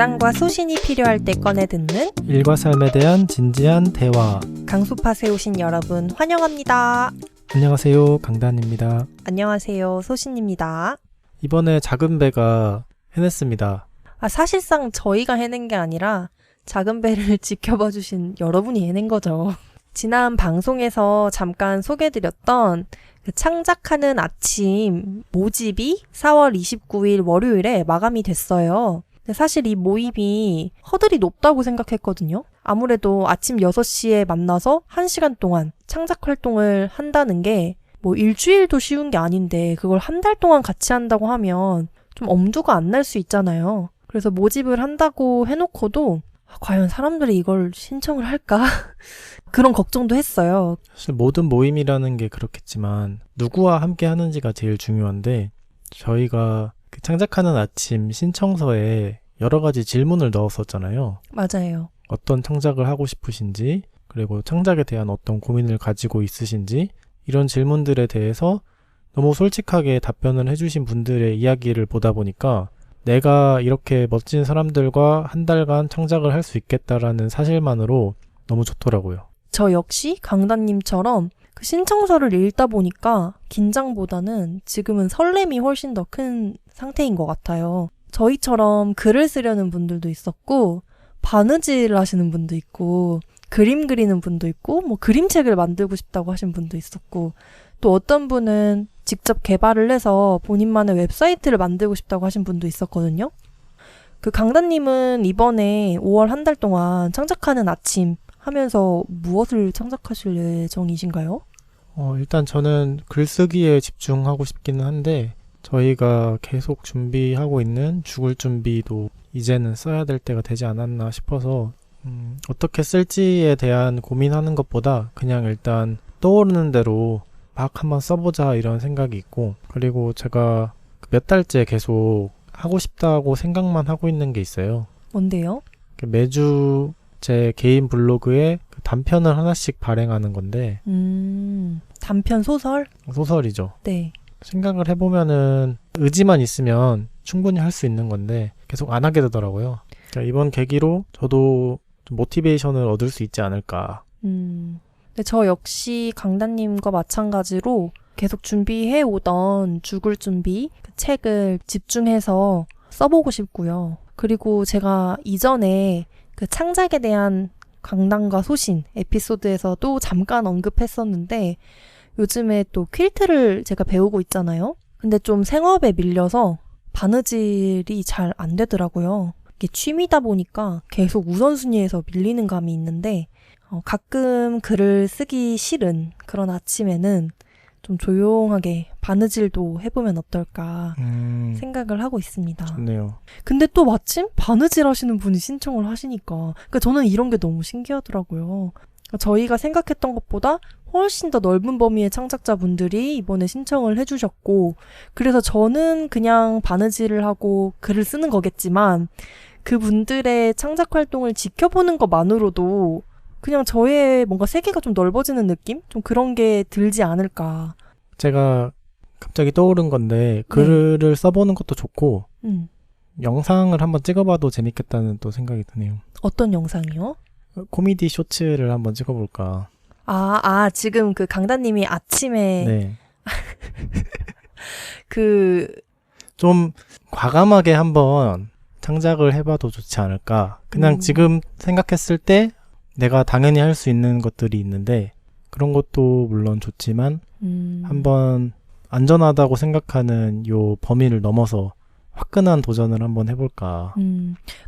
강단과 소신이 필요할 때 꺼내 듣는 일과 삶에 대한 진지한 대화. 강수팟에 오신 여러분 환영합니다. 안녕하세요, 강단입니다. 안녕하세요, 소신입니다. 이번에 작은 배가 해냈습니다. 사실상 저희가 해낸 게 아니라 작은 배를 지켜봐 주신 여러분이 해낸 거죠. 지난 방송에서 잠깐 소개해드렸던 그 창작하는 아침 모집이 4월 29일 월요일에 마감이 됐어요. 근데 사실 이 모임이 허들이 높다고 생각했거든요. 아무래도 아침 6시에 만나서 1시간 동안 창작 활동을 한다는 게 뭐 일주일도 쉬운 게 아닌데 그걸 한 달 동안 같이 한다고 하면 좀 엄두가 안 날 수 있잖아요. 그래서 모집을 한다고 해놓고도 과연 사람들이 이걸 신청을 할까? 그런 걱정도 했어요. 사실 모든 모임이라는 게 그렇겠지만 누구와 함께 하는지가 제일 중요한데 저희가 그 창작하는 아침 신청서에 여러 가지 질문을 넣었었잖아요. 맞아요. 어떤 창작을 하고 싶으신지, 그리고 창작에 대한 어떤 고민을 가지고 있으신지, 이런 질문들에 대해서 너무 솔직하게 답변을 해주신 분들의 이야기를 보다 보니까 내가 이렇게 멋진 사람들과 한 달간 창작을 할 수 있겠다라는 사실만으로 너무 좋더라고요. 저 역시 강단님처럼 그 신청서를 읽다 보니까 긴장보다는 지금은 설렘이 훨씬 더 큰 상태인 것 같아요. 저희처럼 글을 쓰려는 분들도 있었고, 바느질 하시는 분도 있고, 그림 그리는 분도 있고, 뭐 그림책을 만들고 싶다고 하신 분도 있었고, 또 어떤 분은 직접 개발을 해서 본인만의 웹사이트를 만들고 싶다고 하신 분도 있었거든요. 그 강단님은 이번에 5월 한 달 동안 창작하는 아침 하면서 무엇을 창작하실 예정이신가요? 일단 저는 글쓰기에 집중하고 싶기는 한데 저희가 계속 준비하고 있는 죽을 준비도 이제는 써야 될 때가 되지 않았나 싶어서 어떻게 쓸지에 대한 고민하는 것보다 그냥 일단 떠오르는 대로 막 한번 써보자 이런 생각이 있고, 그리고 제가 몇 달째 계속 하고 싶다고 생각만 하고 있는 게 있어요. 뭔데요? 매주 제 개인 블로그에 단편을 하나씩 발행하는 건데 단편 소설? 소설이죠. 네. 생각을 해보면은 의지만 있으면 충분히 할 수 있는 건데 계속 안 하게 되더라고요. 그러니까 이번 계기로 저도 좀 모티베이션을 얻을 수 있지 않을까. 근데 저 역시 강단님과 마찬가지로 계속 준비해 오던 죽을 준비 그 책을 집중해서 써보고 싶고요. 그리고 제가 이전에 그 창작에 대한 강단과 소신 에피소드에서도 잠깐 언급했었는데 요즘에 또 퀼트를 제가 배우고 있잖아요. 근데 좀 생업에 밀려서 바느질이 잘 안 되더라고요. 이게 취미다 보니까 계속 우선순위에서 밀리는 감이 있는데 가끔 글을 쓰기 싫은 그런 아침에는 좀 조용하게 바느질도 해보면 어떨까 생각을 하고 있습니다. 좋네요. 근데 또 마침 바느질 하시는 분이 신청을 하시니까 그러니까 저는 이런 게 너무 신기하더라고요. 그러니까 저희가 생각했던 것보다 훨씬 더 넓은 범위의 창작자분들이 이번에 신청을 해주셨고, 그래서 저는 그냥 바느질을 하고 글을 쓰는 거겠지만 그분들의 창작 활동을 지켜보는 것만으로도 그냥 저의 뭔가 세계가 좀 넓어지는 느낌? 좀 그런 게 들지 않을까. 제가 갑자기 떠오른 건데 글을 써보는 것도 좋고 영상을 한번 찍어봐도 재밌겠다는 또 생각이 드네요. 어떤 영상이요? 코미디 쇼츠를 한번 찍어볼까. 지금 그 강단님이 아침에 네. 좀 과감하게 한번 창작을 해봐도 좋지 않을까. 그냥 지금 생각했을 때 내가 당연히 할 수 있는 것들이 있는데 그런 것도 물론 좋지만 한번 안전하다고 생각하는 요 범위를 넘어서 화끈한 도전을 한번 해볼까.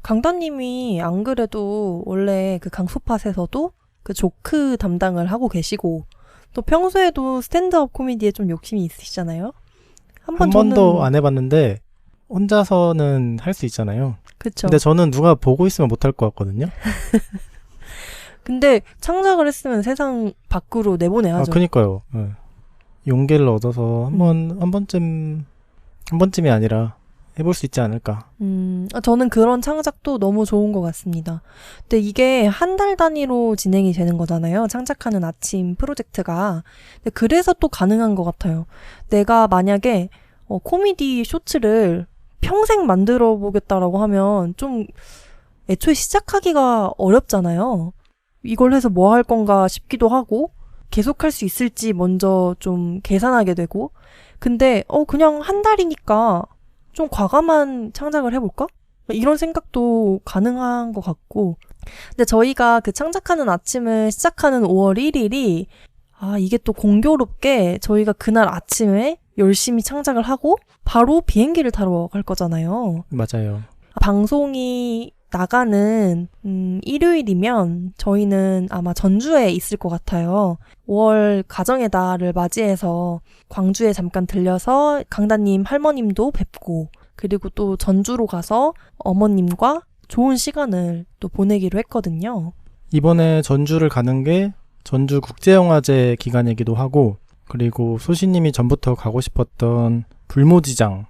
강단님이 안 그래도 원래 그 강수팟에서도 그 조크 담당을 하고 계시고 또 평소에도 스탠드업 코미디에 좀 욕심이 있으시잖아요. 한 번도 안 해봤는데 혼자서는 할 수 있잖아요. 그쵸. 근데 저는 누가 보고 있으면 못할 것 같거든요. 근데 창작을 했으면 세상 밖으로 내보내야죠. 그니까요. 네. 용기를 얻어서 한 번쯤이 아니라 해볼 수 있지 않을까. 저는 그런 창작도 너무 좋은 것 같습니다. 근데 이게 한 달 단위로 진행이 되는 거잖아요. 창작하는 아침 프로젝트가. 근데 그래서 또 가능한 것 같아요. 내가 만약에 코미디 쇼츠를 평생 만들어 보겠다라고 하면 좀 애초에 시작하기가 어렵잖아요. 이걸 해서 뭐 할 건가 싶기도 하고 계속할 수 있을지 먼저 좀 계산하게 되고 근데 그냥 한 달이니까 좀 과감한 창작을 해볼까? 이런 생각도 가능한 것 같고 근데 저희가 그 창작하는 아침을 시작하는 5월 1일이 이게 또 공교롭게 저희가 그날 아침에 열심히 창작을 하고 바로 비행기를 타러 갈 거잖아요. 맞아요. 방송이 나가는 일요일이면 저희는 아마 전주에 있을 것 같아요. 5월 가정의 달을 맞이해서 광주에 잠깐 들려서 강다님 할머님도 뵙고 그리고 또 전주로 가서 어머님과 좋은 시간을 또 보내기로 했거든요. 이번에 전주를 가는 게 전주국제영화제 기간이기도 하고 그리고 소시님이 전부터 가고 싶었던 불모지장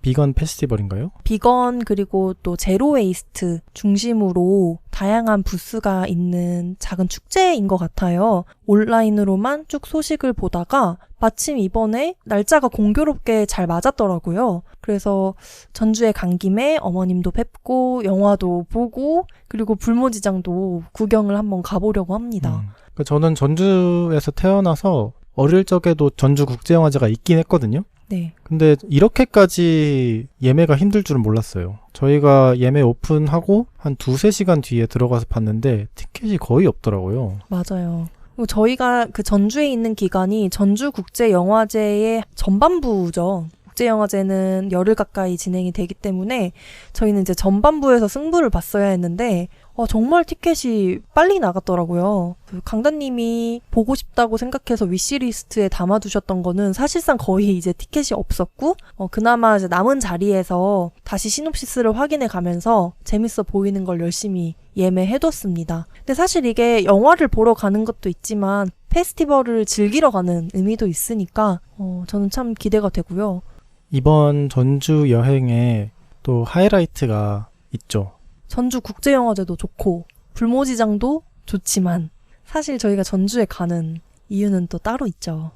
비건 페스티벌인가요? 비건 그리고 또 제로웨이스트 중심으로 다양한 부스가 있는 작은 축제인 것 같아요. 온라인으로만 쭉 소식을 보다가 마침 이번에 날짜가 공교롭게 잘 맞았더라고요. 그래서 전주에 간 김에 어머님도 뵙고 영화도 보고 그리고 불모지장도 구경을 한번 가보려고 합니다. 저는 전주에서 태어나서 어릴 적에도 전주국제영화제가 있긴 했거든요. 네. 근데 이렇게까지 예매가 힘들 줄은 몰랐어요. 저희가 예매 오픈하고 한 2-3시간 뒤에 들어가서 봤는데 티켓이 거의 없더라고요. 맞아요. 그리고 저희가 그 전주에 있는 기간이 전주국제영화제의 전반부죠. 국제영화제는 열흘 가까이 진행이 되기 때문에 저희는 이제 전반부에서 승부를 봤어야 했는데 정말 티켓이 빨리 나갔더라고요. 강다님이 보고 싶다고 생각해서 위시리스트에 담아두셨던 거는 사실상 거의 이제 티켓이 없었고 그나마 이제 남은 자리에서 다시 시놉시스를 확인해 가면서 재밌어 보이는 걸 열심히 예매해뒀습니다. 근데 사실 이게 영화를 보러 가는 것도 있지만 페스티벌을 즐기러 가는 의미도 있으니까 저는 참 기대가 되고요. 이번 전주 여행에 또 하이라이트가 있죠. 전주 국제영화제도 좋고 불모지장도 좋지만 사실 저희가 전주에 가는 이유는 또 따로 있죠.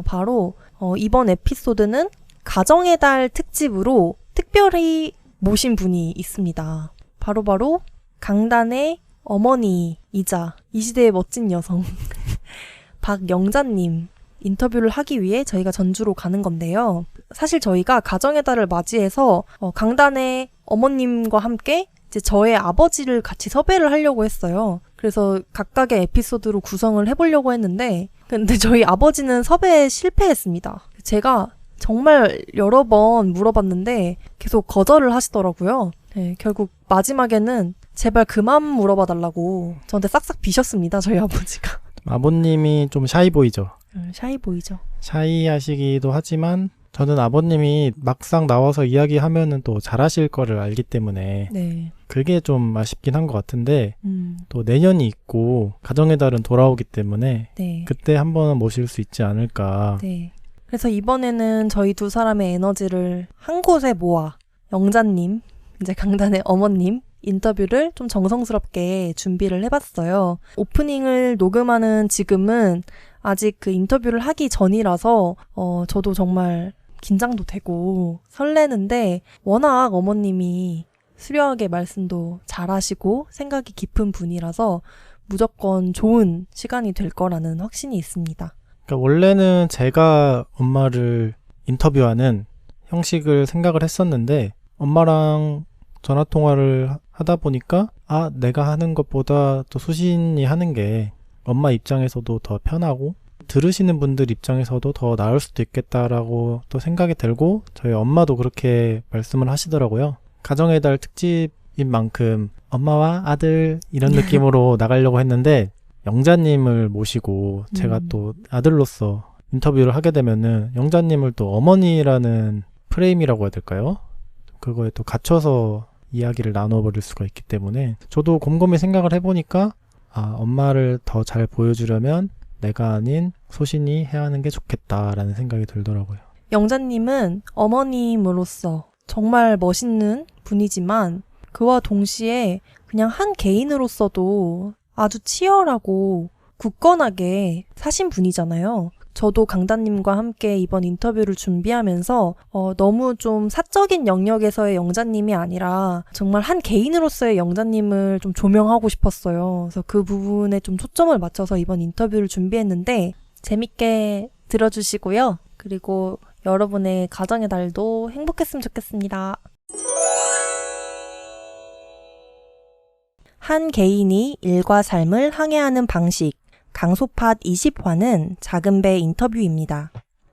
바로 이번 에피소드는 가정의 달 특집으로 특별히 모신 분이 있습니다. 바로 강단의 어머니이자 이 시대의 멋진 여성 박영자님 인터뷰를 하기 위해 저희가 전주로 가는 건데요. 사실 저희가 가정의 달을 맞이해서 강단의 어머님과 함께 이제 저의 아버지를 같이 섭외를 하려고 했어요. 그래서 각각의 에피소드로 구성을 해보려고 했는데 근데 저희 아버지는 섭외에 실패했습니다. 제가 정말 여러 번 물어봤는데 계속 거절을 하시더라고요. 네, 결국 마지막에는 제발 그만 물어봐 달라고 저한테 싹싹 비셨습니다. 저희 아버지가. 아버님이 좀 샤이보이죠. 샤이 보이죠. 샤이하시기도 하지만 저는 아버님이 막상 나와서 이야기하면은 또 잘하실 거를 알기 때문에 네. 그게 좀 아쉽긴 한 것 같은데 또 내년이 있고 가정의 달은 돌아오기 때문에 네. 그때 한번 모실 수 있지 않을까. 네. 그래서 이번에는 저희 두 사람의 에너지를 한 곳에 모아 영자님, 이제 강단의 어머님 인터뷰를 좀 정성스럽게 준비를 해봤어요. 오프닝을 녹음하는 지금은 아직 그 인터뷰를 하기 전이라서 저도 정말 긴장도 되고 설레는데 워낙 어머님이 수려하게 말씀도 잘하시고 생각이 깊은 분이라서 무조건 좋은 시간이 될 거라는 확신이 있습니다. 그러니까 원래는 제가 엄마를 인터뷰하는 형식을 생각을 했었는데 엄마랑 전화통화를 하다 보니까 내가 하는 것보다 또 수신이 하는 게 엄마 입장에서도 더 편하고 들으시는 분들 입장에서도 더 나을 수도 있겠다라고 또 생각이 들고 저희 엄마도 그렇게 말씀을 하시더라고요. 가정의 달 특집인 만큼 엄마와 아들 이런 느낌으로 나가려고 했는데 영자님을 모시고 제가 또 아들로서 인터뷰를 하게 되면은 영자님을 또 어머니라는 프레임이라고 해야 될까요? 그거에 또 갇혀서 이야기를 나눠버릴 수가 있기 때문에 저도 곰곰이 생각을 해보니까 엄마를 더 잘 보여주려면 내가 아닌 소신이 해야 하는 게 좋겠다라는 생각이 들더라고요. 영자님은 어머님으로서 정말 멋있는 분이지만 그와 동시에 그냥 한 개인으로서도 아주 치열하고 굳건하게 사신 분이잖아요. 저도 강다님과 함께 이번 인터뷰를 준비하면서 너무 좀 사적인 영역에서의 영자님이 아니라 정말 한 개인으로서의 영자님을 좀 조명하고 싶었어요. 그래서 그 부분에 좀 초점을 맞춰서 이번 인터뷰를 준비했는데 재밌게 들어주시고요. 그리고 여러분의 가정의 달도 행복했으면 좋겠습니다. 한 개인이 일과 삶을 항해하는 방식, 강소팟 20화는 작은 배 인터뷰입니다.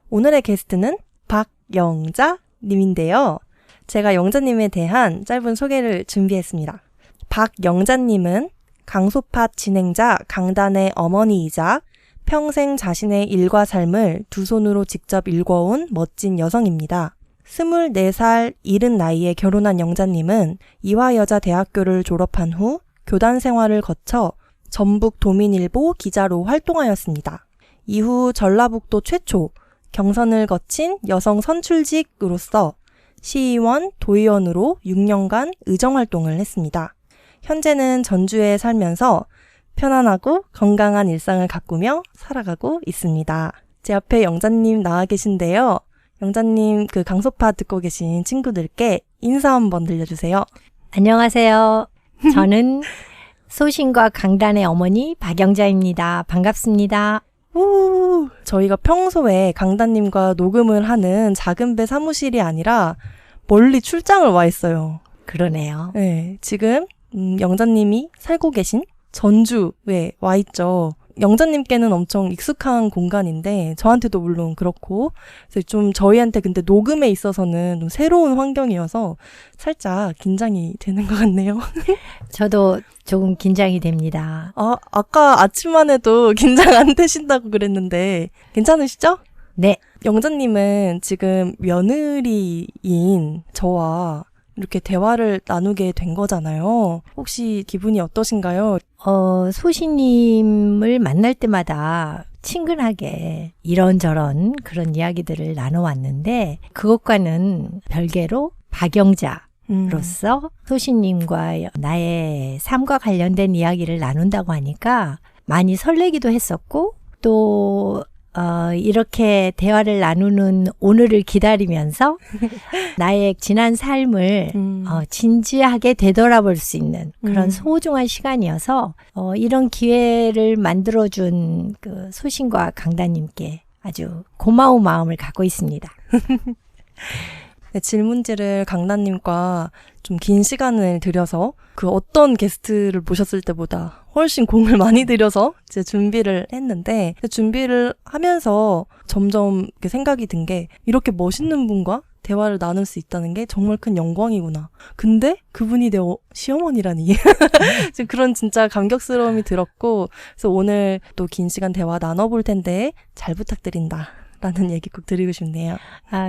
오늘의 게스트는 박영자님인데요. 제가 영자님에 대한 짧은 소개를 준비했습니다. 박영자님은 강소팟 진행자 강단의 어머니이자 평생 자신의 일과 삶을 두 손으로 직접 일궈온 멋진 여성입니다. 24살 이른 나이에 결혼한 영자님은 이화여자대학교를 졸업한 후 교단 생활을 거쳐 전북 도민일보 기자로 활동하였습니다. 이후 전라북도 최초 경선을 거친 여성 선출직으로서 시의원, 도의원으로 6년간 의정활동을 했습니다. 현재는 전주에 살면서 편안하고 건강한 일상을 가꾸며 살아가고 있습니다. 제 옆에 영자님 나와 계신데요. 영자님 그 강소파 듣고 계신 친구들께 인사 한번 들려주세요. 안녕하세요. 저는 소신과 강단의 어머니 박영자입니다. 반갑습니다. 저희가 평소에 강단님과 녹음을 하는 작은 배 사무실이 아니라 멀리 출장을 와 있어요. 그러네요. 네, 지금 영자님이 살고 계신 전주에 와 있죠. 영자님께는 엄청 익숙한 공간인데 저한테도 물론 그렇고 그래서 좀 저희한테 근데 녹음에 있어서는 좀 새로운 환경이어서 살짝 긴장이 되는 것 같네요. 저도 조금 긴장이 됩니다. 아까 아침만 해도 긴장 안 되신다고 그랬는데 괜찮으시죠? 네. 영자님은 지금 며느리인 저와 이렇게 대화를 나누게 된 거잖아요. 혹시 기분이 어떠신가요? 소신님을 만날 때마다 친근하게 이런저런 그런 이야기들을 나눠왔는데 그것과는 별개로 박영자로서 소신님과 나의 삶과 관련된 이야기를 나눈다고 하니까 많이 설레기도 했었고 또 이렇게 대화를 나누는 오늘을 기다리면서 나의 지난 삶을 진지하게 되돌아볼 수 있는 그런 소중한 시간이어서 이런 기회를 만들어준 그 소신과 강다님께 아주 고마운 마음을 갖고 있습니다. 네, 질문지를 강단님과 좀 긴 시간을 들여서 그 어떤 게스트를 모셨을 때보다 훨씬 공을 많이 들여서 이제 준비를 했는데 준비를 하면서 점점 이렇게 생각이 든 게 이렇게 멋있는 분과 대화를 나눌 수 있다는 게 정말 큰 영광이구나. 근데 그분이 내 시어머니라니. 그런 진짜 감격스러움이 들었고 그래서 오늘 또 긴 시간 대화 나눠볼 텐데 잘 부탁드린다. 라는 얘기 꼭 드리고 싶네요.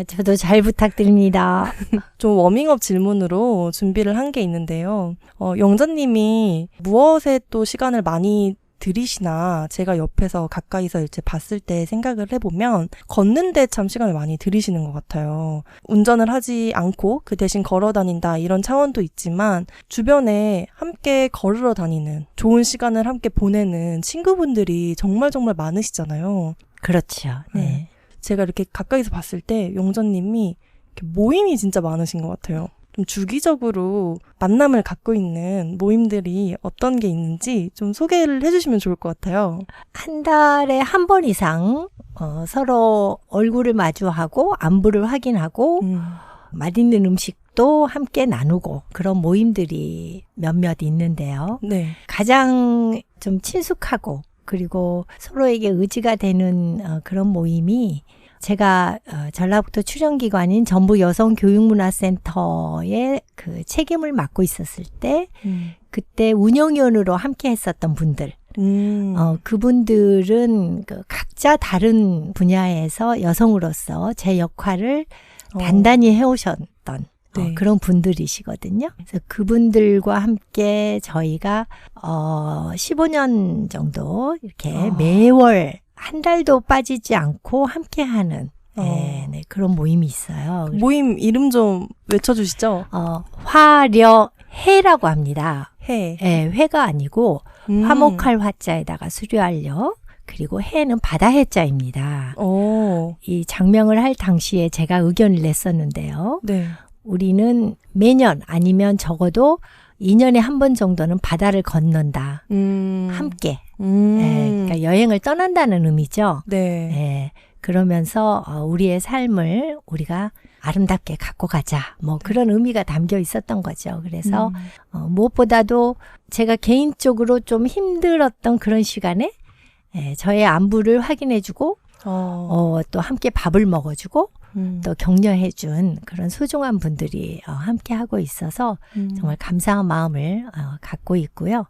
저도 잘 부탁드립니다. 좀 워밍업 질문으로 준비를 한 게 있는데요. 영자님이 무엇에 또 시간을 많이 들이시나 제가 옆에서 가까이서 이제 봤을 때 생각을 해보면 걷는데 참 시간을 많이 들이시는 것 같아요. 운전을 하지 않고 그 대신 걸어 다닌다 이런 차원도 있지만 주변에 함께 걸으러 다니는 좋은 시간을 함께 보내는 친구분들이 정말 많으시잖아요. 그렇죠. 네. 제가 이렇게 가까이서 봤을 때 영자님이 이렇게 모임이 진짜 많으신 것 같아요. 좀 주기적으로 만남을 갖고 있는 모임들이 어떤 게 있는지 좀 소개를 해주시면 좋을 것 같아요. 한 달에 한 번 이상 서로 얼굴을 마주하고 안부를 확인하고 맛있는 음식도 함께 나누고 그런 모임들이 몇몇 있는데요. 네. 가장 좀 친숙하고 그리고 서로에게 의지가 되는 그런 모임이 제가 전라북도 출연기관인 전북여성교육문화센터의 그 책임을 맡고 있었을 때 그때 운영위원으로 함께 했었던 분들 그분들은 그 각자 다른 분야에서 여성으로서 제 역할을 단단히 해오셨던 네. 그런 분들이시거든요. 그래서 그분들과 함께 저희가 15년 정도 이렇게 매월 한 달도 빠지지 않고 함께하는 네, 그런 모임이 있어요. 모임 이름 좀 외쳐주시죠. 화려해라고 합니다. 해. 네, 회가 아니고 화목할 화자에다가 수료하려 그리고 해는 바다 해자입니다. 오. 이 장명을 할 당시에 제가 의견을 냈었는데요. 네. 우리는 매년 아니면 적어도 2년에 한 번 정도는 바다를 건넌다. 함께. 그러니까 여행을 떠난다는 의미죠. 네. 예, 그러면서 우리의 삶을 우리가 아름답게 갖고 가자. 뭐 그런 의미가 담겨 있었던 거죠. 그래서 무엇보다도 제가 개인적으로 좀 힘들었던 그런 시간에 저의 안부를 확인해주고 또 함께 밥을 먹어주고 또 격려해준 그런 소중한 분들이 함께 하고 있어서 정말 감사한 마음을 갖고 있고요.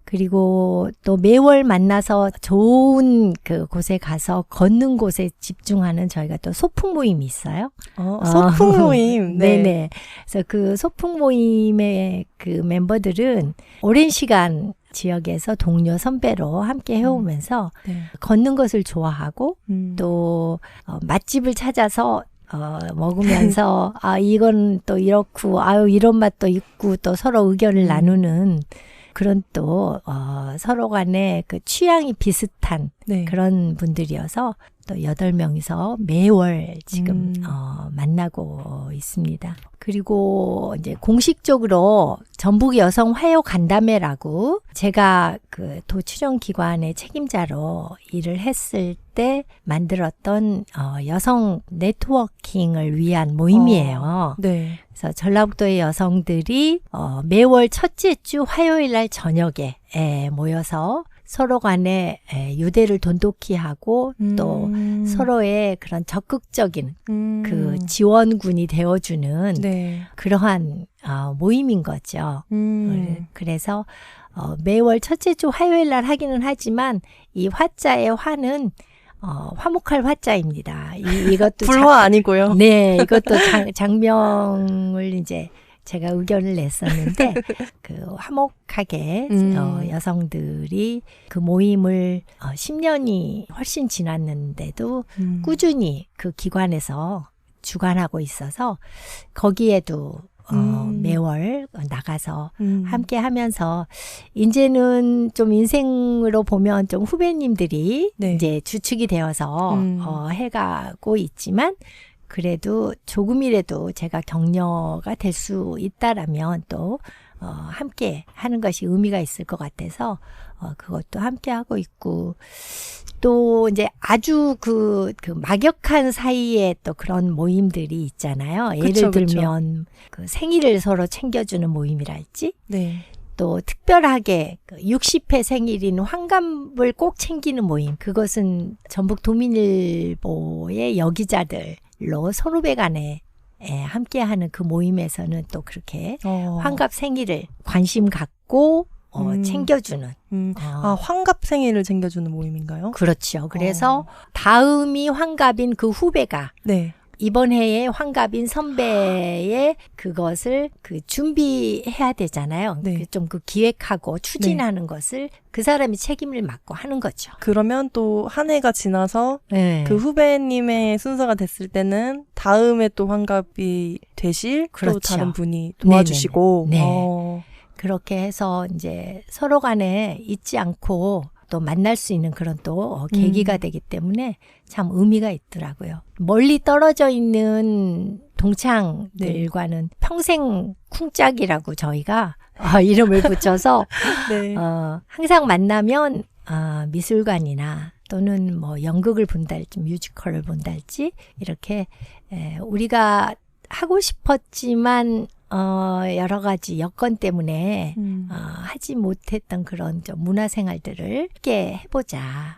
그리고 또 매월 만나서 좋은 그 곳에 가서 걷는 곳에 집중하는 저희가 또 소풍 모임이 있어요. 소풍 모임. 네. 네네. 그래서 그 소풍 모임의 그 멤버들은 오랜 시간 지역에서 동료 선배로 함께 해오면서 네. 걷는 것을 좋아하고 또 맛집을 찾아서 먹으면서 이건 또 이렇고 이런 맛도 있고 또 서로 의견을 나누는 그런 또 서로 간에 그 취향이 비슷한 네. 그런 분들이어서 또 8명이서 매월 지금 만나고 있습니다. 그리고 이제 공식적으로 전북 여성 화요 간담회라고 제가 그 도출연 기관의 책임자로 일을 했을 때 만들었던 여성 네트워킹을 위한 모임이에요. 네. 그래서 전라북도의 여성들이 매월 첫째 주 화요일 날 저녁에 모여서 서로 간에 유대를 돈독히 하고 또 서로의 그런 적극적인 그 지원군이 되어주는 네. 그러한 모임인 거죠. 그래서 매월 첫째 주 화요일 날 하기는 하지만 이 화자의 화는 화목할 화자입니다. 이것도 불화 아니고요. 네, 이것도 장명을 이제 제가 의견을 냈었는데 그 화목하게 여성들이 그 모임을 10년이 훨씬 지났는데도 꾸준히 그 기관에서 주관하고 있어서 거기에도 매월 나가서 함께 하면서 이제는 좀 인생으로 보면 좀 후배님들이 네. 이제 주축이 되어서 해가고 있지만 그래도 조금이라도 제가 격려가 될 수 있다라면 또 함께 하는 것이 의미가 있을 것 같아서 그것도 함께 하고 있고 또 이제 아주 그 막역한 사이에 또 그런 모임들이 있잖아요. 예를 들면 그 생일을 서로 챙겨주는 모임이랄지 네. 또 특별하게 60회 생일인 환갑을 꼭 챙기는 모임. 그것은 전북 도민일보의 여기자들로 선후배 간에 함께하는 그 모임에서는 또 그렇게 환갑 생일을 관심 갖고 챙겨주는. 환갑 생일을 챙겨주는 모임인가요? 그렇죠. 그래서 다음이 환갑인 그 후배가 네. 이번 해에 환갑인 선배의 그것을 준비해야 되잖아요. 네. 좀 기획하고 추진하는 것을 그 사람이 책임을 맡고 하는 거죠. 그러면 또 한 해가 지나서 네. 그 후배님의 순서가 됐을 때는 다음에 또 환갑이 되실 그렇죠. 또 다른 분이 도와주시고 네. 그렇게 해서 이제 서로 간에 잊지 않고 또 만날 수 있는 그런 또 계기가 되기 때문에 참 의미가 있더라고요. 멀리 떨어져 있는 동창들과는 평생 쿵짝이라고 저희가 이름을 붙여서 네. 항상 만나면 미술관이나 또는 뭐 연극을 본달지 뮤지컬을 본달지 이렇게 우리가 하고 싶었지만 여러 가지 여건 때문에 하지 못했던 그런 좀 문화생활들을 함께 해보자.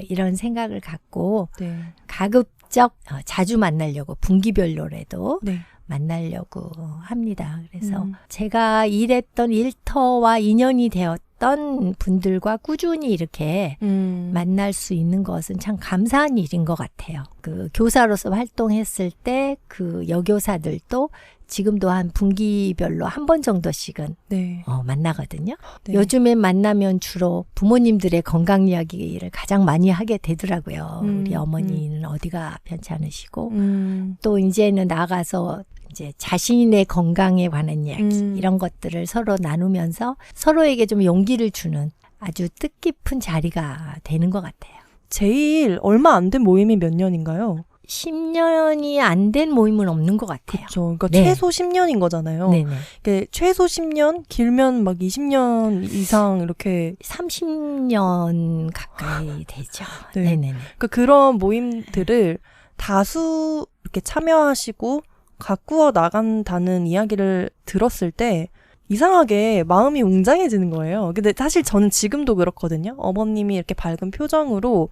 이런 생각을 갖고 네. 가급적 자주 만나려고 분기별로라도 네. 만나려고 합니다. 그래서 제가 일했던 일터와 인연이 되었던 분들과 꾸준히 이렇게 만날 수 있는 것은 참 감사한 일인 것 같아요. 그 교사로서 활동했을 때 그 여교사들도 지금도 한 분기별로 한 번 정도씩은 네. 만나거든요. 네. 요즘에 만나면 주로 부모님들의 건강 이야기를 가장 많이 하게 되더라고요. 우리 어머니는 어디가 편찮으시고 또 이제는 나가서 이제 자신의 건강에 관한 이야기 이런 것들을 서로 나누면서 서로에게 좀 용기를 주는 아주 뜻깊은 자리가 되는 것 같아요. 제일 얼마 안 된 모임이 몇 년인가요? 10년이 안 된 모임은 없는 것 같아요. 그렇죠. 그러니까 네. 최소 10년인 거잖아요. 네네. 그러니까 최소 10년, 길면 막 20년 이상 이렇게 30년 가까이 되죠. 네. 네네네. 그러니까 그런 모임들을 다수 이렇게 참여하시고 가꾸어 나간다는 이야기를 들었을 때 이상하게 마음이 웅장해지는 거예요. 근데 사실 저는 지금도 그렇거든요. 어머님이 이렇게 밝은 표정으로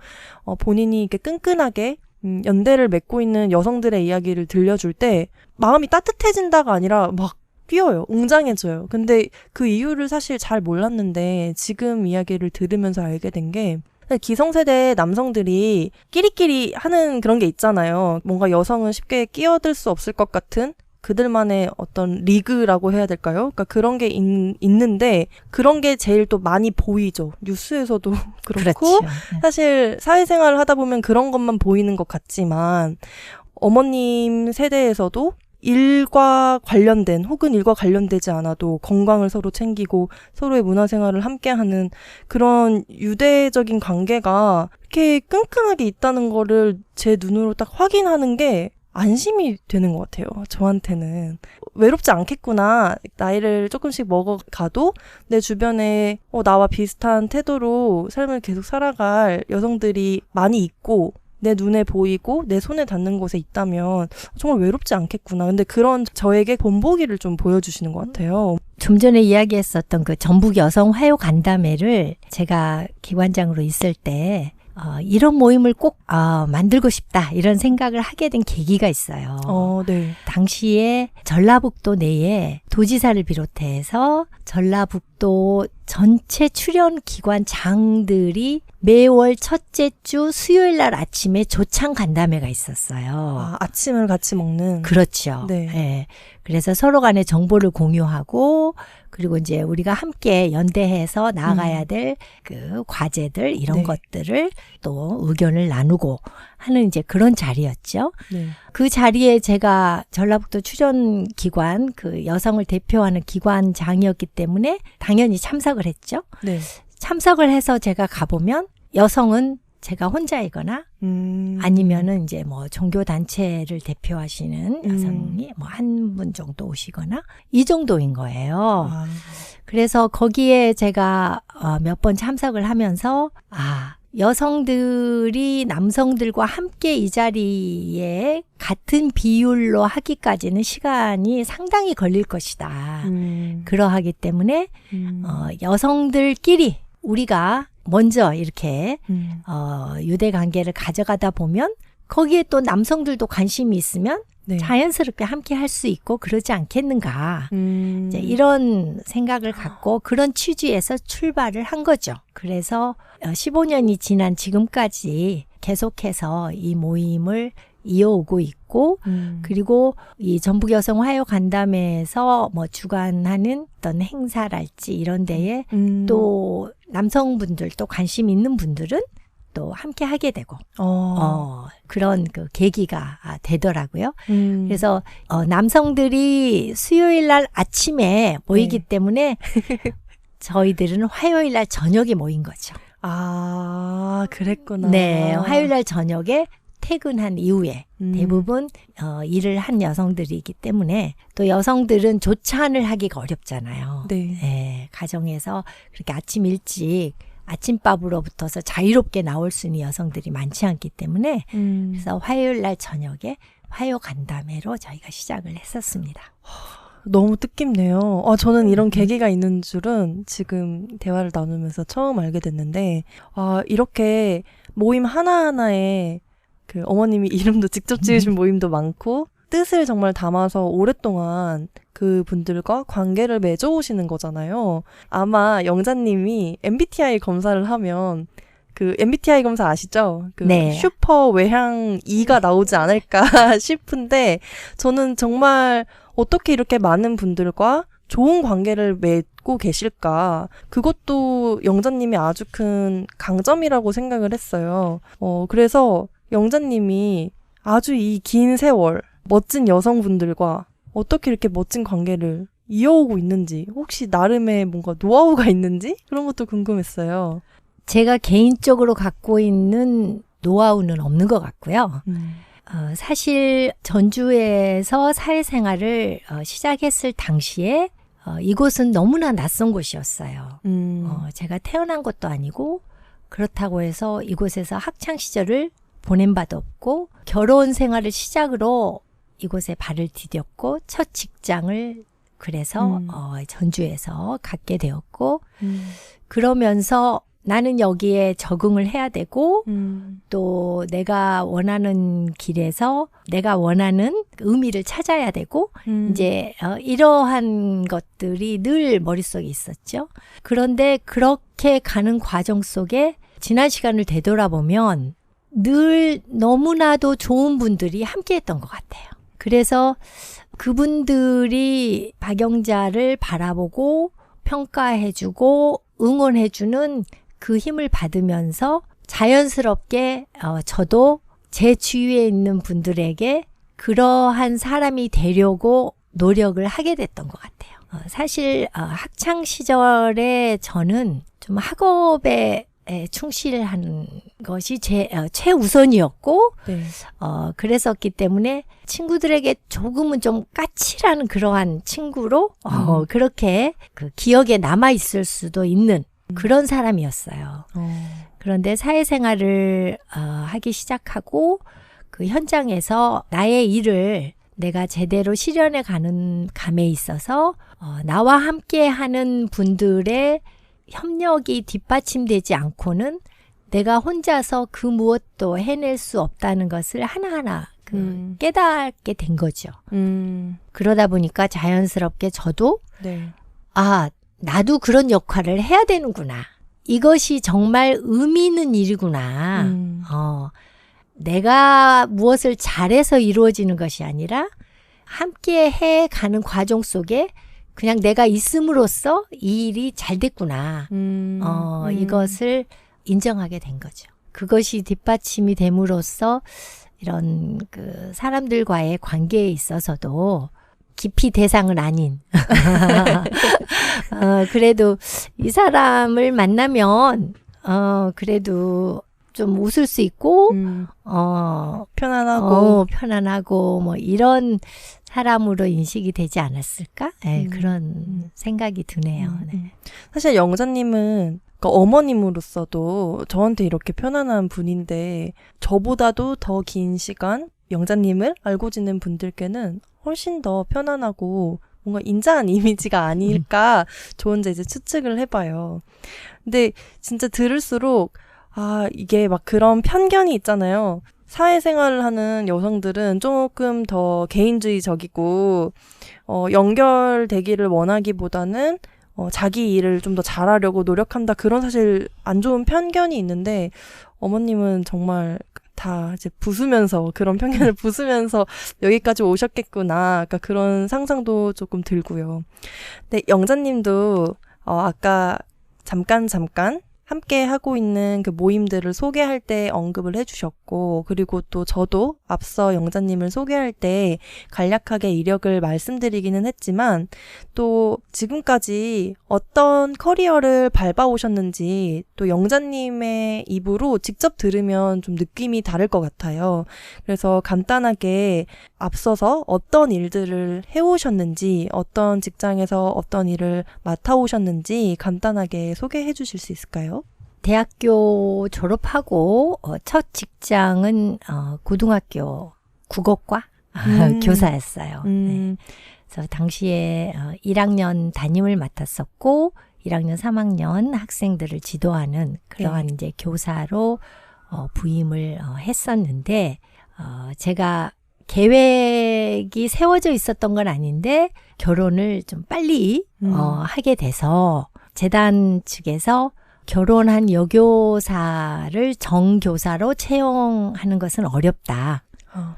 본인이 이렇게 끈끈하게 연대를 맺고 있는 여성들의 이야기를 들려줄 때 마음이 따뜻해진다가 아니라 막 뛰어요. 웅장해져요. 근데 그 이유를 사실 잘 몰랐는데 지금 이야기를 들으면서 알게 된 게 기성세대 남성들이 끼리끼리 하는 그런 게 있잖아요. 뭔가 여성은 쉽게 끼어들 수 없을 것 같은 그들만의 어떤 리그라고 해야 될까요? 그러니까 그런 게 있는데 그런 게 제일 또 많이 보이죠. 뉴스에서도 그렇고 그렇죠. 사실 사회생활을 하다 보면 그런 것만 보이는 것 같지만 어머님 세대에서도 일과 관련된 혹은 일과 관련되지 않아도 건강을 서로 챙기고 서로의 문화생활을 함께하는 그런 유대적인 관계가 이렇게 끈끈하게 있다는 거를 제 눈으로 딱 확인하는 게 안심이 되는 것 같아요. 저한테는. 외롭지 않겠구나. 나이를 조금씩 먹어가도 내 주변에 나와 비슷한 태도로 삶을 계속 살아갈 여성들이 많이 있고 내 눈에 보이고 내 손에 닿는 곳에 있다면 정말 외롭지 않겠구나. 근데 그런 저에게 본보기를 좀 보여주시는 것 같아요. 좀 전에 이야기했었던 그 전북 여성 화요 간담회를 제가 기관장으로 있을 때 이런 모임을 꼭 만들고 싶다 이런 생각을 하게 된 계기가 있어요. 네. 당시에 전라북도 내에 도지사를 비롯해서 전라북도 전체 출연 기관장들이 매월 첫째 주 수요일 날 아침에 조창 간담회가 있었어요. 아침을 같이 먹는. 그렇죠. 네. 네. 그래서 서로 간에 정보를 공유하고 그리고 이제 우리가 함께 연대해서 나아가야 될 그 과제들 이런 네. 것들을 또 의견을 나누고 하는 이제 그런 자리였죠. 네. 그 자리에 제가 전라북도 출연기관 그 여성을 대표하는 기관장이었기 때문에 당연히 참석을 했죠. 네. 참석을 해서 제가 가보면 여성은 제가 혼자이거나 아니면은 이제 뭐 종교단체를 대표하시는 여성이 뭐 한 분 정도 오시거나 이 정도인 거예요. 그래서 거기에 제가 몇 번 참석을 하면서 여성들이 남성들과 함께 이 자리에 같은 비율로 하기까지는 시간이 상당히 걸릴 것이다. 그러하기 때문에 여성들끼리 우리가 먼저 이렇게 유대 관계를 가져가다 보면 거기에 또 남성들도 관심이 있으면 네. 자연스럽게 함께 할 수 있고 그러지 않겠는가. 이제 이런 생각을 갖고 그런 취지에서 출발을 한 거죠. 그래서 15년이 지난 지금까지 계속해서 이 모임을 이어오고 있고 그리고 이 전북 여성 화요 간담회에서 뭐 주관하는 어떤 행사랄지 이런 데에 또 남성분들 또 관심 있는 분들은 또 함께 하게 되고 그런 그 계기가 되더라고요. 그래서 남성들이 수요일 날 아침에 모이기 때문에 저희들은 화요일 날 저녁에 모인 거죠. 그랬구나. 네, 화요일 날 저녁에 퇴근한 이후에 대부분 일을 한 여성들이기 때문에 또 여성들은 조찬을 하기가 어렵잖아요. 네. 가정에서 그렇게 아침 일찍 아침밥으로부터서 자유롭게 나올 수 있는 여성들이 많지 않기 때문에 그래서 화요일 날 저녁에 화요 간담회로 저희가 시작을 했었습니다. 너무 뜻깊네요. 저는 이런 계기가 있는 줄은 지금 대화를 나누면서 처음 알게 됐는데 이렇게 모임 하나하나에 그 어머님이 이름도 직접 지으신 모임도 많고 뜻을 정말 담아서 오랫동안 그 분들과 관계를 맺어오시는 거잖아요. 아마 영자님이 MBTI 검사를 하면 그 MBTI 검사 아시죠? 그 네. 슈퍼 외향 2가 나오지 않을까 싶은데 저는 정말 어떻게 이렇게 많은 분들과 좋은 관계를 맺고 계실까? 그것도 영자님이 아주 큰 강점이라고 생각을 했어요. 그래서 영자님이 아주 이 긴 세월 멋진 여성분들과 어떻게 이렇게 멋진 관계를 이어오고 있는지, 혹시 나름의 뭔가 노하우가 있는지 그런 것도 궁금했어요. 제가 개인적으로 갖고 있는 노하우는 없는 것 같고요. 사실 전주에서 사회생활을 시작했을 당시에 이곳은 너무나 낯선 곳이었어요. 제가 태어난 것도 아니고 그렇다고 해서 이곳에서 학창 시절을 보낸 바도 없고 결혼 생활을 시작으로 이곳에 발을 디뎠고 첫 직장을 그래서 전주에서 갖게 되었고 그러면서 나는 여기에 적응을 해야 되고 또 내가 원하는 길에서 내가 원하는 의미를 찾아야 되고 이제 이러한 것들이 늘 머릿속에 있었죠. 그런데 그렇게 가는 과정 속에 지난 시간을 되돌아보면 늘 너무나도 좋은 분들이 함께했던 것 같아요. 그래서 그분들이 박영자를 바라보고 평가해주고 응원해주는 그 힘을 받으면서 자연스럽게 저도 제 주위에 있는 분들에게 그러한 사람이 되려고 노력을 하게 됐던 것 같아요. 사실 학창 시절에 저는 좀 학업에 충실하는 것이 제 최우선이었고 네. 그랬었기 때문에 친구들에게 조금은 좀 까칠한 그러한 친구로 그렇게 그 기억에 남아 있을 수도 있는 그런 사람이었어요. 그런데 사회생활을 하기 시작하고 그 현장에서 나의 일을 내가 제대로 실현해 가는 감에 있어서 나와 함께 하는 분들의 협력이 뒷받침되지 않고는 내가 혼자서 그 무엇도 해낼 수 없다는 것을 하나하나 깨닫게 된 거죠. 그러다 보니까 자연스럽게 저도 네. 나도 그런 역할을 해야 되는구나. 이것이 정말 의미 있는 일이구나. 내가 무엇을 잘해서 이루어지는 것이 아니라 함께 해가는 과정 속에 그냥 내가 있음으로써 이 일이 잘 됐구나. 이것을 인정하게 된 거죠. 그것이 뒷받침이 됨으로써 이런 그 사람들과의 관계에 있어서도 깊이 대상은 아닌 그래도 이 사람을 만나면 그래도 좀 웃을 수 있고 편안하고 뭐 이런 사람으로 인식이 되지 않았을까? 네, 그런 생각이 드네요. 네. 사실 영자님은 그러니까 어머님으로서도 저한테 이렇게 편안한 분인데 저보다도 더 긴 시간 영자님을 알고 지낸 분들께는 훨씬 더 편안하고 뭔가 인자한 이미지가 아닐까 저 혼자 이제 추측을 해봐요. 근데 진짜 들을수록 이게 막 그런 편견이 있잖아요. 사회생활을 하는 여성들은 조금 더 개인주의적이고 연결되기를 원하기보다는 자기 일을 좀 더 잘하려고 노력한다. 그런 사실 안 좋은 편견이 있는데 어머님은 정말 다 이제 부수면서 그런 편견을 부수면서 여기까지 오셨겠구나. 그러니까 그런 상상도 조금 들고요. 근데 영자님도 아까 잠깐 함께 하고 있는 그 모임들을 소개할 때 언급을 해주셨고, 그리고 또 저도 앞서 영자님을 소개할 때 간략하게 이력을 말씀드리기는 했지만, 또 지금까지 어떤 커리어를 밟아오셨는지 또 영자님의 입으로 직접 들으면 좀 느낌이 다를 것 같아요. 그래서 간단하게 앞서서 어떤 일들을 해오셨는지, 어떤 직장에서 어떤 일을 맡아오셨는지 간단하게 소개해 주실 수 있을까요? 대학교 졸업하고 첫 직장은 고등학교 국어과 교사였어요. 네. 그래서 당시에 1학년 담임을 맡았었고 1학년 3학년 학생들을 지도하는 그러한 이제 교사로 부임을 했었는데 제가 계획이 세워져 있었던 건 아닌데 결혼을 좀 빨리 하게 돼서 재단 측에서 결혼한 여교사를 정교사로 채용하는 것은 어렵다.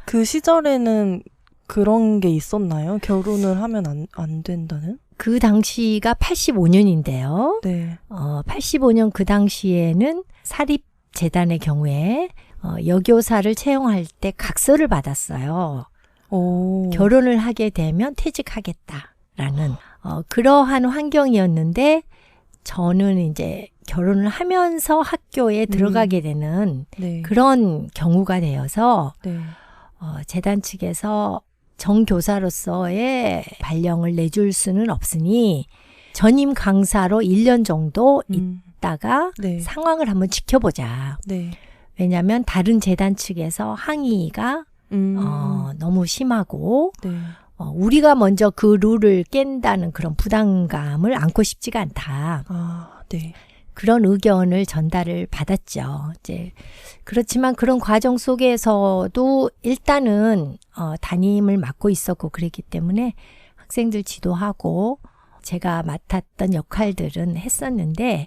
그 시절에는 그런 게 있었나요? 결혼을 하면 안 된다는? 그 당시가 85년인데요. 네. 85년 그 당시에는 사립재단의 경우에 여교사를 채용할 때 각서를 받았어요. 결혼을 하게 되면 퇴직하겠다라는 그러한 환경이었는데 저는 이제 결혼을 하면서 학교에 들어가게 되는 네. 그런 경우가 되어서 네. 재단 측에서 정교사로서의 발령을 내줄 수는 없으니 전임 강사로 1년 정도 있다가 네. 상황을 한번 지켜보자. 네. 왜냐하면 다른 재단 측에서 항의가 너무 심하고 네. 우리가 먼저 그 룰을 깬다는 그런 부담감을 안고 싶지가 않다. 아, 네. 그런 의견을 전달을 받았죠. 이제 그렇지만 그런 과정 속에서도 일단은 담임을 맡고 있었고 그랬기 때문에 학생들 지도하고 제가 맡았던 역할들은 했었는데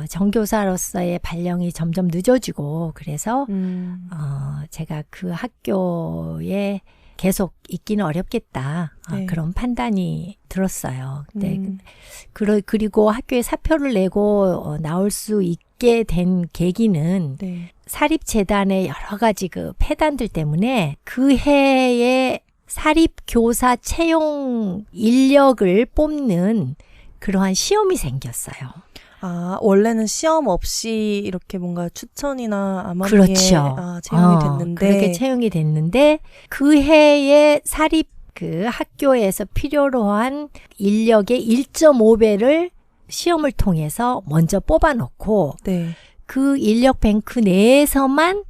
정교사로서의 발령이 점점 늦어지고 그래서 제가 그 학교에 계속 있기는 어렵겠다. 네. 그런 판단이 들었어요. 네. 그리고 학교에 사표를 내고 나올 수 있게 된 계기는 네. 사립재단의 여러 가지 그 폐단들 때문에 그 해에 사립교사 채용 인력을 뽑는 그러한 시험이 생겼어요. 아, 원래는 시험 없이 이렇게 뭔가 추천이나 아마니에 그렇죠. 채용이 됐는데. 그렇게 채용이 됐는데 그 해에 사립 그 학교에서 필요로 한 인력의 1.5배를 시험을 통해서 먼저 뽑아놓고 네. 그 인력 뱅크 내에서만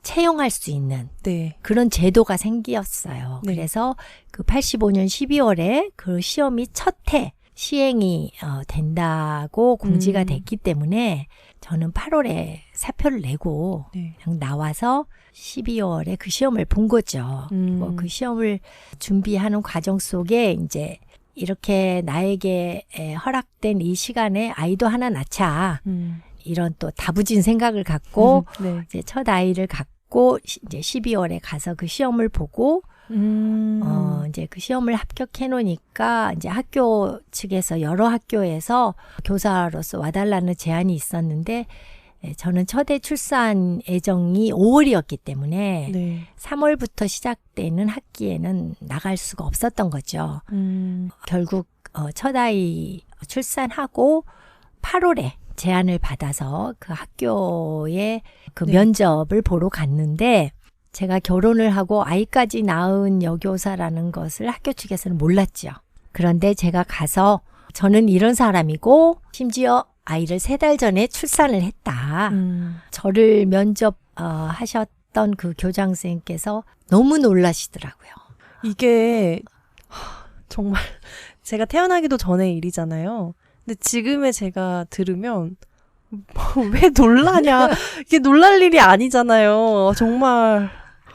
채용할 수 있는 네. 그런 제도가 생겼어요. 네. 그래서 그 85년 12월에 그 시험이 첫 해 시행이 된다고 공지가 됐기 때문에 저는 8월에 사표를 내고 네. 그냥 나와서 12월에 그 시험을 본 거죠. 그리고 그 시험을 준비하는 과정 속에 이제 이렇게 나에게 허락된 이 시간에 아이도 하나 낳자. 이런 또 다부진 생각을 갖고 네. 이제 첫 아이를 갖고 이제 12월에 가서 그 시험을 보고 이제 그 시험을 합격해 놓으니까 이제 학교 측에서 여러 학교에서 교사로서 와달라는 제안이 있었는데 저는 첫애 출산 예정이 5월이었기 때문에 네. 3월부터 시작되는 학기에는 나갈 수가 없었던 거죠. 결국 첫 아이 출산하고 8월에 제안을 받아서 그 학교에 그 네. 면접을 보러 갔는데 제가 결혼을 하고 아이까지 낳은 여교사라는 것을 학교 측에서는 몰랐죠. 그런데 제가 가서 저는 이런 사람이고 심지어 아이를 3달 전에 출산을 했다. 저를 면접하셨던 그 교장선생님께서 너무 놀라시더라고요. 이게 정말 제가 태어나기도 전의 일이잖아요. 근데 지금의 제가 들으면 왜 놀라냐. 이게 놀랄 일이 아니잖아요. 정말.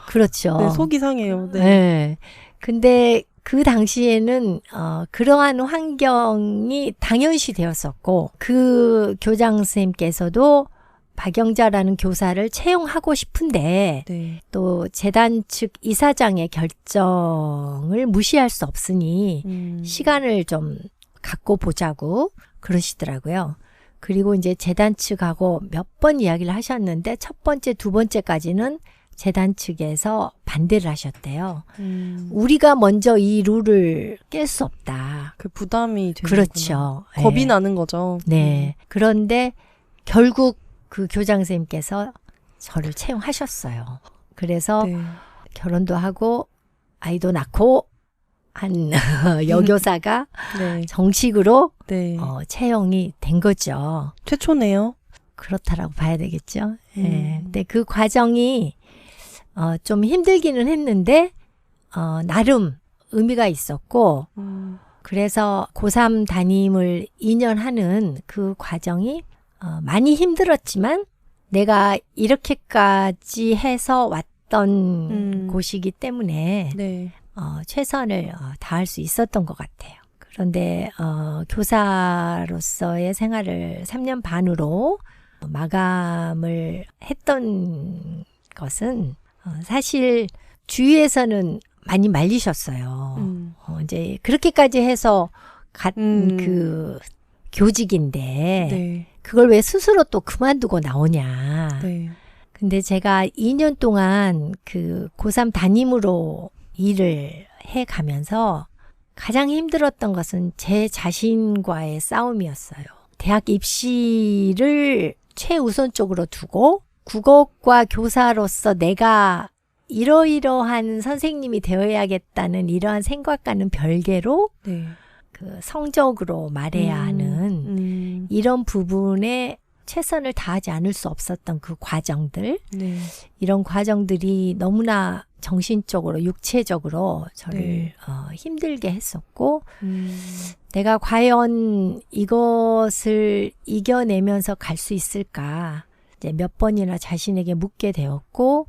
그렇죠. 네, 속이 상해요. 네. 네. 근데 그 당시에는 그러한 환경이 당연시 되었었고 그 교장 선생님께서도 박영자라는 교사를 채용하고 싶은데 네. 또 재단 측 이사장의 결정을 무시할 수 없으니 시간을 좀 갖고 보자고 그러시더라고요. 그리고 이제 재단 측하고 몇 번 이야기를 하셨는데 첫 번째, 두 번째까지는 재단 측에서 반대를 하셨대요. 우리가 먼저 이 룰을 깰 수 없다. 그 부담이 되는 그렇죠. 겁이 네. 나는 거죠. 네. 그런데 결국 그 교장 선생님께서 저를 채용하셨어요. 그래서 네. 결혼도 하고 아이도 낳고 한 여교사가 네. 정식으로 네. 채용이 된 거죠. 최초네요. 그렇다라고 봐야 되겠죠. 예. 근데 그 과정이 좀 힘들기는 했는데 나름 의미가 있었고 그래서 고3 담임을 2년 하는 그 과정이 많이 힘들었지만 내가 이렇게까지 해서 왔던 곳이기 때문에 네. 최선을 다할 수 있었던 것 같아요. 그런데 교사로서의 생활을 3년 반으로 마감을 했던 것은 사실 주위에서는 많이 말리셨어요. 이제 그렇게까지 해서 간 그 교직인데 네. 그걸 왜 스스로 또 그만두고 나오냐. 네. 근데 제가 2년 동안 그 고3 담임으로 일을 해 가면서 가장 힘들었던 것은 제 자신과의 싸움이었어요. 대학 입시를 최우선적으로 두고 국어과 교사로서 내가 이러이러한 선생님이 되어야겠다는 이러한 생각과는 별개로 네. 그 성적으로 말해야 하는 이런 부분에 최선을 다하지 않을 수 없었던 그 과정들, 네. 이런 과정들이 너무나 정신적으로 육체적으로 저를 네. 힘들게 했었고 내가 과연 이것을 이겨내면서 갈 수 있을까 이제 몇 번이나 자신에게 묻게 되었고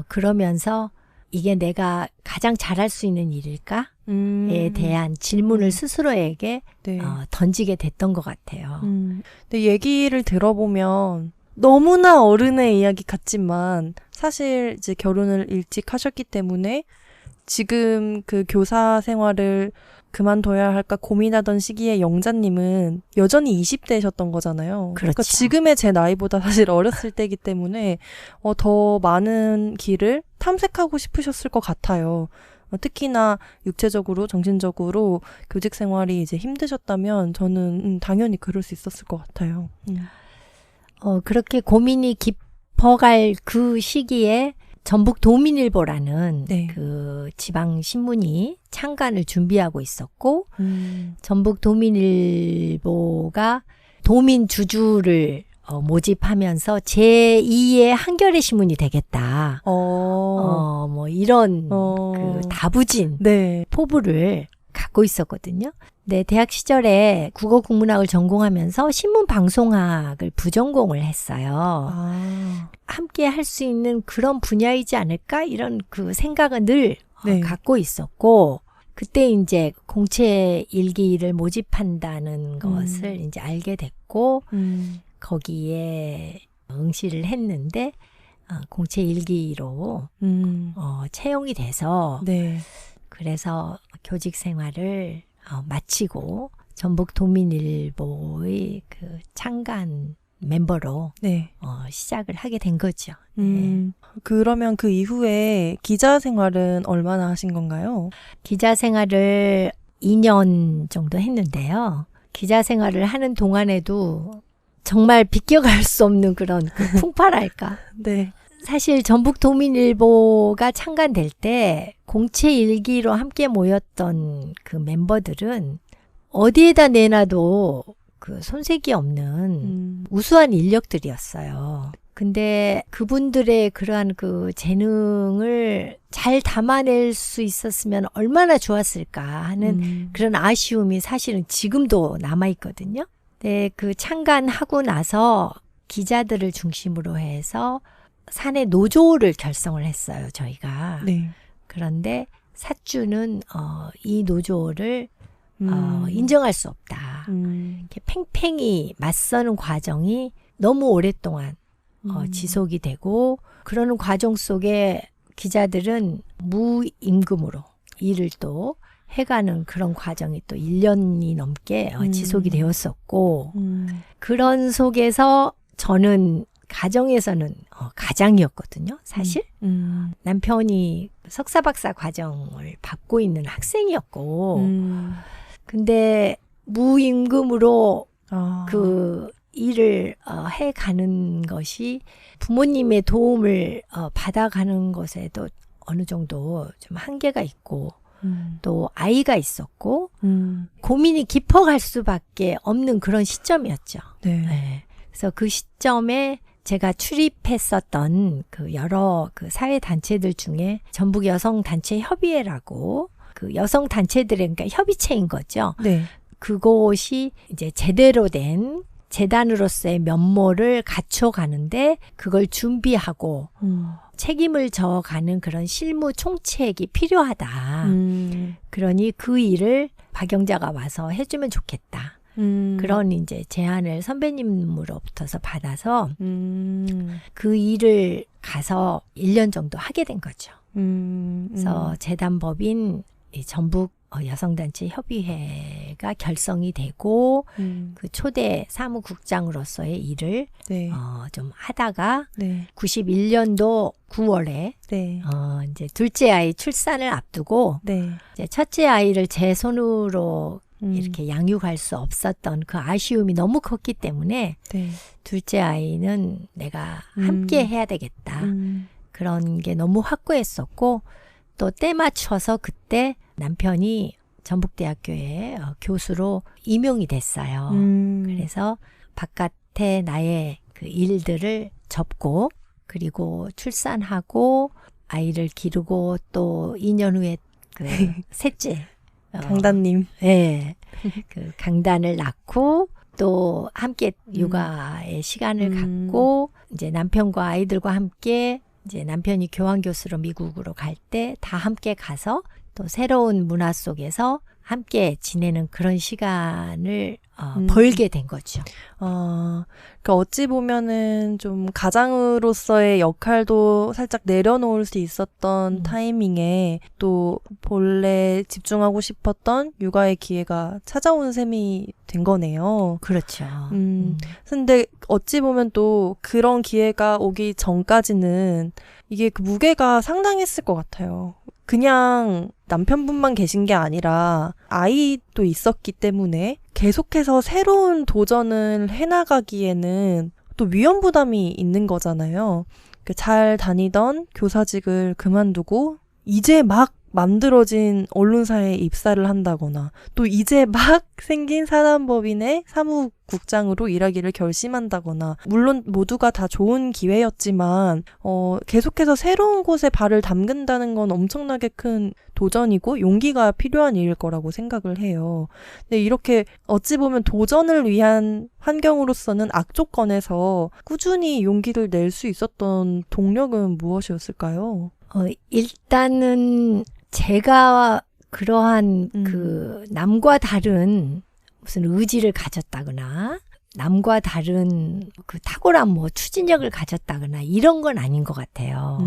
그러면서 이게 내가 가장 잘할 수 있는 일일까에 대한 질문을 스스로에게 네. 던지게 됐던 것 같아요. 근데 얘기를 들어보면 너무나 어른의 이야기 같지만 사실 이제 결혼을 일찍 하셨기 때문에 지금 그 교사 생활을 그만둬야 할까 고민하던 시기에 영자님은 여전히 20대셨던 거잖아요. 그렇죠. 그러니까 지금의 제 나이보다 사실 어렸을 때이기 때문에 더 많은 길을 탐색하고 싶으셨을 것 같아요. 특히나 육체적으로, 정신적으로 교직 생활이 이제 힘드셨다면 저는 당연히 그럴 수 있었을 것 같아요. 그렇게 고민이 깊어갈 그 시기에 전북 도민일보라는 네. 그 지방 신문이 창간을 준비하고 있었고 전북 도민일보가 도민 주주를 모집하면서 제2의 한겨레 신문이 되겠다. 뭐 이런 그 다부진 네. 포부를 갖고 있었거든요. 네, 대학 시절에 국어 국문학을 전공하면서 신문 방송학을 부전공을 했어요. 함께 할 수 있는 그런 분야이지 않을까? 이런 그 생각은 늘 네. 갖고 있었고, 그때 이제 공채 일기를 모집한다는 것을 이제 알게 됐고, 거기에 응시를 했는데, 공채 일기로 채용이 돼서, 네. 그래서 교직 생활을 마치고 전북 도민일보의 그 창간 멤버로 네. 시작을 하게 된 거죠. 네. 그러면 그 이후에 기자 생활은 얼마나 하신 건가요? 기자 생활을 2년 정도 했는데요. 기자 생활을 하는 동안에도 정말 비껴갈 수 없는 그런 그 풍파랄까. 네. 사실 전북 도민일보가 창간될 때 공채 일기로 함께 모였던 그 멤버들은 어디에다 내놔도 그 손색이 없는 우수한 인력들이었어요. 근데 그분들의 그러한 그 재능을 잘 담아낼 수 있었으면 얼마나 좋았을까 하는 그런 아쉬움이 사실은 지금도 남아있거든요. 네, 그 창간하고 나서 기자들을 중심으로 해서 사내 노조를 결성을 했어요, 저희가. 네. 그런데 사주는 이 노조를 인정할 수 없다. 이렇게 팽팽히 맞서는 과정이 너무 오랫동안 지속이 되고 그러는 과정 속에 기자들은 무임금으로 일을 또 해가는 그런 과정이 또 1년이 넘게 지속이 되었었고 그런 속에서 저는 가정에서는 가장이었거든요, 사실. 남편이 석사 박사 과정을 받고 있는 학생이었고 근데 무임금으로 그 일을 해가는 것이 부모님의 도움을 받아가는 것에도 어느 정도 좀 한계가 있고 또 아이가 있었고 고민이 깊어갈 수밖에 없는 그런 시점이었죠. 네. 네. 그래서 그 시점에 제가 출입했었던 그 여러 그 사회 단체들 중에 전북 여성 단체 협의회라고 그 여성 단체들의 그러니까 협의체인 거죠. 네. 그곳이 이제 제대로 된 재단으로서의 면모를 갖춰가는데 그걸 준비하고 책임을 져가는 그런 실무 총책이 필요하다. 그러니 그 일을 박영자가 와서 해주면 좋겠다. 그런 이제 제안을 선배님으로부터서 받아서 그 일을 가서 1년 정도 하게 된 거죠. 그래서 재단법인 이 전북 여성단체 협의회가 결성이 되고 그 초대 사무국장으로서의 일을 네. 좀 하다가 네. 91년도 9월에 네. 이제 둘째 아이 출산을 앞두고 네. 이제 첫째 아이를 제 손으로 이렇게 양육할 수 없었던 그 아쉬움이 너무 컸기 때문에 네. 둘째 아이는 내가 함께 해야 되겠다. 그런 게 너무 확고했었고 또 때 맞춰서 그때 남편이 전북대학교에 교수로 임용이 됐어요. 그래서 바깥에 나의 그 일들을 접고 그리고 출산하고 아이를 기르고 또 2년 후에 그 셋째 강단님. 네, 그 강단을 낳고 또 함께 육아의 시간을 갖고 이제 남편과 아이들과 함께 이제 남편이 교환 교수로 미국으로 갈 때 다 함께 가서 또 새로운 문화 속에서 함께 지내는 그런 시간을 벌게 된 거죠. 그러니까 어찌 보면은 좀 가장으로서의 역할도 살짝 내려놓을 수 있었던 타이밍에 또 본래 집중하고 싶었던 육아의 기회가 찾아온 셈이 된 거네요. 그렇죠. 근데 어찌 보면 또 그런 기회가 오기 전까지는 이게 그 무게가 상당했을 것 같아요. 그냥 남편분만 계신 게 아니라 아이도 있었기 때문에 계속해서 새로운 도전을 해나가기에는 또 위험 부담이 있는 거잖아요. 잘 다니던 교사직을 그만두고 이제 막 만들어진 언론사에 입사를 한다거나 또 이제 막 생긴 사단법인의 사무국장으로 일하기를 결심한다거나 물론 모두가 다 좋은 기회였지만 계속해서 새로운 곳에 발을 담근다는 건 엄청나게 큰 도전이고 용기가 필요한 일일 거라고 생각을 해요. 근데 이렇게 어찌 보면 도전을 위한 환경으로서는 악조건에서 꾸준히 용기를 낼 수 있었던 동력은 무엇이었을까요? 일단은 제가 그러한 그 남과 다른 무슨 의지를 가졌다거나 남과 다른 그 탁월한 뭐 추진력을 가졌다거나 이런 건 아닌 것 같아요.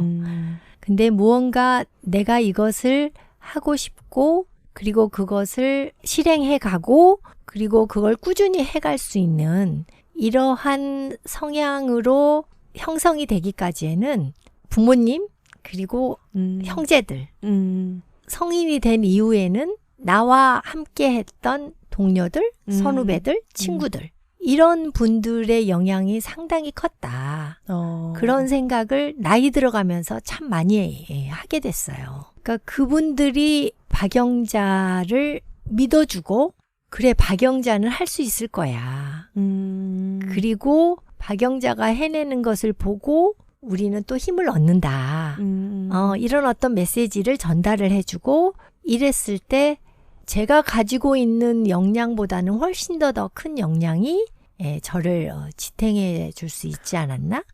근데 무언가 내가 이것을 하고 싶고 그리고 그것을 실행해 가고 그리고 그걸 꾸준히 해갈 수 있는 이러한 성향으로 형성이 되기까지에는 부모님 그리고 형제들 성인이 된 이후에는 나와 함께 했던 동료들, 선후배들, 친구들 이런 분들의 영향이 상당히 컸다. 그런 생각을 나이 들어가면서 참 많이 하게 됐어요. 그러니까 그분들이 박영자를 믿어주고 그래 박영자는 할 수 있을 거야. 그리고 박영자가 해내는 것을 보고 우리는 또 힘을 얻는다. 이런 어떤 메시지를 전달을 해주고 이랬을 때 제가 가지고 있는 역량보다는 훨씬 더 큰 역량이 저를 지탱해 줄 수 있지 않았나?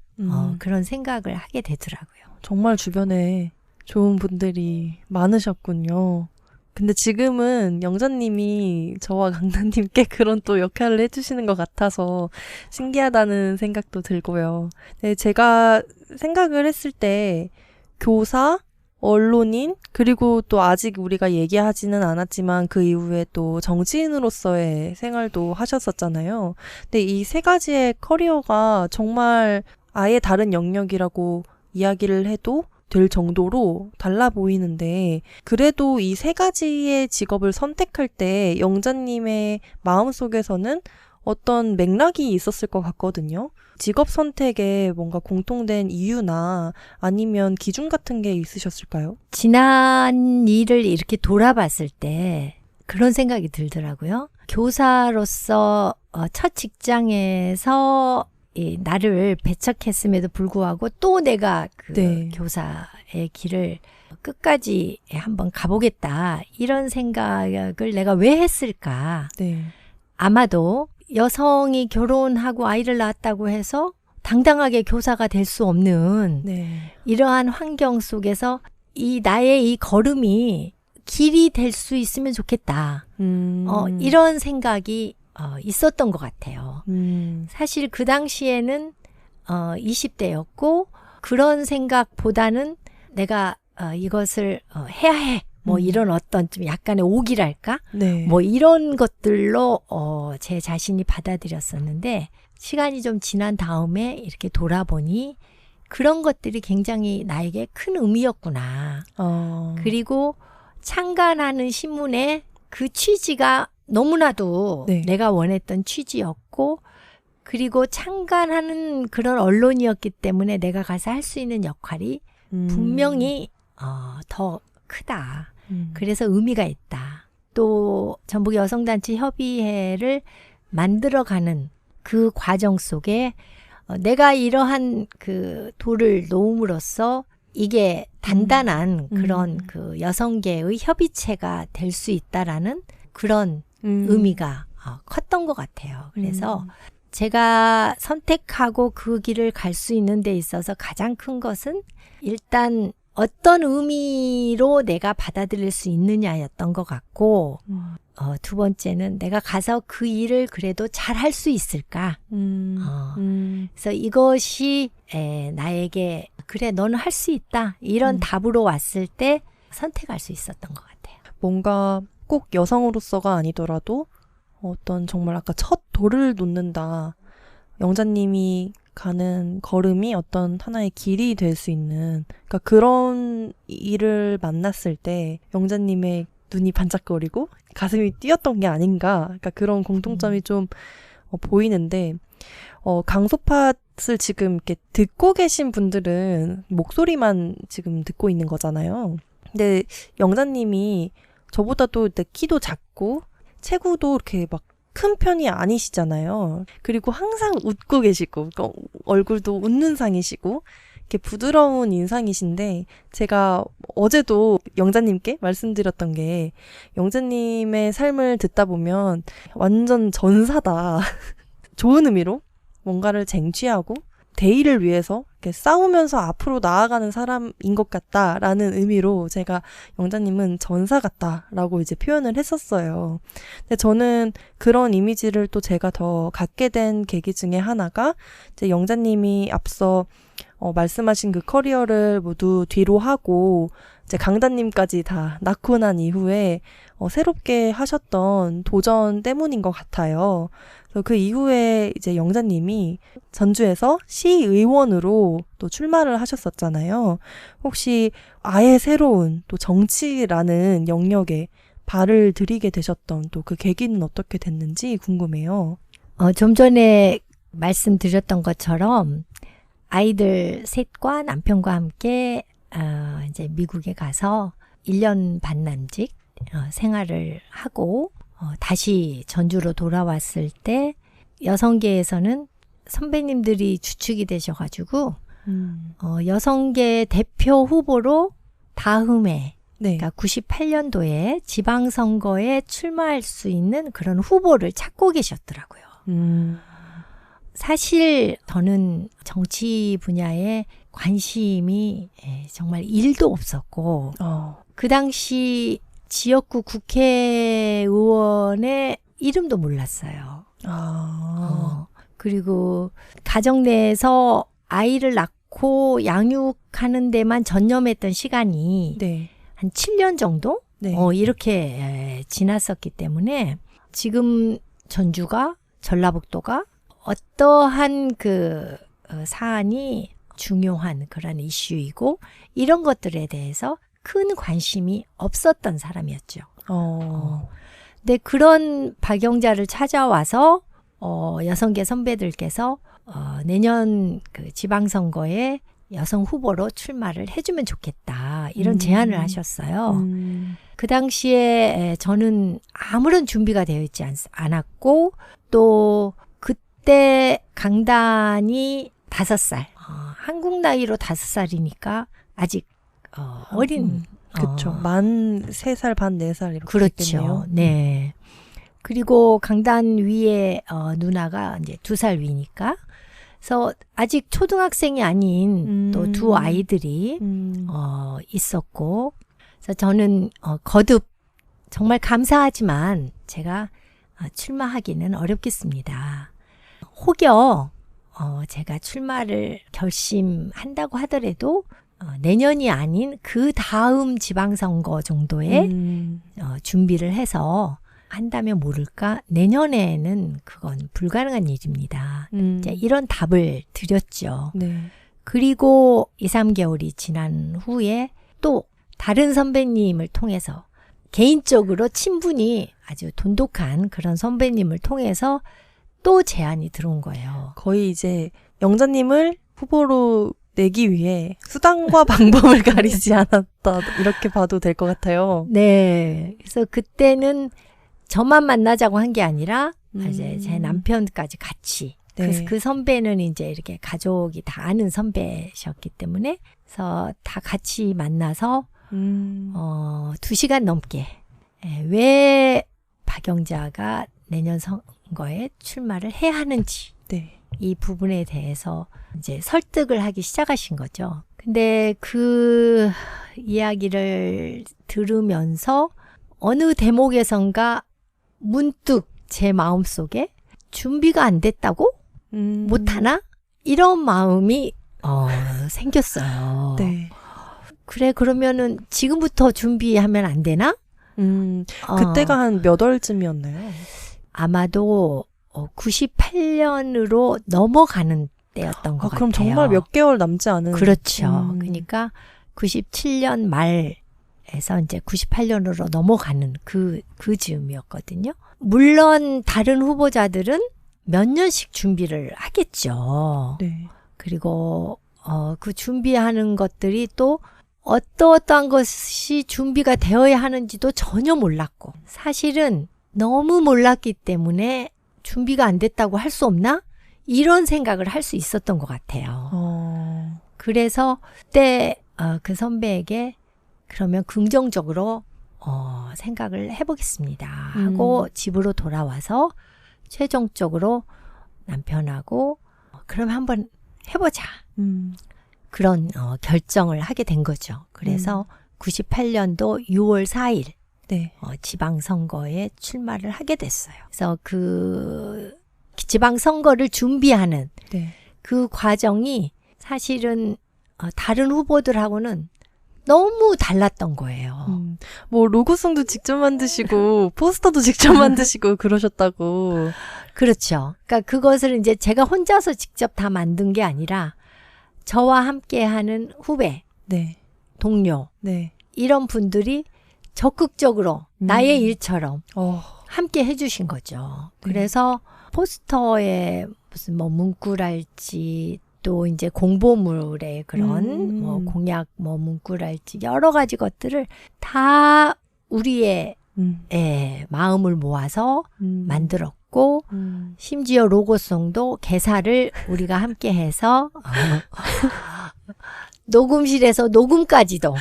그런 생각을 하게 되더라고요. 정말 주변에 좋은 분들이 많으셨군요. 근데 지금은 영자님이 저와 강단님께 그런 또 역할을 해주시는 것 같아서 신기하다는 생각도 들고요. 네, 제가 생각을 했을 때 교사, 언론인, 그리고 또 아직 우리가 얘기하지는 않았지만 그 이후에 또 정치인으로서의 생활도 하셨었잖아요. 근데 이 세 가지의 커리어가 정말 아예 다른 영역이라고 이야기를 해도 될 정도로 달라 보이는데 그래도 이 세 가지의 직업을 선택할 때 영자님의 마음속에서는 어떤 맥락이 있었을 것 같거든요. 직업 선택에 뭔가 공통된 이유나 아니면 기준 같은 게 있으셨을까요? 지난 일을 이렇게 돌아봤을 때 그런 생각이 들더라고요. 교사로서 첫 직장에서 나를 배척했음에도 불구하고 또 내가 그 네. 교사의 길을 끝까지 한번 가보겠다. 이런 생각을 내가 왜 했을까? 네. 아마도 여성이 결혼하고 아이를 낳았다고 해서 당당하게 교사가 될 수 없는 네. 이러한 환경 속에서 나의 이 걸음이 길이 될 수 있으면 좋겠다. 이런 생각이 있었던 것 같아요. 사실 그 당시에는 20대였고 그런 생각보다는 내가 이것을 해야 해. 뭐 이런 어떤 좀 약간의 오기랄까? 네. 뭐 이런 것들로 제 자신이 받아들였었는데 시간이 좀 지난 다음에 이렇게 돌아보니 그런 것들이 굉장히 나에게 큰 의미였구나. 그리고 창간하는 신문의 그 취지가 너무나도 네. 내가 원했던 취지였고 그리고 창간하는 그런 언론이었기 때문에 내가 가서 할 수 있는 역할이 분명히 더 크다. 그래서 의미가 있다. 또 전북 여성단체 협의회를 만들어가는 그 과정 속에 내가 이러한 그 돌을 놓음으로써 이게 단단한 그런 그 여성계의 협의체가 될 수 있다라는 그런 의미가 컸던 것 같아요. 그래서 제가 선택하고 그 길을 갈 수 있는 데 있어서 가장 큰 것은 일단 어떤 의미로 내가 받아들일 수 있느냐였던 것 같고 두 번째는 내가 가서 그 일을 그래도 잘 할 수 있을까? 그래서 이것이 나에게 그래 너는 할 수 있다 이런 답으로 왔을 때 선택할 수 있었던 것 같아요. 뭔가 꼭 여성으로서가 아니더라도 어떤 정말 아까 첫 돌을 놓는다. 영자님이 가는 걸음이 어떤 하나의 길이 될 수 있는 그러니까 그런 일을 만났을 때 영자님의 눈이 반짝거리고 가슴이 뛰었던 게 아닌가 그러니까 그런 공통점이 좀 보이는데 강소팟을 지금 이렇게 듣고 계신 분들은 목소리만 지금 듣고 있는 거잖아요. 근데 영자님이 저보다도 키도 작고 체구도 이렇게 막 큰 편이 아니시잖아요. 그리고 항상 웃고 계시고 그러니까 얼굴도 웃는 상이시고 이렇게 부드러운 인상이신데 제가 어제도 영자님께 말씀드렸던 게 영자님의 삶을 듣다 보면 완전 전사다. 좋은 의미로 뭔가를 쟁취하고 대의를 위해서 이렇게 싸우면서 앞으로 나아가는 사람인 것 같다라는 의미로 제가 영자님은 전사 같다라고 이제 표현을 했었어요. 근데 저는 그런 이미지를 또 제가 더 갖게 된 계기 중에 하나가 이제 영자님이 앞서 말씀하신 그 커리어를 모두 뒤로 하고 이제 강다님까지 다 낳고 난 이후에 새롭게 하셨던 도전 때문인 것 같아요. 그래서 그 이후에 이제 영자님이 전주에서 시의원으로 또 출마를 하셨었잖아요. 혹시 아예 새로운 또 정치라는 영역에 발을 들이게 되셨던 또 그 계기는 어떻게 됐는지 궁금해요. 좀 전에 말씀드렸던 것처럼 아이들 셋과 남편과 함께 이제 미국에 가서 1년 반 남짓 생활을 하고 다시 전주로 돌아왔을 때 여성계에서는 선배님들이 주축이 되셔가지고 여성계 대표 후보로 다음해 네. 그러니까 98년도에 지방선거에 출마할 수 있는 그런 후보를 찾고 계셨더라고요. 사실 저는 정치 분야에 관심이 정말 1도 없었고 그 당시 지역구 국회의원의 이름도 몰랐어요. 그리고 가정 내에서 아이를 낳고 양육하는 데만 전념했던 시간이 네. 한 7년 정도 네. 이렇게 지났었기 때문에 지금 전주가 전라북도가 어떠한 그 사안이 중요한 그런 이슈이고 이런 것들에 대해서 큰 관심이 없었던 사람이었죠. 근데 그런 박영자를 찾아와서 여성계 선배들께서 내년 그 지방선거에 여성 후보로 출마를 해주면 좋겠다 이런 제안을 하셨어요. 그 당시에 저는 아무런 준비가 되어 있지 않았고 또 그때 강단이 5살 한국 나이로 5살이니까 아직 어린 그렇죠. 만 3살 반 4살 이렇게 그렇죠. 됐겠네요. 네. 그리고 강단 위에 누나가 이제 2살 위니까 그래서 아직 초등학생이 아닌 또 두 아이들이 있었고 그래서 저는 거듭 정말 감사하지만 제가 출마하기는 어렵겠습니다. 혹여 제가 출마를 결심한다고 하더라도 내년이 아닌 그 다음 지방선거 정도에 준비를 해서 한다면 모를까 내년에는 그건 불가능한 일입니다. 이제 이런 답을 드렸죠. 네. 그리고 2, 3개월이 지난 후에 또 다른 선배님을 통해서 개인적으로 친분이 아주 돈독한 그런 선배님을 통해서 또 제안이 들어온 거예요. 거의 이제 영자님을 후보로 내기 위해 수단과 방법을 가리지 않았다 이렇게 봐도 될 것 같아요. 네. 그래서 그때는 저만 만나자고 한 게 아니라 이제 제 남편까지 같이. 네. 그래서 그 선배는 이제 이렇게 가족이 다 아는 선배셨기 때문에 그래서 다 같이 만나서 2시간 넘게 왜 박영자가 내년 선거에 출마를 해야 하는지 네. 이 부분에 대해서 이제 설득을 하기 시작하신 거죠. 근데 그 이야기를 들으면서 어느 대목에선가 문득 제 마음속에 준비가 안 됐다고? 못하나? 이런 마음이 생겼어요. 네. 그래, 그러면은 지금부터 준비하면 안 되나? 그때가 한 몇 월쯤이었나요? 아마도 98년으로 넘어가는 때였던 것 같아요. 그럼 정말 몇 개월 남지 않은. 그렇죠. 그러니까 97년 말에서 이제 98년으로 넘어가는 그 즈음이었거든요. 물론 다른 후보자들은 몇 년씩 준비를 하겠죠. 네. 그리고 그 준비하는 것들이 또 어떠한 것이 준비가 되어야 하는지도 전혀 몰랐고 사실은 너무 몰랐기 때문에 준비가 안 됐다고 할 수 없나? 이런 생각을 할 수 있었던 것 같아요. 그래서 그때 그 선배에게 그러면 긍정적으로 생각을 해보겠습니다 하고 집으로 돌아와서 최종적으로 남편하고 그럼 한번 해보자. 그런 결정을 하게 된 거죠. 그래서 98년도 6월 4일 네. 지방선거에 출마를 하게 됐어요. 그래서 그 지방선거를 준비하는 네. 그 과정이 사실은 다른 후보들하고는 너무 달랐던 거예요. 뭐 로고송도 직접 만드시고 포스터도 직접 만드시고 그러셨다고. 그렇죠. 그러니까 그것을 이제 제가 혼자서 직접 다 만든 게 아니라 저와 함께하는 후배, 네. 동료 네. 이런 분들이 적극적으로 나의 일처럼 함께 해주신 거죠. 네. 그래서 포스터에 무슨 뭐 문구랄지 또 이제 공보물의 그런 뭐 공약 뭐 문구랄지 여러 가지 것들을 다 우리의 마음을 모아서 만들었고 심지어 로고송도 개사를 우리가 함께 해서 녹음실에서 녹음까지도.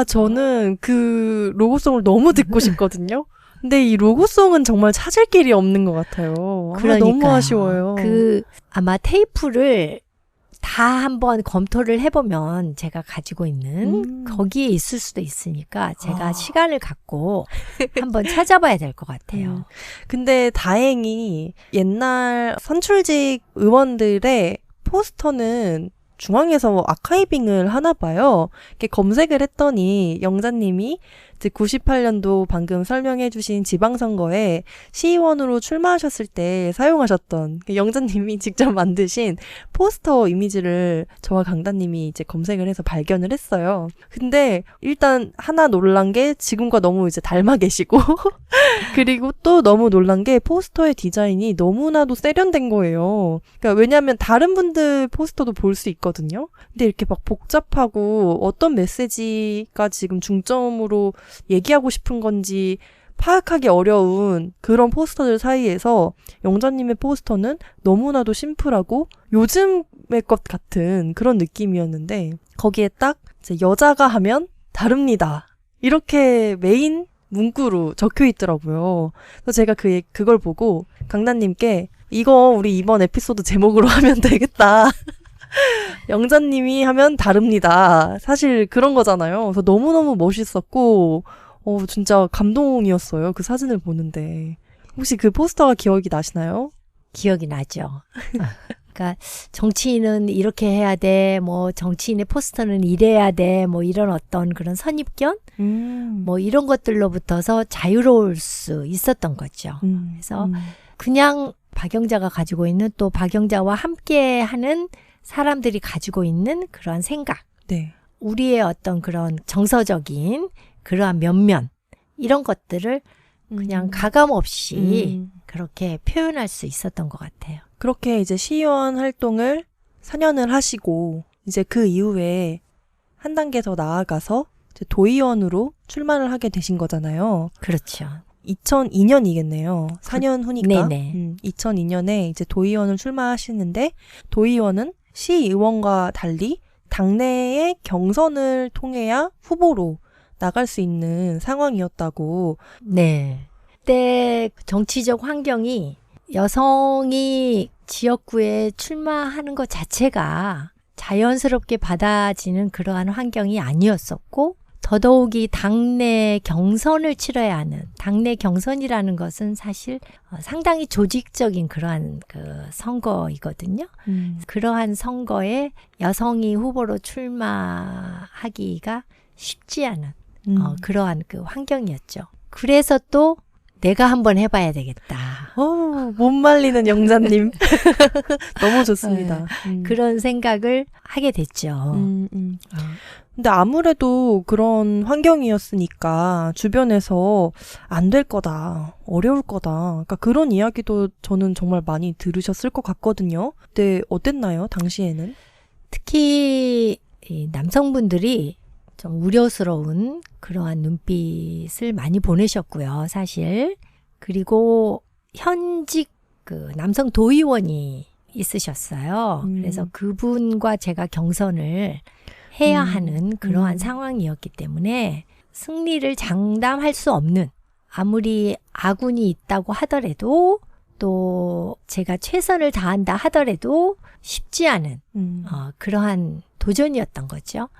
저는 그 로고송을 너무 듣고 싶거든요. 근데 이 로고송은 정말 찾을 길이 없는 것 같아요. 너무 아쉬워요. 아마 테이프를 다 한번 검토를 해보면 제가 가지고 있는 거기에 있을 수도 있으니까 제가 시간을 갖고 한번 찾아봐야 될 것 같아요. 근데 다행히 옛날 선출직 의원들의 포스터는 중앙에서 아카이빙을 하나 봐요. 이렇게 검색을 했더니 영자님이 98년도 방금 설명해 주신 지방선거에 시의원으로 출마하셨을 때 사용하셨던 영자님이 직접 만드신 포스터 이미지를 저와 강다님이 이제 검색을 해서 발견을 했어요. 근데 일단 하나 놀란 게 지금과 너무 이제 닮아 계시고 그리고 또 너무 놀란 게 포스터의 디자인이 너무나도 세련된 거예요. 그러니까 왜냐하면 다른 분들 포스터도 볼 수 있거든요. 근데 이렇게 막 복잡하고 어떤 메시지가 지금 중점으로 얘기하고 싶은 건지 파악하기 어려운 그런 포스터들 사이에서 영자님의 포스터는 너무나도 심플하고 요즘의 것 같은 그런 느낌이었는데 거기에 딱 이제 여자가 하면 다릅니다. 이렇게 메인 문구로 적혀 있더라고요. 그래서 제가 그걸 보고 강단님께 이거 우리 이번 에피소드 제목으로 하면 되겠다. 영자님이 하면 다릅니다. 사실 그런 거잖아요. 그래서 너무너무 멋있었고 진짜 감동이었어요. 그 사진을 보는데. 혹시 그 포스터가 기억이 나시나요? 기억이 나죠. 그러니까 정치인은 이렇게 해야 돼, 뭐 정치인의 포스터는 이래야 돼, 뭐 이런 어떤 그런 선입견, 뭐 이런 것들로부터서 자유로울 수 있었던 거죠. 그래서 그냥 박영자가 가지고 있는 또 박영자와 함께하는 사람들이 가지고 있는 그런 생각, 네. 우리의 어떤 그런 정서적인 그러한 면면 이런 것들을 그냥 가감 없이 그렇게 표현할 수 있었던 것 같아요. 그렇게 이제 시의원 활동을 4년을 하시고 이제 그 이후에 한 단계 더 나아가서 이제 도의원으로 출마를 하게 되신 거잖아요. 그렇죠. 2002년이겠네요. 4년 후니까. 네네. 2002년에 이제 도의원을 출마하시는데 도의원은 시의원과 달리 당내의 경선을 통해야 후보로 나갈 수 있는 상황이었다고. 네. 그때 정치적 환경이 여성이 지역구에 출마하는 것 자체가 자연스럽게 받아지는 그러한 환경이 아니었었고 더더욱이 당내 경선을 치러야 하는 당내 경선이라는 것은 사실 상당히 조직적인 그러한 그 선거이거든요. 그러한 선거에 여성이 후보로 출마하기가 쉽지 않은 그러한 그 환경이었죠. 그래서 또 내가 한번 해봐야 되겠다. 못 말리는 영자님. 너무 좋습니다. 그런 생각을 하게 됐죠. 근데 아무래도 그런 환경이었으니까 주변에서 안 될 거다, 어려울 거다. 그러니까 그런 이야기도 저는 정말 많이 들으셨을 것 같거든요. 근데 어땠나요, 당시에는? 특히 이 남성분들이 좀 우려스러운 그러한 눈빛을 많이 보내셨고요, 사실. 그리고 현직 그 남성 도의원이 있으셨어요. 그래서 그분과 제가 경선을 해야 하는 그러한 상황이었기 때문에 승리를 장담할 수 없는, 아무리 아군이 있다고 하더라도 또 제가 최선을 다한다 하더라도 쉽지 않은 그러한 도전이었던 거죠.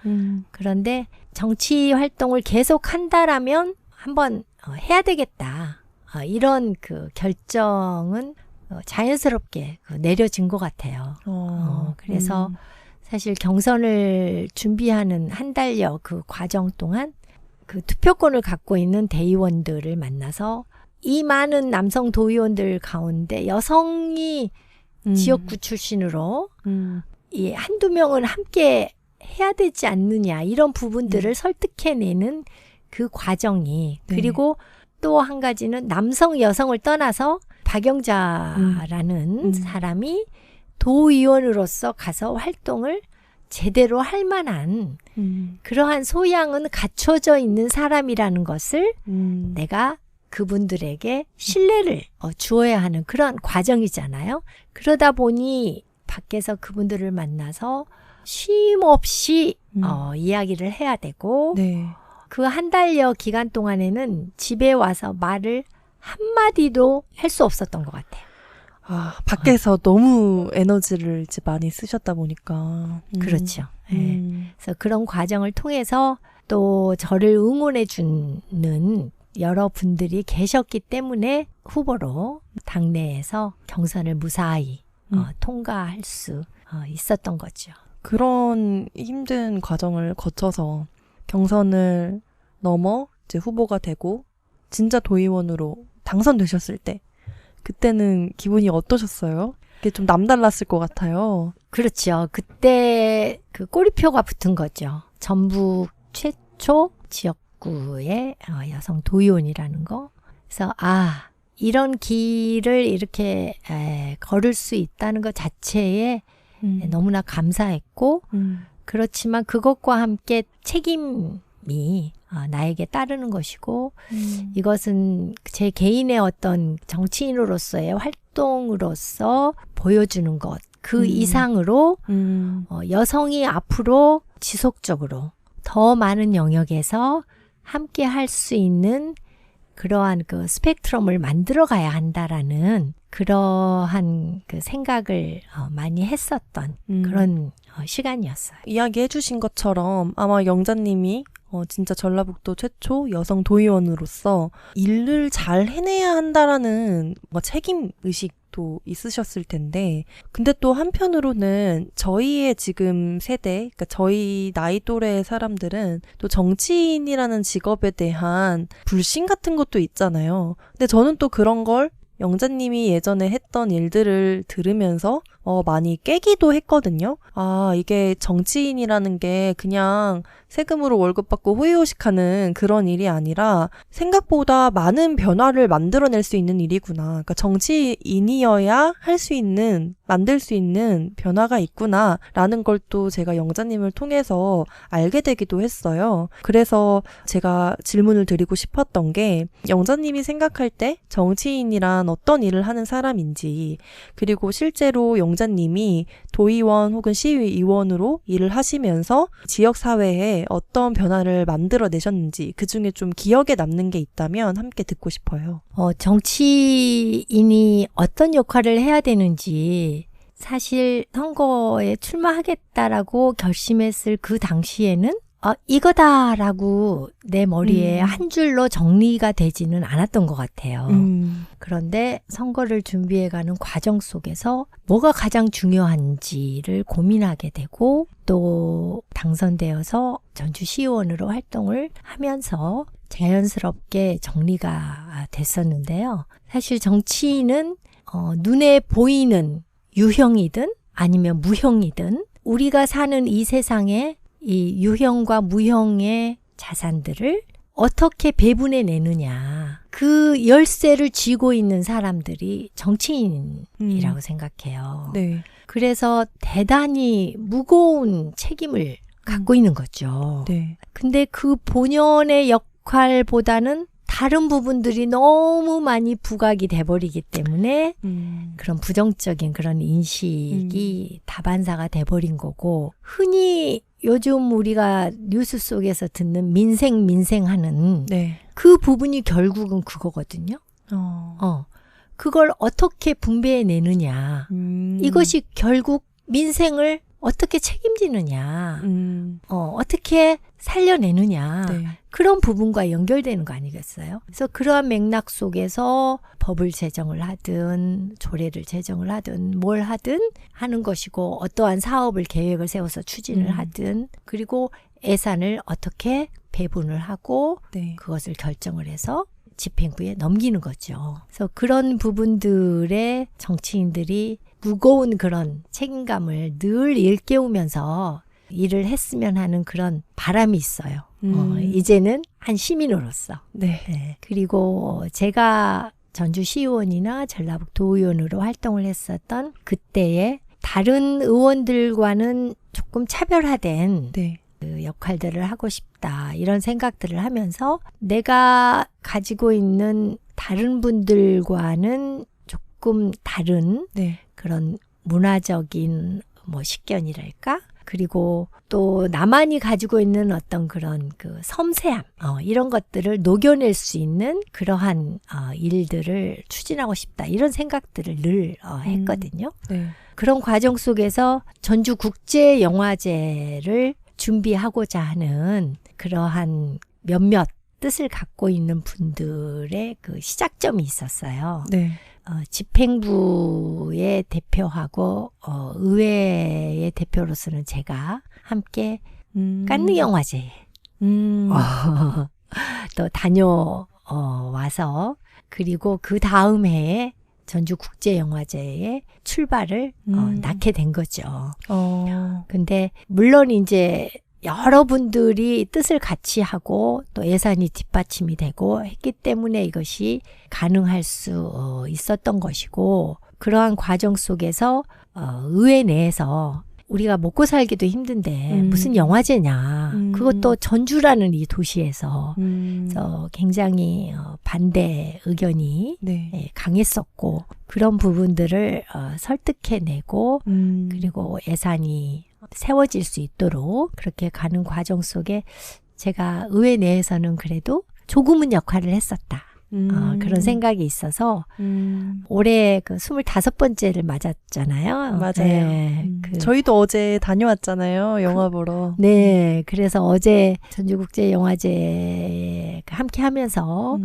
그런데 정치 활동을 계속 한다라면 한번 해야 되겠다. 이런 그 결정은 자연스럽게 내려진 것 같아요. 그래서 사실 경선을 준비하는 한 달여 그 과정 동안 그 투표권을 갖고 있는 대의원들을 만나서 이 많은 남성 도의원들 가운데 여성이 지역구 출신으로 이 한두 명은 함께 해야 되지 않느냐, 이런 부분들을 설득해내는 그 과정이. 네. 그리고 또 한 가지는 남성 여성을 떠나서 박영자라는 사람이 도의원으로서 가서 활동을 제대로 할 만한 그러한 소양은 갖춰져 있는 사람이라는 것을 내가 그분들에게 신뢰를 주어야 하는 그런 과정이잖아요. 그러다 보니 밖에서 그분들을 만나서 쉼 없이 이야기를 해야 되고, 네. 그 한 달여 기간 동안에는 집에 와서 말을 한마디도 할 수 없었던 것 같아요. 밖에서 너무 에너지를 이제 많이 쓰셨다 보니까. 그렇죠. 그래서 그런 과정을 통해서 또 저를 응원해 주는 여러분들이 계셨기 때문에 후보로 당내에서 경선을 무사히 통과할 수 있었던 거죠. 그런 힘든 과정을 거쳐서 경선을 넘어 이제 후보가 되고 진짜 도의원으로 당선되셨을 때 그때는 기분이 어떠셨어요? 그게 좀 남달랐을 것 같아요. 그렇죠. 그때 그 꼬리표가 붙은 거죠. 전북 최초 지역구의 여성 도의원이라는 거. 그래서 이런 길을 이렇게 걸을 수 있다는 것 자체에 너무나 감사했고, 그렇지만 그것과 함께 책임이 나에게 따르는 것이고, 이것은 제 개인의 어떤 정치인으로서의 활동으로서 보여주는 것, 그 이상으로 여성이 앞으로 지속적으로 더 많은 영역에서 함께 할 수 있는 그러한 그 스펙트럼을 만들어 가야 한다라는 그러한 그 생각을 많이 했었던 그런 시간이었어요. 이야기해 주신 것처럼 아마 영자님이 진짜 전라북도 최초 여성 도의원으로서 일을 잘 해내야 한다라는 책임의식 또 있으셨을 텐데, 근데 또 한편으로는 저희의 지금 세대, 그러니까 저희 나이 또래의 사람들은 또 정치인이라는 직업에 대한 불신 같은 것도 있잖아요. 근데 저는 또 그런 걸 영자님이 예전에 했던 일들을 들으면서 많이 깨기도 했거든요. 아, 이게 정치인이라는 게 그냥 세금으로 월급 받고 호의호식하는 그런 일이 아니라 생각보다 많은 변화를 만들어낼 수 있는 일이구나. 그러니까 정치인이어야 할 수 있는, 만들 수 있는 변화가 있구나 라는 걸 또 제가 영자님을 통해서 알게 되기도 했어요. 그래서 제가 질문을 드리고 싶었던 게, 영자님이 생각할 때 정치인이란 어떤 일을 하는 사람인지, 그리고 실제로 영자님이 도의원 혹은 시의원으로 일을 하시면서 지역사회에 어떤 변화를 만들어내셨는지, 그중에 좀 기억에 남는 게 있다면 함께 듣고 싶어요. 정치인이 어떤 역할을 해야 되는지 사실 선거에 출마하겠다라고 결심했을 그 당시에는 이거다라고 내 머리에 한 줄로 정리가 되지는 않았던 것 같아요. 그런데 선거를 준비해가는 과정 속에서 뭐가 가장 중요한지를 고민하게 되고, 또 당선되어서 전주시의원으로 활동을 하면서 자연스럽게 정리가 됐었는데요. 사실 정치인은 눈에 보이는 유형이든 아니면 무형이든 우리가 사는 이 세상에 이 유형과 무형의 자산들을 어떻게 배분해 내느냐, 그 열쇠를 쥐고 있는 사람들이 정치인이라고 생각해요. 네. 그래서 대단히 무거운 책임을 갖고 있는 거죠. 네. 근데 그 본연의 역할보다는 다른 부분들이 너무 많이 부각이 돼버리기 때문에 그런 부정적인 그런 인식이 다반사가 돼버린 거고, 흔히 요즘 우리가 뉴스 속에서 듣는 민생 하는 네. 그 부분이 결국은 그거거든요. 그걸 어떻게 분배해 내느냐. 이것이 결국 민생을 어떻게 책임지느냐. 어떻게 살려내느냐. 네. 그런 부분과 연결되는 거 아니겠어요? 그래서 그러한 맥락 속에서 법을 제정을 하든 조례를 제정을 하든 뭘 하든 하는 것이고, 어떠한 사업을 계획을 세워서 추진을 하든, 그리고 예산을 어떻게 배분을 하고 네. 그것을 결정을 해서 집행부에 넘기는 거죠. 그래서 그런 부분들에 정치인들이 무거운 그런 책임감을 늘 일깨우면서 일을 했으면 하는 그런 바람이 있어요. 이제는 한 시민으로서. 네. 네. 그리고 제가 전주시의원이나 전라북도의원으로 활동을 했었던 그때에 다른 의원들과는 조금 차별화된 네. 그 역할들을 하고 싶다, 이런 생각들을 하면서 내가 가지고 있는 다른 분들과는 조금 다른 네. 그런 문화적인 식견이랄까? 그리고 또 나만이 가지고 있는 어떤 그런 그 섬세함, 이런 것들을 녹여낼 수 있는 그러한 일들을 추진하고 싶다, 이런 생각들을 늘 했거든요. 네. 그런 과정 속에서 전주국제영화제를 준비하고자 하는 그러한 몇몇 뜻을 갖고 있는 분들의 그 시작점이 있었어요. 네. 집행부의 대표하고 의회의 대표로서는 제가 함께 깐느 영화제에 또 다녀와서, 그리고 그 다음 해에 전주국제영화제에 출발을 낳게 된 거죠. 근데 물론 이제 여러분들이 뜻을 같이 하고 또 예산이 뒷받침이 되고 했기 때문에 이것이 가능할 수 있었던 것이고, 그러한 과정 속에서 의회 내에서 우리가 먹고 살기도 힘든데 무슨 영화제냐, 그것도 전주라는 이 도시에서 그래서 굉장히 반대 의견이 네. 강했었고, 그런 부분들을 설득해내고 그리고 예산이 세워질 수 있도록 그렇게 가는 과정 속에 제가 의회 내에서는 그래도 조금은 역할을 했었다. 그런 생각이 있어서 올해 그 25번째를 맞았잖아요. 맞아요. 네, 저희도 어제 다녀왔잖아요. 영화 보러. 네, 그래서 어제 전주국제영화제에 함께 하면서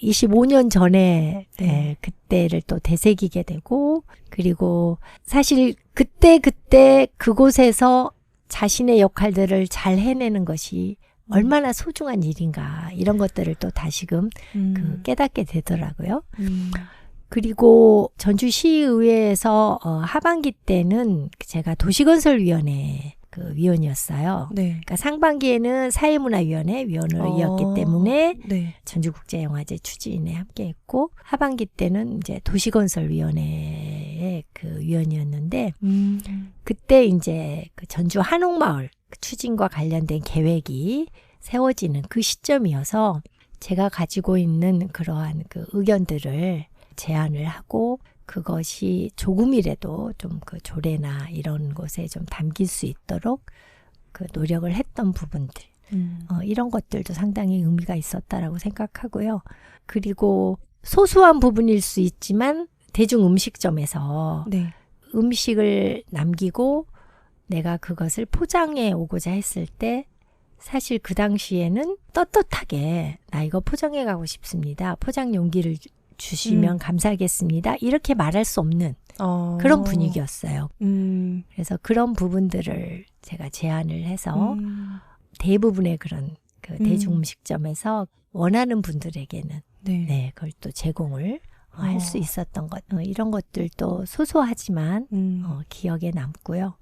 25년 전에 네. 그때를 또 되새기게 되고, 그리고 사실 그때 그곳에서 자신의 역할들을 잘 해내는 것이 얼마나 소중한 일인가, 이런 것들을 또 다시금 깨닫게 되더라고요. 그리고 전주시의회에서 하반기 때는 제가 도시건설위원회 그 위원이었어요. 네. 그러니까 상반기에는 사회문화위원회 위원이었기 때문에 네. 전주국제영화제 추진에 함께했고, 하반기 때는 이제 도시건설위원회의 그 위원이었는데, 그때 이제 그 전주 한옥마을 추진과 관련된 계획이 세워지는 그 시점이어서 제가 가지고 있는 그러한 그 의견들을 제안을 하고, 그것이 조금이라도 좀 그 조례나 이런 곳에 좀 담길 수 있도록 그 노력을 했던 부분들, 이런 것들도 상당히 의미가 있었다라고 생각하고요. 그리고 소소한 부분일 수 있지만 대중 음식점에서 네. 음식을 남기고 내가 그것을 포장해 오고자 했을 때, 사실 그 당시에는 떳떳하게 나 이거 포장해 가고 싶습니다, 포장 용기를 주시면 감사하겠습니다, 이렇게 말할 수 없는 그런 분위기였어요. 그래서 그런 부분들을 제가 제안을 해서 대부분의 그런 그 대중음식점에서 원하는 분들에게는 네, 그걸 또 제공을 할 수 있었던 것, 이런 것들도 소소하지만 기억에 남고요.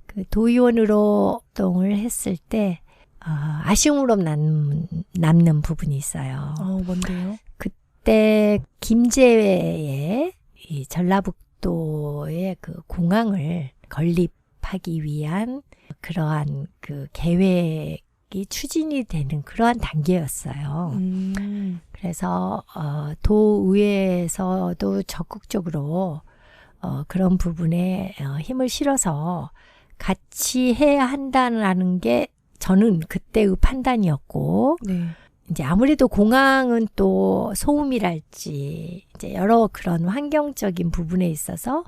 그 도의원으로 활동을 했을 때 아쉬움으로 남는 부분이 있어요. 뭔데요? 그때 김제회에 이 전라북도의 그 공항을 건립하기 위한 그러한 그 계획이 추진이 되는 그러한 단계였어요. 그래서 도의회에서도 적극적으로 그런 부분에 힘을 실어서 같이 해야 한다는 게 저는 그때의 판단이었고, 네. 이제 아무래도 공항은 또 소음이랄지 이제 여러 그런 환경적인 부분에 있어서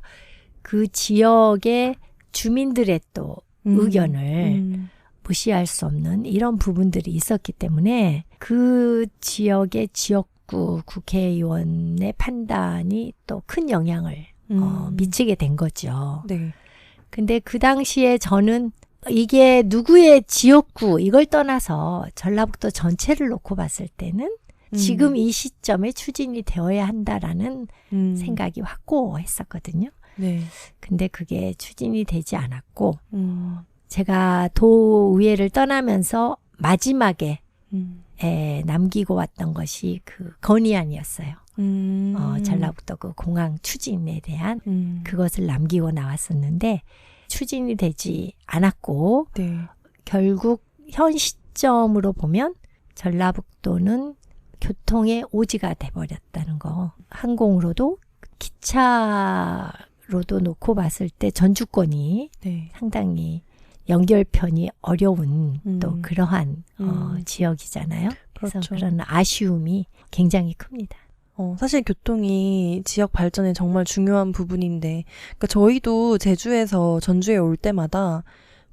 그 지역의 주민들의 또 의견을 무시할 수 없는 이런 부분들이 있었기 때문에 그 지역의 지역구 국회의원의 판단이 또 큰 영향을 미치게 된 거죠. 네. 근데 그 당시에 저는 이게 누구의 지역구 이걸 떠나서 전라북도 전체를 놓고 봤을 때는 지금 이 시점에 추진이 되어야 한다라는 생각이 확고했었거든요. 네. 근데 그게 추진이 되지 않았고, 제가 도의회를 떠나면서 마지막에 남기고 왔던 것이 그 건의안이었어요. 전라북도 그 공항 추진에 대한 그것을 남기고 나왔었는데 추진이 되지 않았고, 네. 결국 현 시점으로 보면 전라북도는 교통의 오지가 돼버렸다는 거. 항공으로도 기차로도 놓고 봤을 때 전주권이 네. 상당히 연결편이 어려운 또 그러한 지역이잖아요. 그래서 그렇죠. 그런 아쉬움이 굉장히 큽니다. 사실 교통이 지역 발전에 정말 중요한 부분인데, 그러니까 저희도 제주에서 전주에 올 때마다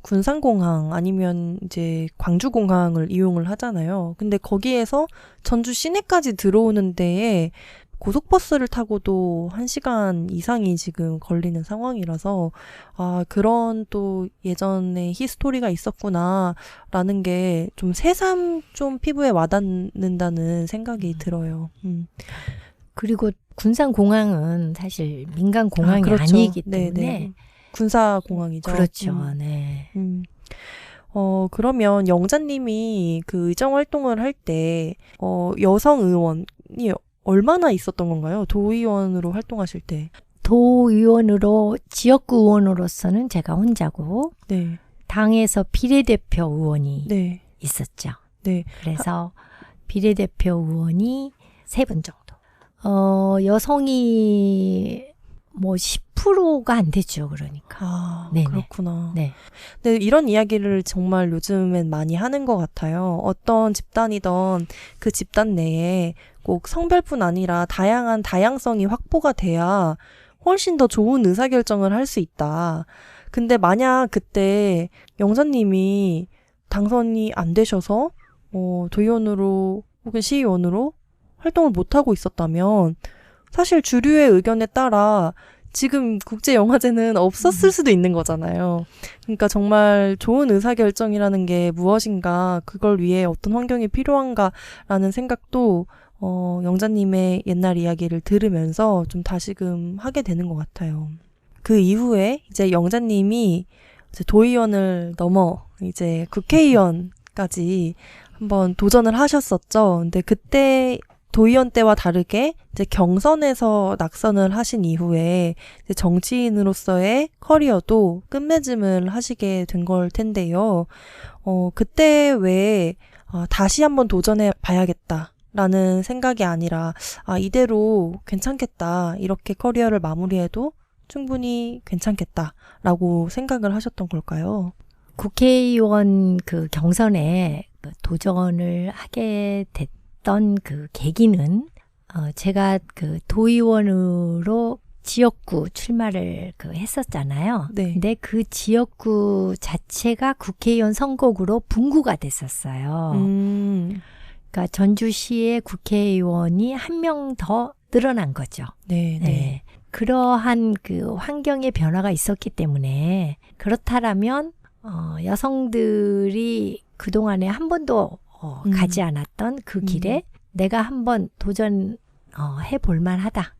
군산공항 아니면 이제 광주공항을 이용을 하잖아요. 근데 거기에서 전주 시내까지 들어오는 데에 고속버스를 타고도 1시간 이상이 지금 걸리는 상황이라서, 그런 또 예전에 히스토리가 있었구나라는 게 좀 새삼 좀 피부에 와닿는다는 생각이 들어요. 그리고 군산공항은 사실 민간공항이 그렇죠. 아니기 때문에. 네네. 군사공항이죠. 그렇죠. 네. 그러면 영자님이 그 의정 활동을 할 때, 여성 의원이 얼마나 있었던 건가요? 도의원으로 활동하실 때. 도의원으로, 지역구 의원으로서는 제가 혼자고, 네. 당에서 비례대표 의원이 네. 있었죠. 네. 그래서 비례대표 의원이 3분 정도. 여성이 뭐 10%가 안 되죠. 그러니까. 네네. 그렇구나. 네. 네, 이런 이야기를 정말 요즘엔 많이 하는 것 같아요. 어떤 집단이든 그 집단 내에 꼭 성별뿐 아니라 다양한 다양성이 확보가 돼야 훨씬 더 좋은 의사결정을 할 수 있다. 근데 만약 그때 영자님이 당선이 안 되셔서 도의원으로 혹은 시의원으로 활동을 못하고 있었다면 사실 주류의 의견에 따라 지금 국제영화제는 없었을 수도 있는 거잖아요. 그러니까 정말 좋은 의사결정이라는 게 무엇인가, 그걸 위해 어떤 환경이 필요한가라는 생각도 영자님의 옛날 이야기를 들으면서 좀 다시금 하게 되는 것 같아요. 그 이후에 이제 영자님이 이제 도의원을 넘어 이제 국회의원까지 한번 도전을 하셨었죠. 근데 그때 도의원 때와 다르게 이제 경선에서 낙선을 하신 이후에 이제 정치인으로서의 커리어도 끝맺음을 하시게 된 걸 텐데요. 그때 왜 다시 한번 도전해 봐야겠다라는 생각이 아니라 이대로 괜찮겠다, 이렇게 커리어를 마무리해도 충분히 괜찮겠다라고 생각을 하셨던 걸까요? 국회의원 그 경선에 도전을 하게 됐던 그 계기는 제가 그 도의원으로 지역구 출마를 했었잖아요. 네. 근데 그 지역구 자체가 국회의원 선거구로 분구가 됐었어요. 그러니까 전주시의 국회의원이 한 명 더 늘어난 거죠. 네, 네. 네. 그러한 그 환경의 변화가 있었기 때문에, 그렇다라면 여성들이 그동안에 한 번도 가지 않았던 그 길에 내가 한번 도전해 볼 만하다.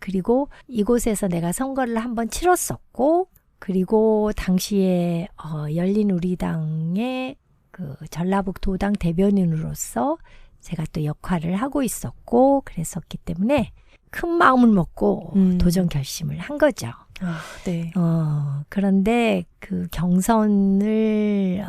그리고 이곳에서 내가 선거를 한번 치렀었고, 그리고 당시에 열린우리당의 그 전라북도당 대변인으로서 제가 또 역할을 하고 있었고 그랬었기 때문에 큰 마음을 먹고 도전 결심을 한 거죠. 네. 그런데 그 경선을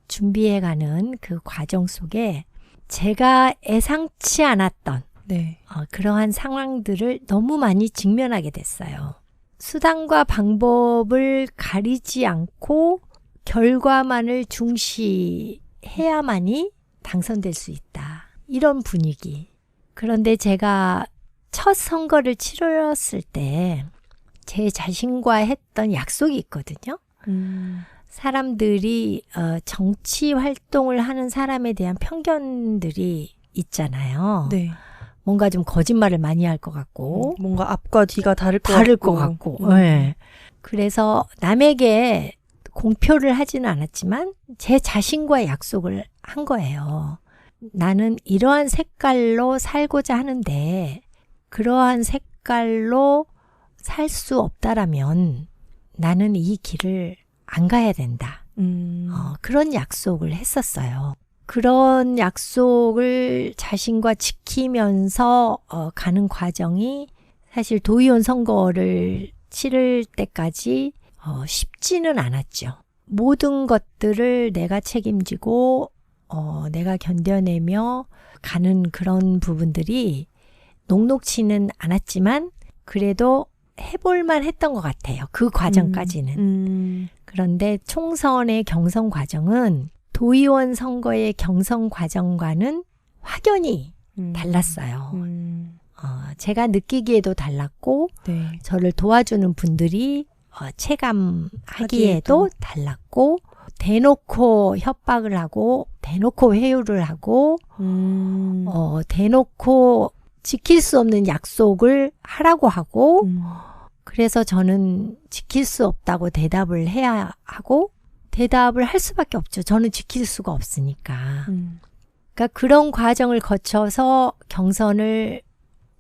준비해가는 그 과정 속에 제가 예상치 않았던 네. 그러한 상황들을 너무 많이 직면하게 됐어요. 수단과 방법을 가리지 않고 결과만을 중시해야만이 당선될 수 있다. 이런 분위기. 그런데 제가 첫 선거를 치렀을 때 제 자신과 했던 약속이 있거든요. 사람들이 정치 활동을 하는 사람에 대한 편견들이 있잖아요. 네. 뭔가 좀 거짓말을 많이 할 것 같고 뭔가 앞과 뒤가 다를 것 같고. 네. 그래서 남에게 공표를 하지는 않았지만 제 자신과의 약속을 한 거예요. 나는 이러한 색깔로 살고자 하는데 그러한 색깔로 살 수 없다라면 나는 이 길을 안 가야 된다. 그런 약속을 했었어요. 그런 약속을 자신과 지키면서 가는 과정이 사실 도의원 선거를 치를 때까지 쉽지는 않았죠. 모든 것들을 내가 책임지고 내가 견뎌내며 가는 그런 부분들이 녹록치는 않았지만 그래도 해볼만 했던 것 같아요. 그 과정까지는. 그런데 총선의 경선 과정은 도의원 선거의 경선 과정과는 확연히 달랐어요. 제가 느끼기에도 달랐고 네. 저를 도와주는 분들이 체감하기에도 달랐고 대놓고 협박을 하고 대놓고 회유를 하고 대놓고 지킬 수 없는 약속을 하라고 하고 그래서 저는 지킬 수 없다고 대답을 해야 하고 대답을 할 수밖에 없죠. 저는 지킬 수가 없으니까. 그러니까 그런 과정을 거쳐서 경선을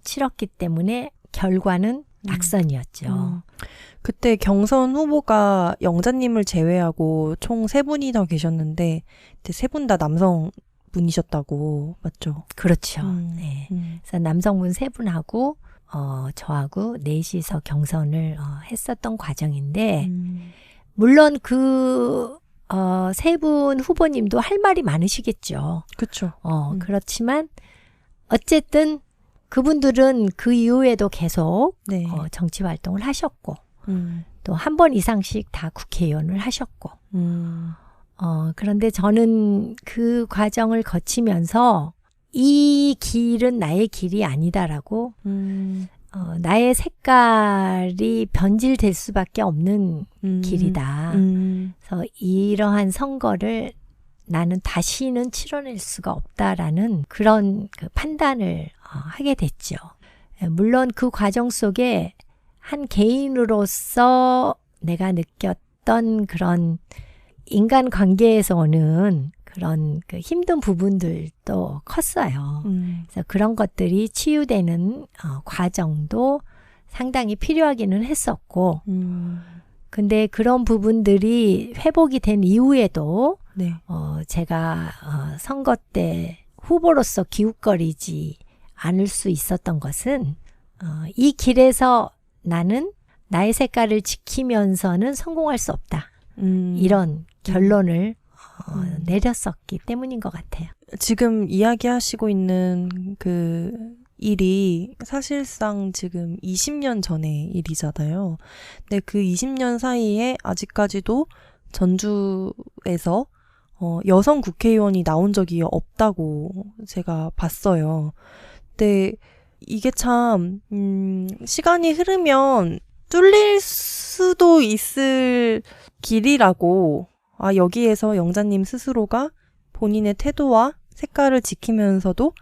치렀기 때문에 결과는 낙선이었죠. 그때 경선 후보가 영자님을 제외하고 총 3분이 더 계셨는데 3분 다 남성분이셨다고 맞죠? 그렇죠. 네. 그래서 남성분 3분하고 저하고 넷이서 경선을 했었던 과정인데 물론 그 3분 후보님도 할 말이 많으시겠죠. 그렇죠. 그렇지만 어쨌든 그분들은 그 이후에도 계속 네. 정치 활동을 하셨고 또 한 번 이상씩 다 국회의원을 하셨고 그런데 저는 그 과정을 거치면서 이 길은 나의 길이 아니다라고 나의 색깔이 변질될 수밖에 없는 길이다. 그래서 이러한 선거를 나는 다시는 치러낼 수가 없다라는 그런 그 판단을 하게 됐죠. 물론 그 과정 속에 한 개인으로서 내가 느꼈던 그런 인간 관계에서 오는 그런 그 힘든 부분들도 컸어요. 그래서 그런 것들이 치유되는 과정도 상당히 필요하기는 했었고, 근데 그런 부분들이 회복이 된 이후에도 네. 제가 선거 때 후보로서 기웃거리지 않을 수 있었던 것은 이 길에서 나는 나의 색깔을 지키면서는 성공할 수 없다. 이런 결론을 내렸었기 때문인 것 같아요. 지금 이야기하시고 있는 그 일이 사실상 지금 20년 전의 일이잖아요. 근데 그 20년 사이에 아직까지도 전주에서 여성 국회의원이 나온 적이 없다고 제가 봤어요. 근데 이게 참 시간이 흐르면 뚫릴 수도 있을 길이라고 여기에서 영자님 스스로가 본인의 태도와 색깔을 지키면서도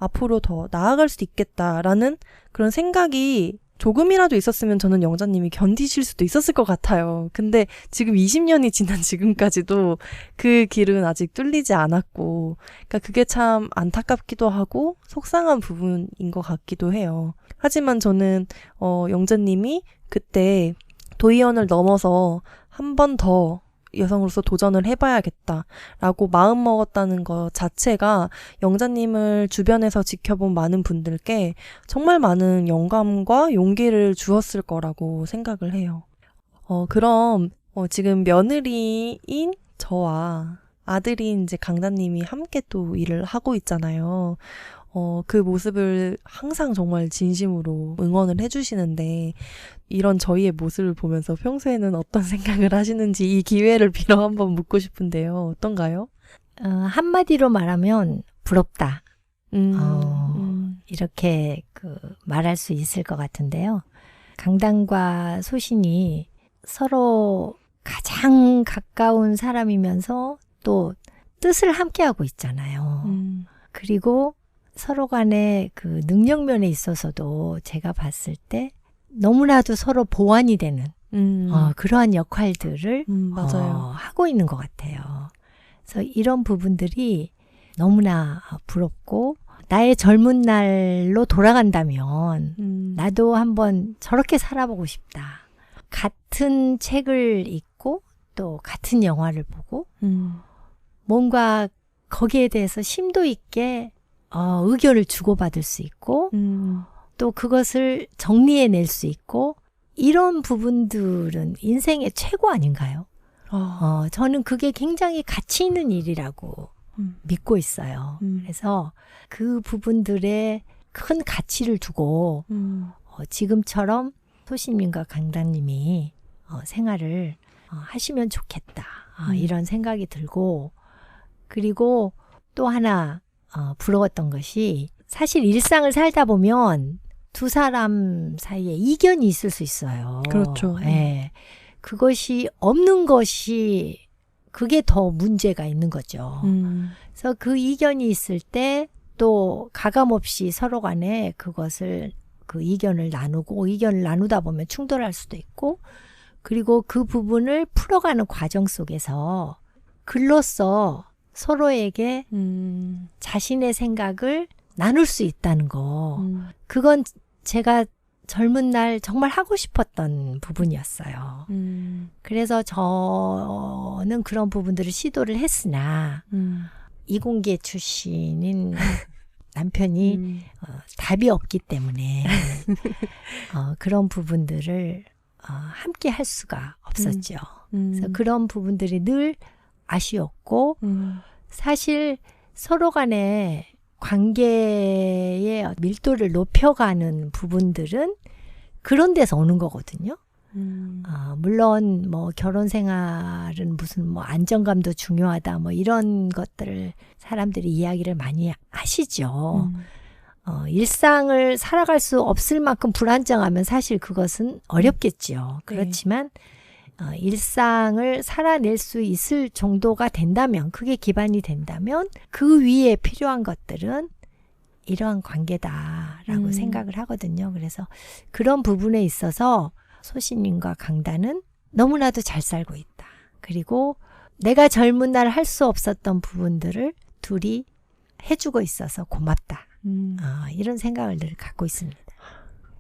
앞으로 더 나아갈 수도 있겠다라는 그런 생각이 조금이라도 있었으면 저는 영자님이 견디실 수도 있었을 것 같아요. 근데 지금 20년이 지난 지금까지도 그 길은 아직 뚫리지 않았고, 그러니까 그게 참 안타깝기도 하고 속상한 부분인 것 같기도 해요. 하지만 저는 영자님이 그때 도의원을 넘어서 한 번 더 여성으로서 도전을 해봐야겠다라고 마음먹었다는 것 자체가 영자님을 주변에서 지켜본 많은 분들께 정말 많은 영감과 용기를 주었을 거라고 생각을 해요. 그럼 지금 며느리인 저와 아들인 이제 강다님이 함께 또 일을 하고 있잖아요. 그 모습을 항상 정말 진심으로 응원을 해주시는데 이런 저희의 모습을 보면서 평소에는 어떤 생각을 하시는지 이 기회를 빌어 한번 묻고 싶은데요. 어떤가요? 한마디로 말하면 부럽다. 이렇게 말할 수 있을 것 같은데요. 강단과 소신이 서로 가장 가까운 사람이면서 또 뜻을 함께하고 있잖아요. 그리고 서로 간의 그 능력면에 있어서도 제가 봤을 때 너무나도 서로 보완이 되는 그러한 역할들을 맞아요. 하고 있는 것 같아요. 그래서 이런 부분들이 너무나 부럽고 나의 젊은 날로 돌아간다면 나도 한번 저렇게 살아보고 싶다. 같은 책을 읽고 또 같은 영화를 보고 뭔가 거기에 대해서 심도 있게 의견을 주고받을 수 있고 또 그것을 정리해낼 수 있고 이런 부분들은 인생의 최고 아닌가요? 저는 그게 굉장히 가치 있는 일이라고 믿고 있어요. 그래서 그 부분들에 큰 가치를 두고 지금처럼 소신님과 강단님이 생활을 하시면 좋겠다. 이런 생각이 들고 그리고 또 하나 부러웠던 것이 사실 일상을 살다 보면 두 사람 사이에 이견이 있을 수 있어요. 그렇죠. 네. 그것이 없는 것이 그게 더 문제가 있는 거죠. 그래서 그 이견이 있을 때 또 가감없이 서로 간에 그것을 그 의견을 나누다 보면 충돌할 수도 있고 그리고 그 부분을 풀어가는 과정 속에서 글로써 서로에게 자신의 생각을 나눌 수 있다는 거. 그건 제가 젊은 날 정말 하고 싶었던 부분이었어요. 그래서 저는 그런 부분들을 시도를 했으나 이공계 출신인 남편이 답이 없기 때문에 그런 부분들을 함께 할 수가 없었죠. 그래서 그런 부분들이 늘 아쉬웠고 사실 서로 간에 관계의 밀도를 높여가는 부분들은 그런 데서 오는 거거든요. 물론 뭐 결혼 생활은 무슨 뭐 안정감도 중요하다 뭐 이런 것들을 사람들이 이야기를 많이 하시죠. 일상을 살아갈 수 없을 만큼 불안정하면 사실 그것은 어렵겠죠. 그렇지만 일상을 살아낼 수 있을 정도가 된다면, 그게 기반이 된다면 그 위에 필요한 것들은 이러한 관계다라고 생각을 하거든요. 그래서 그런 부분에 있어서 소신님과 강단은 너무나도 잘 살고 있다. 그리고 내가 젊은 날 할 수 없었던 부분들을 둘이 해주고 있어서 고맙다. 이런 생각을 늘 갖고 있습니다.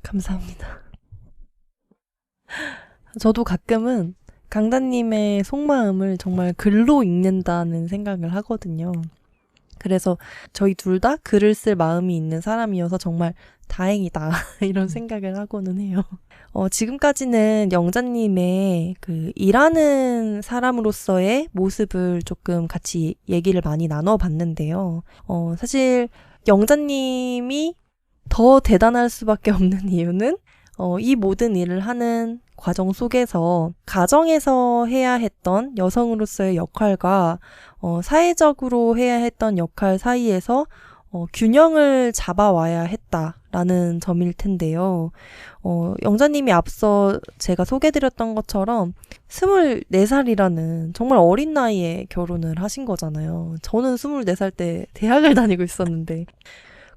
감사합니다. 저도 가끔은 강단님의 속마음을 정말 글로 읽는다는 생각을 하거든요. 그래서 저희 둘 다 글을 쓸 마음이 있는 사람이어서 정말 다행이다 이런 생각을 하고는 해요. 지금까지는 영자님의 그 일하는 사람으로서의 모습을 조금 같이 얘기를 많이 나눠봤는데요. 사실 영자님이 더 대단할 수밖에 없는 이유는 이 모든 일을 하는 과정 속에서 가정에서 해야 했던 여성으로서의 역할과 사회적으로 해야 했던 역할 사이에서 균형을 잡아와야 했다라는 점일 텐데요. 영자님이 앞서 제가 소개드렸던 것처럼 24살이라는 정말 어린 나이에 결혼을 하신 거잖아요. 저는 24살 때 대학을 다니고 있었는데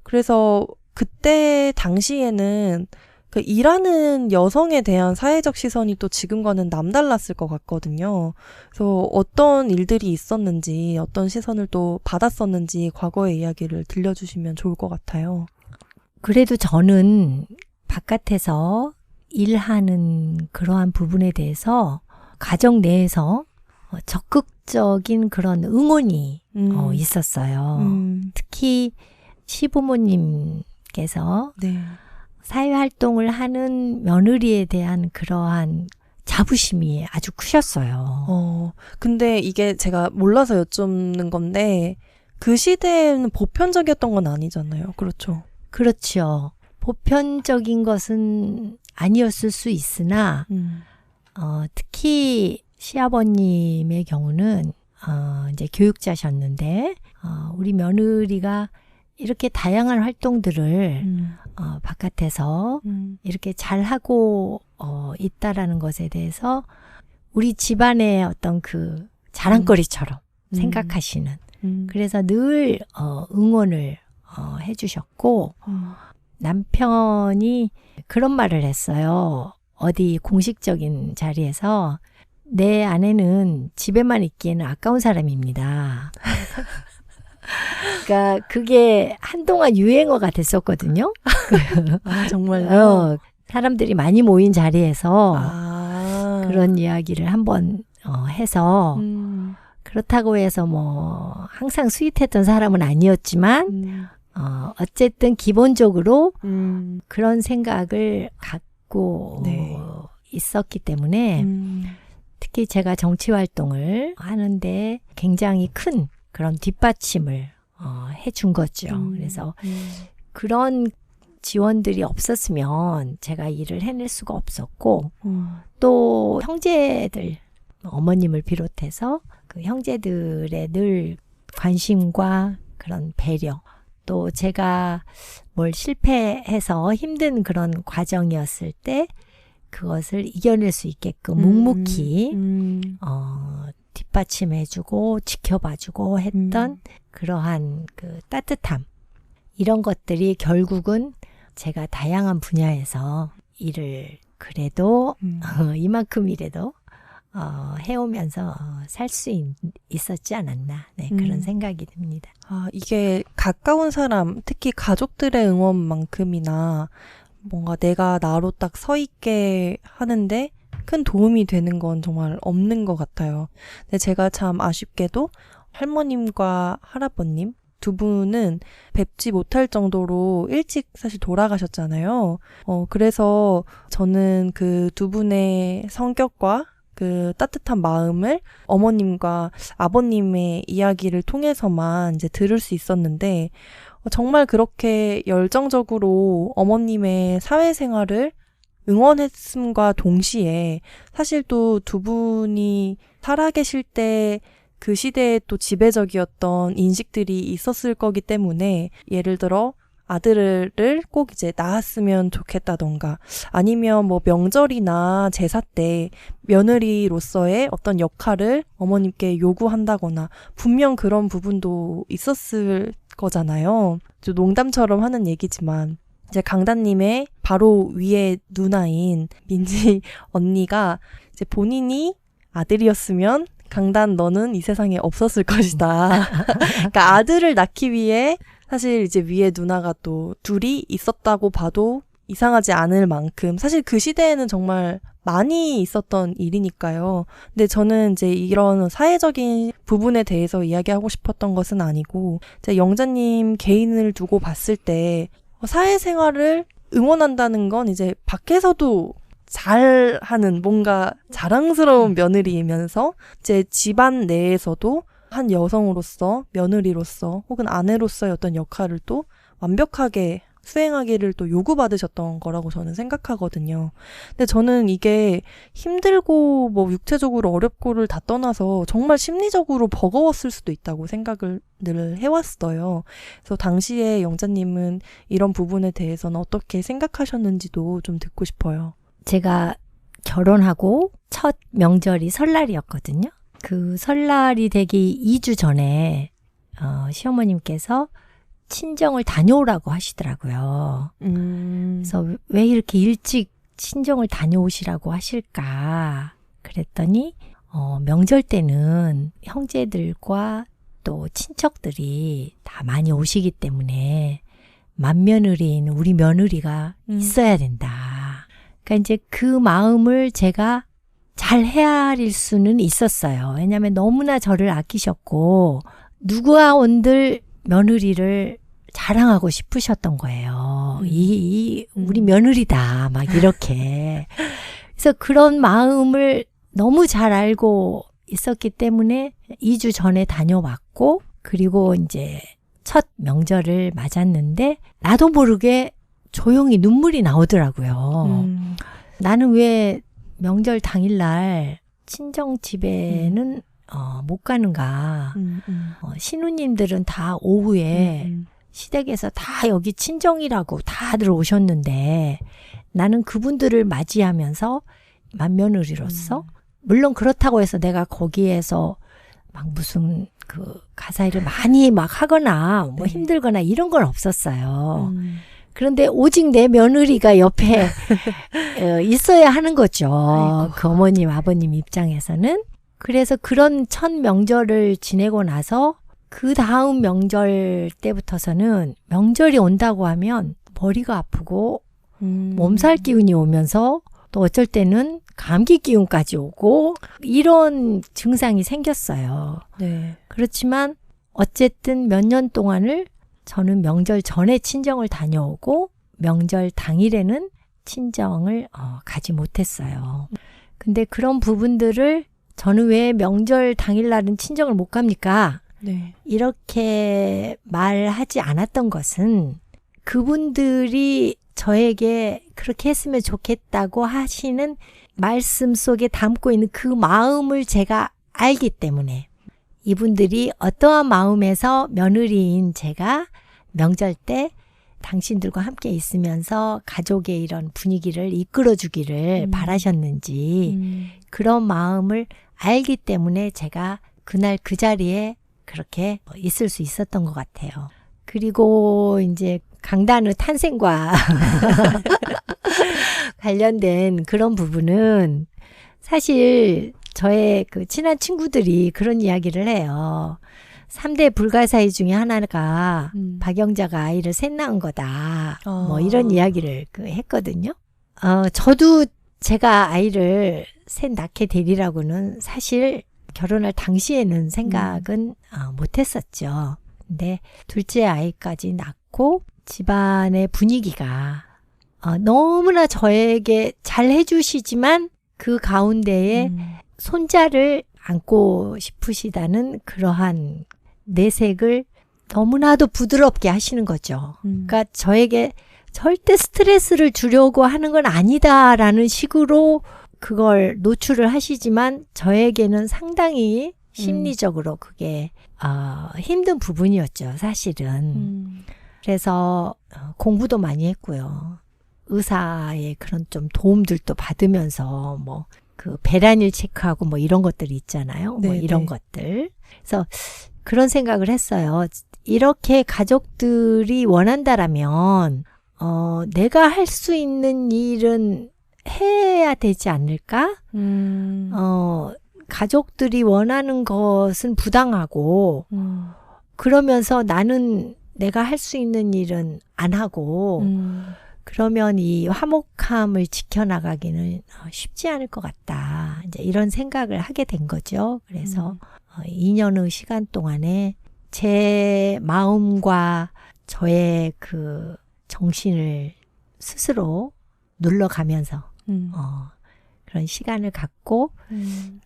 그래서 그때 당시에는 그 일하는 여성에 대한 사회적 시선이 또 지금과는 남달랐을 것 같거든요. 그래서 어떤 일들이 있었는지, 어떤 시선을 또 받았었는지 과거의 이야기를 들려주시면 좋을 것 같아요. 그래도 저는 바깥에서 일하는 그러한 부분에 대해서 가정 내에서 적극적인 그런 응원이 있었어요. 특히 시부모님께서 네. 사회활동을 하는 며느리에 대한 그러한 자부심이 아주 크셨어요. 근데 이게 제가 몰라서 여쭙는 건데 그 시대에는 보편적이었던 건 아니잖아요. 그렇죠? 그렇죠. 보편적인 것은 아니었을 수 있으나 특히 시아버님의 경우는 이제 교육자셨는데 우리 며느리가 이렇게 다양한 활동들을 바깥에서 이렇게 잘하고 있다라는 것에 대해서 우리 집안의 어떤 그 자랑거리처럼 생각하시는 그래서 늘 응원을 해주셨고 남편이 그런 말을 했어요. 어디 공식적인 자리에서 내 아내는 집에만 있기에는 아까운 사람입니다. 그러니까 그게 한동안 유행어가 됐었거든요. 아, 정말요? 사람들이 많이 모인 자리에서 그런 이야기를 한번 해서 그렇다고 해서 뭐 항상 스윗했던 사람은 아니었지만 어쨌든 기본적으로 그런 생각을 갖고 네. 있었기 때문에 특히 제가 정치 활동을 하는데 굉장히 큰 그런 뒷받침을 해준 거죠. 그래서 그런 지원들이 없었으면 제가 일을 해낼 수가 없었고 또 형제들, 어머님을 비롯해서 그 형제들의 늘 관심과 그런 배려 또 제가 뭘 실패해서 힘든 그런 과정이었을 때 그것을 이겨낼 수 있게끔 묵묵히 뒷받침해주고 지켜봐주고 했던 그러한 그 따뜻함 이런 것들이 결국은 제가 다양한 분야에서 일을 그래도 이만큼이라도 해오면서 살 수 있었지 않았나 그런 생각이 듭니다. 이게 가까운 사람 특히 가족들의 응원만큼이나 뭔가 내가 나로 딱 서 있게 하는데 큰 도움이 되는 건 정말 없는 것 같아요. 근데 제가 참 아쉽게도 할머님과 할아버님 두 분은 뵙지 못할 정도로 일찍 사실 돌아가셨잖아요. 그래서 저는 그 두 분의 성격과 그 따뜻한 마음을 어머님과 아버님의 이야기를 통해서만 이제 들을 수 있었는데 정말 그렇게 열정적으로 어머님의 사회생활을 응원했음과 동시에 사실 또 두 분이 살아계실 때 그 시대에 또 지배적이었던 인식들이 있었을 거기 때문에 예를 들어 아들을 꼭 이제 낳았으면 좋겠다던가 아니면 뭐 명절이나 제사 때 며느리로서의 어떤 역할을 어머님께 요구한다거나 분명 그런 부분도 있었을 거잖아요. 좀 농담처럼 하는 얘기지만 이제 강다님의 바로 위에 누나인 민지 언니가 이제 본인이 아들이었으면 강단 너는 이 세상에 없었을 것이다. 그러니까 아들을 낳기 위해 사실 이제 위에 누나가 또 둘이 있었다고 봐도 이상하지 않을 만큼 사실 그 시대에는 정말 많이 있었던 일이니까요. 근데 저는 이제 이런 사회적인 부분에 대해서 이야기하고 싶었던 것은 아니고 이제 영자님 개인을 두고 봤을 때 사회생활을 응원한다는 건 이제 밖에서도 잘하는 뭔가 자랑스러운 며느리이면서 이제 집안 내에서도 한 여성으로서 며느리로서 혹은 아내로서의 어떤 역할을 또 완벽하게 수행하기를 또 요구받으셨던 거라고 저는 생각하거든요. 근데 저는 이게 힘들고 뭐 육체적으로 어렵고를 다 떠나서 정말 심리적으로 버거웠을 수도 있다고 생각을 늘 해왔어요. 그래서 당시에 영자님은 이런 부분에 대해서는 어떻게 생각하셨는지도 좀 듣고 싶어요. 제가 결혼하고 첫 명절이 설날이었거든요. 그 설날이 되기 2주 전에 시어머님께서 친정을 다녀오라고 하시더라고요. 그래서 왜 이렇게 일찍 친정을 다녀오시라고 하실까? 그랬더니 명절 때는 형제들과 또 친척들이 다 많이 오시기 때문에 맏며느리인 우리 며느리가 있어야 된다. 그러니까 이제 그 마음을 제가 잘 헤아릴 수는 있었어요. 왜냐하면 너무나 저를 아끼셨고 누구와 온들 며느리를 자랑하고 싶으셨던 거예요. 우리 며느리다 막 이렇게. 그래서 그런 마음을 너무 잘 알고 있었기 때문에 2주 전에 다녀왔고 그리고 이제 첫 명절을 맞았는데 나도 모르게 조용히 눈물이 나오더라고요. 나는 왜 명절 당일날 친정 집에는 못 가는가. 신우님들은 다 오후에 시댁에서 다 여기 친정이라고 다들 오셨는데 나는 그분들을 맞이하면서 맏며느리로서 물론 그렇다고 해서 내가 거기에서 막 무슨 그 가사 일을 많이 막 하거나 뭐 힘들거나 이런 건 없었어요. 그런데 오직 내 며느리가 옆에 있어야 하는 거죠. 아이고. 그 어머님, 아버님 입장에서는. 그래서 그런 첫 명절을 지내고 나서 그 다음 명절 때부터서는 명절이 온다고 하면 머리가 아프고 몸살 기운이 오면서 또 어쩔 때는 감기 기운까지 오고 이런 증상이 생겼어요. 네. 그렇지만 어쨌든 몇 년 동안을 저는 명절 전에 친정을 다녀오고 명절 당일에는 친정을 가지 못했어요. 근데 그런 부분들을 저는 왜 명절 당일날은 친정을 못 갑니까? 네. 이렇게 말하지 않았던 것은 그분들이 저에게 그렇게 했으면 좋겠다고 하시는 말씀 속에 담고 있는 그 마음을 제가 알기 때문에 이분들이 어떠한 마음에서 며느리인 제가 명절 때 당신들과 함께 있으면서 가족의 이런 분위기를 이끌어주기를 바라셨는지 그런 마음을 알기 때문에 제가 그날 그 자리에 그렇게 있을 수 있었던 것 같아요. 그리고 이제 강단의 탄생과 관련된 그런 부분은 사실 저의 그 친한 친구들이 그런 이야기를 해요. 3대 불가사의 중에 하나가 박영자가 아이를 셋 낳은 거다. 뭐 이런 이야기를 했거든요. 저도 제가 아이를 셋 낳게 되리라고는 사실 결혼할 당시에는 생각은 못 했었죠. 근데 둘째 아이까지 낳고 집안의 분위기가 너무나 저에게 잘 해주시지만 그 가운데에 손자를 안고 싶으시다는 그러한 내색을 너무나도 부드럽게 하시는 거죠. 그러니까 저에게 절대 스트레스를 주려고 하는 건 아니다라는 식으로 그걸 노출을 하시지만 저에게는 상당히 심리적으로 그게 힘든 부분이었죠, 사실은. 그래서 공부도 많이 했고요. 의사의 그런 좀 도움들도 받으면서 뭐 그 배란일 체크하고 뭐 이런 것들이 있잖아요. 뭐 네, 이런 네. 것들. 그래서 그런 생각을 했어요. 이렇게 가족들이 원한다라면 내가 할 수 있는 일은 해야 되지 않을까? 가족들이 원하는 것은 부당하고 그러면서 나는 내가 할 수 있는 일은 안 하고 그러면 이 화목함을 지켜나가기는 쉽지 않을 것 같다. 이제 이런 생각을 하게 된 거죠. 그래서 2년의 시간 동안에 제 마음과 저의 그 정신을 스스로 눌러가면서 그런 시간을 갖고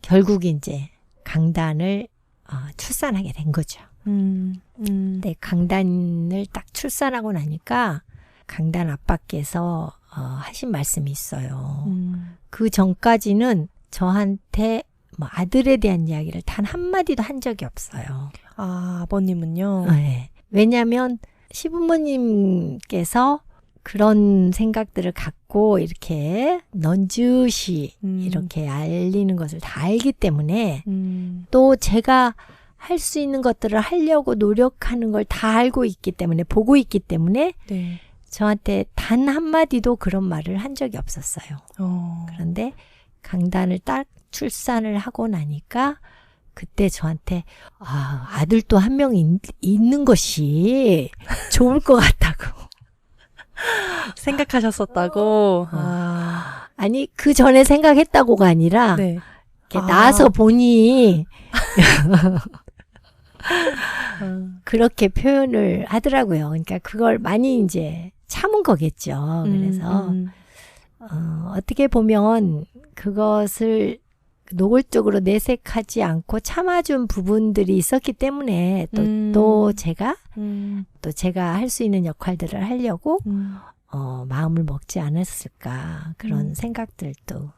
결국 이제 강단을 출산하게 된 거죠. 근데 강단을 딱 출산하고 나니까 강단 아빠께서 하신 말씀이 있어요. 그 전까지는 저한테 뭐 아들에 대한 이야기를 단 한마디도 한 적이 없어요. 아, 아버님은요? 네. 왜냐하면 시부모님께서 그런 생각들을 갖고 이렇게 넌지시 이렇게 알리는 것을 다 알기 때문에 또 제가 할 수 있는 것들을 하려고 노력하는 걸 다 알고 있기 때문에 보고 있기 때문에 네. 저한테 단 한마디도 그런 말을 한 적이 없었어요. 그런데 강단을 딱 출산을 하고 나니까 그때 저한테 아들도 한 명 있는 것이 좋을 것 같다고. 생각하셨었다고? 아니 그 전에 생각했다고가 아니라 네. 이렇게 나와서 보니 그렇게 표현을 하더라고요. 그러니까 그걸 많이 이제 참은 거겠죠. 그래서 어떻게 보면 그것을 노골적으로 내색하지 않고 참아준 부분들이 있었기 때문에 또 제가 할 수 있는 역할들을 하려고 마음을 먹지 않았을까 그런 생각들도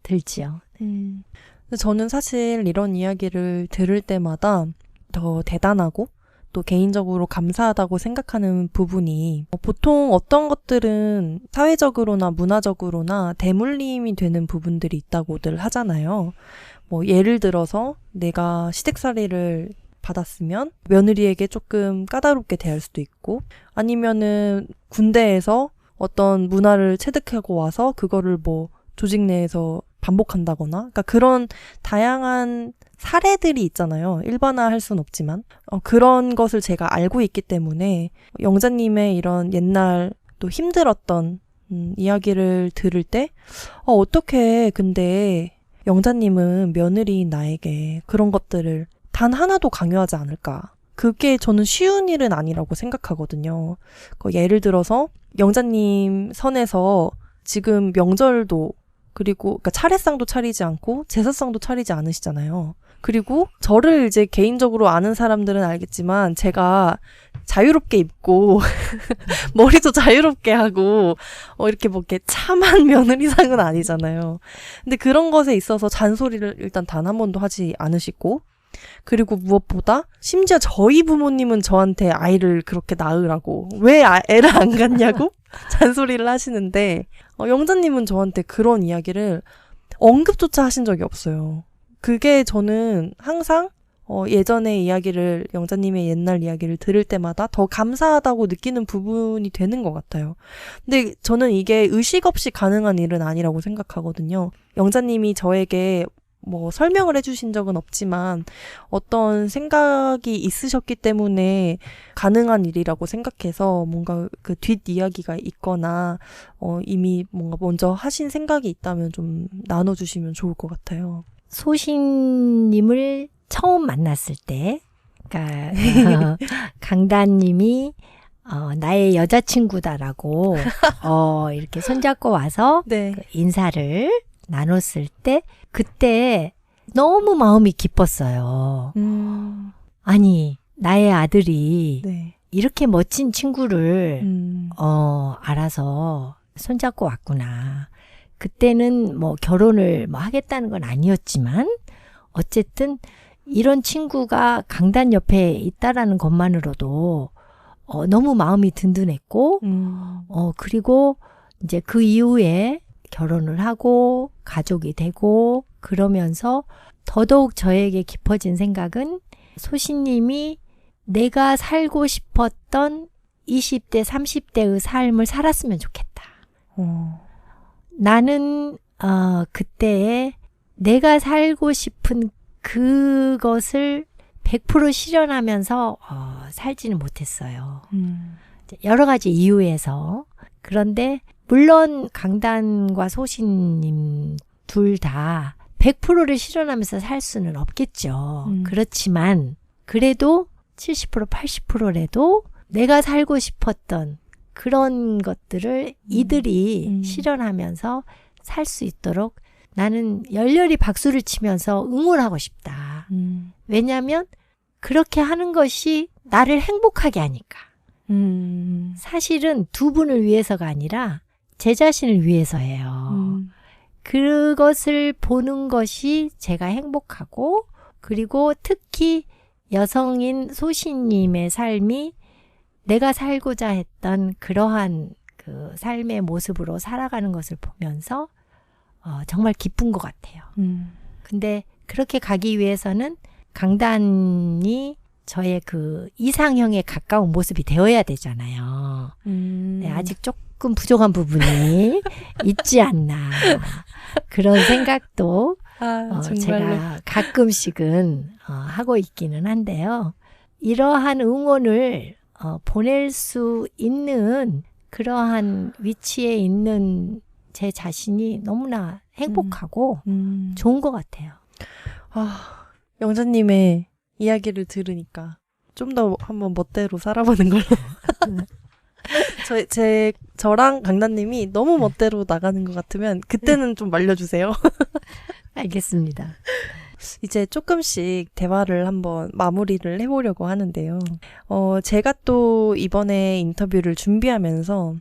들지요. 근데 저는 사실 이런 이야기를 들을 때마다 더 대단하고 또 개인적으로 감사하다고 생각하는 부분이 보통 어떤 것들은 사회적으로나 문화적으로나 대물림이 되는 부분들이 있다고들 하잖아요. 뭐 예를 들어서 내가 시댁살이를 받았으면 며느리에게 조금 까다롭게 대할 수도 있고 아니면은 군대에서 어떤 문화를 체득하고 와서 그거를 뭐 조직 내에서 반복한다거나 그러니까 그런 다양한 사례들이 있잖아요. 일반화할 순 없지만 그런 것을 제가 알고 있기 때문에 영자님의 이런 옛날 또 힘들었던 이야기를 들을 때 어떻게 근데 영자님은 며느리인 나에게 그런 것들을 단 하나도 강요하지 않을까. 그게 저는 쉬운 일은 아니라고 생각하거든요. 예를 들어서 영자님 선에서 지금 명절도 그리고 그러니까 차례상도 차리지 않고 제사상도 차리지 않으시잖아요. 그리고 저를 이제 개인적으로 아는 사람들은 알겠지만 제가 자유롭게 입고 머리도 자유롭게 하고 이렇게 뭐 이렇게 참한 며느리상은 아니잖아요. 근데 그런 것에 있어서 잔소리를 일단 단 한 번도 하지 않으시고 그리고 무엇보다 심지어 저희 부모님은 저한테 아이를 그렇게 낳으라고 왜 애를 안 갖냐고 잔소리를 하시는데 영자님은 저한테 그런 이야기를 언급조차 하신 적이 없어요. 그게 저는 항상 예전의 이야기를 영자님의 옛날 이야기를 들을 때마다 더 감사하다고 느끼는 부분이 되는 것 같아요. 근데 저는 이게 의식 없이 가능한 일은 아니라고 생각하거든요. 영자님이 저에게 뭐 설명을 해주신 적은 없지만 어떤 생각이 있으셨기 때문에 가능한 일이라고 생각해서 뭔가 그 뒷이야기가 있거나 이미 뭔가 먼저 하신 생각이 있다면 좀 나눠주시면 좋을 것 같아요. 소신님을 처음 만났을 때 그러니까 강단님이 나의 여자친구다라고 이렇게 손잡고 와서 네. 그 인사를 나눴을 때 그때 너무 마음이 기뻤어요. 아니 나의 아들이 네. 이렇게 멋진 친구를 알아서 손잡고 왔구나. 그때는 뭐 결혼을 뭐 하겠다는 건 아니었지만 어쨌든 이런 친구가 강단 옆에 있다라는 것만으로도 너무 마음이 든든했고, 그리고 이제 그 이후에 결혼을 하고 가족이 되고 그러면서 더더욱 저에게 깊어진 생각은 소신님이 내가 살고 싶었던 20대, 30대의 삶을 살았으면 좋겠다. 나는 그때에 내가 살고 싶은 그것을 100% 실현하면서 살지는 못했어요. 여러 가지 이유에서. 그런데 물론 강단과 소신님 둘 다 100%를 실현하면서 살 수는 없겠죠. 그렇지만 그래도 70%, 80%라도 내가 살고 싶었던 그런 것들을 이들이 실현하면서 살 수 있도록 나는 열렬히 박수를 치면서 응원하고 싶다. 왜냐하면 그렇게 하는 것이 나를 행복하게 하니까. 사실은 두 분을 위해서가 아니라 제 자신을 위해서예요. 그것을 보는 것이 제가 행복하고, 그리고 특히 여성인 소신님의 삶이 내가 살고자 했던 그러한 그 삶의 모습으로 살아가는 것을 보면서 정말 기쁜 것 같아요. 근데 그렇게 가기 위해서는 강단이 저의 그 이상형에 가까운 모습이 되어야 되잖아요. 네, 아직 조금 부족한 부분이 있지 않나. 그런 생각도 제가 가끔씩은 하고 있기는 한데요. 이러한 응원을 보낼 수 있는 그러한 위치에 있는 제 자신이 너무나 행복하고 좋은 것 같아요. 영자님의 이야기를 들으니까 좀 더 한번 멋대로 살아보는 걸로. 저랑 강단님이 너무 멋대로 나가는 것 같으면 그때는 좀 말려주세요. 알겠습니다. 이제 조금씩 대화를 한번 마무리를 해보려고 하는데요. 제가 또 이번에 인터뷰를 준비하면서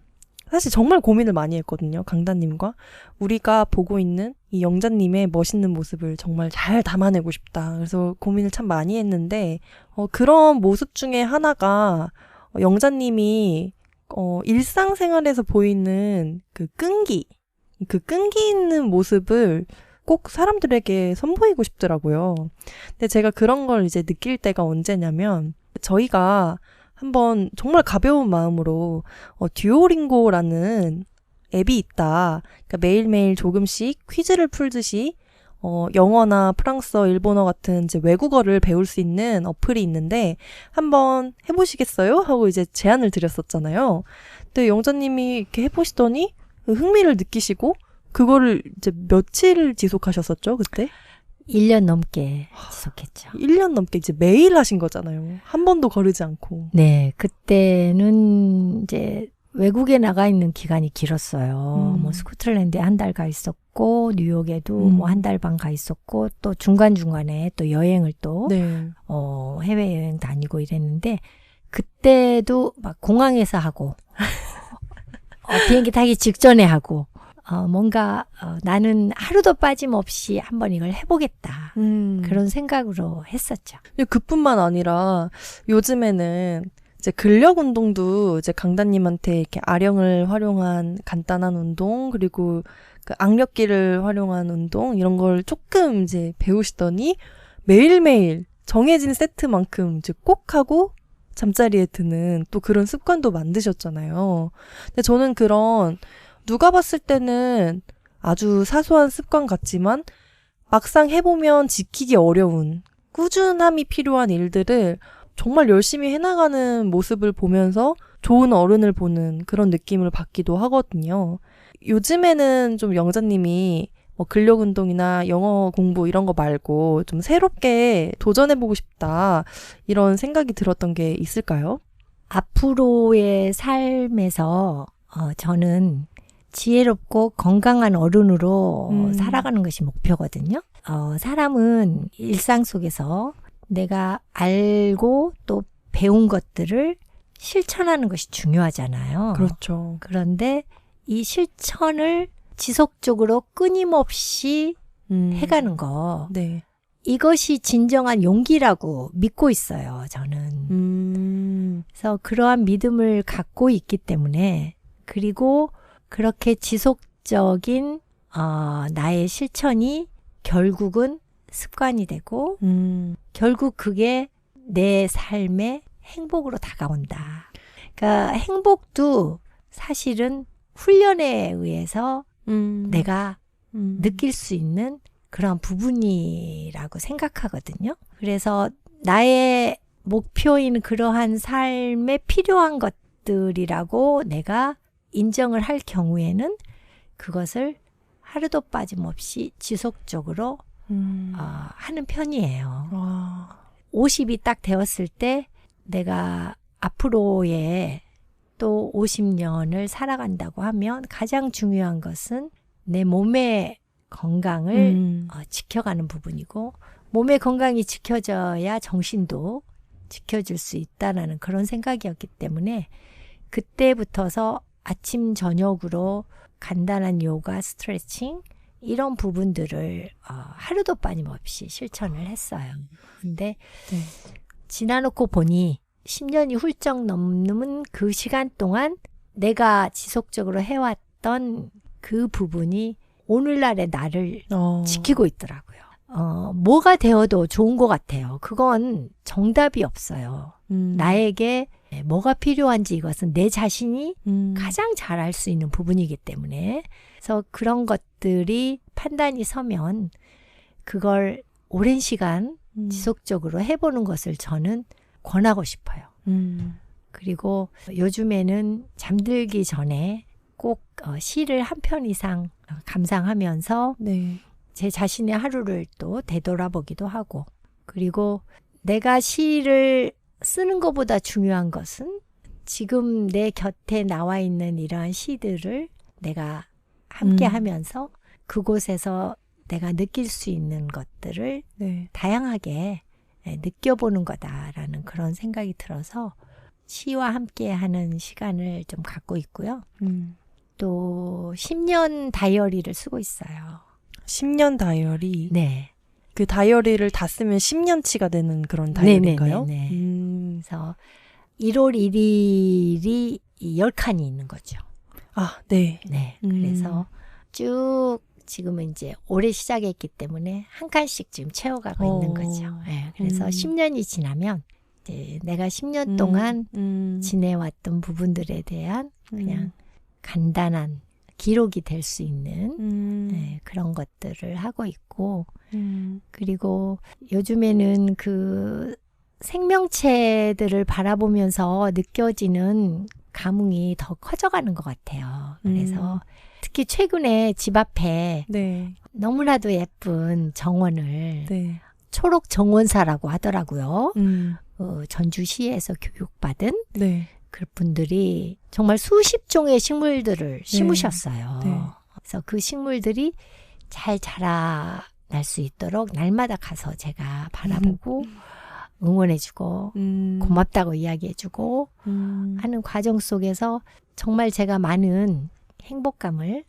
사실 정말 고민을 많이 했거든요. 강단님과. 우리가 보고 있는 이 영자님의 멋있는 모습을 정말 잘 담아내고 싶다. 그래서 고민을 참 많이 했는데 그런 모습 중에 하나가 영자님이 일상생활에서 보이는 그 끈기 있는 모습을 꼭 사람들에게 선보이고 싶더라고요. 근데 제가 그런 걸 이제 느낄 때가 언제냐면 저희가 한번 정말 가벼운 마음으로 듀오링고라는 앱이 있다. 그러니까 매일매일 조금씩 퀴즈를 풀듯이 영어나 프랑스어, 일본어 같은 이제 외국어를 배울 수 있는 어플이 있는데 한번 해보시겠어요? 하고 이제 제안을 드렸었잖아요. 근데 영자님이 이렇게 해보시더니 흥미를 느끼시고 그거를 이제 며칠 지속하셨었죠, 그때? 1년 넘게 지속했죠. 1년 넘게 이제 매일 하신 거잖아요. 한 번도 거르지 않고. 네, 그때는 이제 외국에 나가 있는 기간이 길었어요. 뭐 스코틀랜드에 한 달 가 있었고, 뉴욕에도 뭐 한 달 반 가 있었고, 또 중간중간에 또 여행을 또, 네. 해외여행 다니고 이랬는데, 그때도 막 공항에서 하고, 비행기 타기 직전에 하고, 뭔가 나는 하루도 빠짐없이 한번 이걸 해보겠다. 그런 생각으로 했었죠. 그뿐만 아니라 요즘에는 이제 근력 운동도 이제 강단님한테 이렇게 아령을 활용한 간단한 운동, 그리고 그 악력기를 활용한 운동, 이런 걸 조금 이제 배우시더니 매일매일 정해진 세트만큼 이제 꼭 하고 잠자리에 드는 또 그런 습관도 만드셨잖아요. 근데 저는 그런 누가 봤을 때는 아주 사소한 습관 같지만 막상 해보면 지키기 어려운 꾸준함이 필요한 일들을 정말 열심히 해나가는 모습을 보면서 좋은 어른을 보는 그런 느낌을 받기도 하거든요. 요즘에는 좀 영자님이 뭐 근력 운동이나 영어 공부 이런 거 말고 좀 새롭게 도전해보고 싶다 이런 생각이 들었던 게 있을까요? 앞으로의 삶에서 저는 지혜롭고 건강한 어른으로 살아가는 것이 목표거든요. 사람은 일상 속에서 내가 알고 또 배운 것들을 실천하는 것이 중요하잖아요. 그렇죠. 그런데 이 실천을 지속적으로 끊임없이 해가는 거. 네. 이것이 진정한 용기라고 믿고 있어요, 저는. 그래서 그러한 믿음을 갖고 있기 때문에 그리고 그렇게 지속적인 나의 실천이 결국은 습관이 되고 결국 그게 내 삶의 행복으로 다가온다. 그러니까 행복도 사실은 훈련에 의해서 내가 느낄 수 있는 그런 부분이라고 생각하거든요. 그래서 나의 목표인 그러한 삶에 필요한 것들이라고 내가 인정을 할 경우에는 그것을 하루도 빠짐없이 지속적으로 하는 편이에요. 50이 딱 되었을 때 내가 앞으로의 또 50년을 살아간다고 하면 가장 중요한 것은 내 몸의 건강을 지켜가는 부분이고 몸의 건강이 지켜져야 정신도 지켜줄 수 있다라는 그런 생각이었기 때문에 그때부터서 아침 저녁으로 간단한 요가, 스트레칭 이런 부분들을 하루도 빠짐없이 실천을 했어요. 근데 지나놓고 보니 10년이 훌쩍 넘는 그 시간 동안 내가 지속적으로 해왔던 그 부분이 오늘날의 나를 지키고 있더라고요. 뭐가 되어도 좋은 것 같아요. 그건 정답이 없어요. 나에게 뭐가 필요한지 이것은 내 자신이 가장 잘 알 수 있는 부분이기 때문에 그래서 그런 것들이 판단이 서면 그걸 오랜 시간 지속적으로 해보는 것을 저는 권하고 싶어요. 그리고 요즘에는 잠들기 전에 꼭 시를 한 편 이상 감상하면서 제 자신의 하루를 또 되돌아보기도 하고 그리고 내가 시를 쓰는 것보다 중요한 것은 지금 내 곁에 나와 있는 이러한 시들을 내가 함께 하면서 그곳에서 내가 느낄 수 있는 것들을 다양하게 느껴보는 거다라는 그런 생각이 들어서 시와 함께 하는 시간을 좀 갖고 있고요. 또 10년 다이어리를 쓰고 있어요. 10년 다이어리? 네. 그 다이어리를 다 쓰면 10년치가 되는 그런 다이어리인가요? 네네네. 그래서 1월 1일이 10칸이 있는 거죠. 아, 네. 네. 그래서 쭉 지금은 이제 올해 시작했기 때문에 한 칸씩 지금 채워가고 있는 거죠. 네. 그래서 10년이 지나면 이제 내가 10년 동안 지내왔던 부분들에 대한 그냥 간단한 기록이 될 수 있는 네, 그런 것들을 하고 있고 그리고 요즘에는 그 생명체들을 바라보면서 느껴지는 감흥이 더 커져가는 것 같아요. 그래서 특히 최근에 집 앞에 너무나도 예쁜 정원을 초록 정원사라고 하더라고요. 전주시에서 교육받은 그분들이 정말 수십 종의 식물들을 심으셨어요. 그래서 그 식물들이 잘 자라날 수 있도록 날마다 가서 제가 바라보고 응원해주고 고맙다고 이야기해주고 하는 과정 속에서 정말 제가 많은 행복감을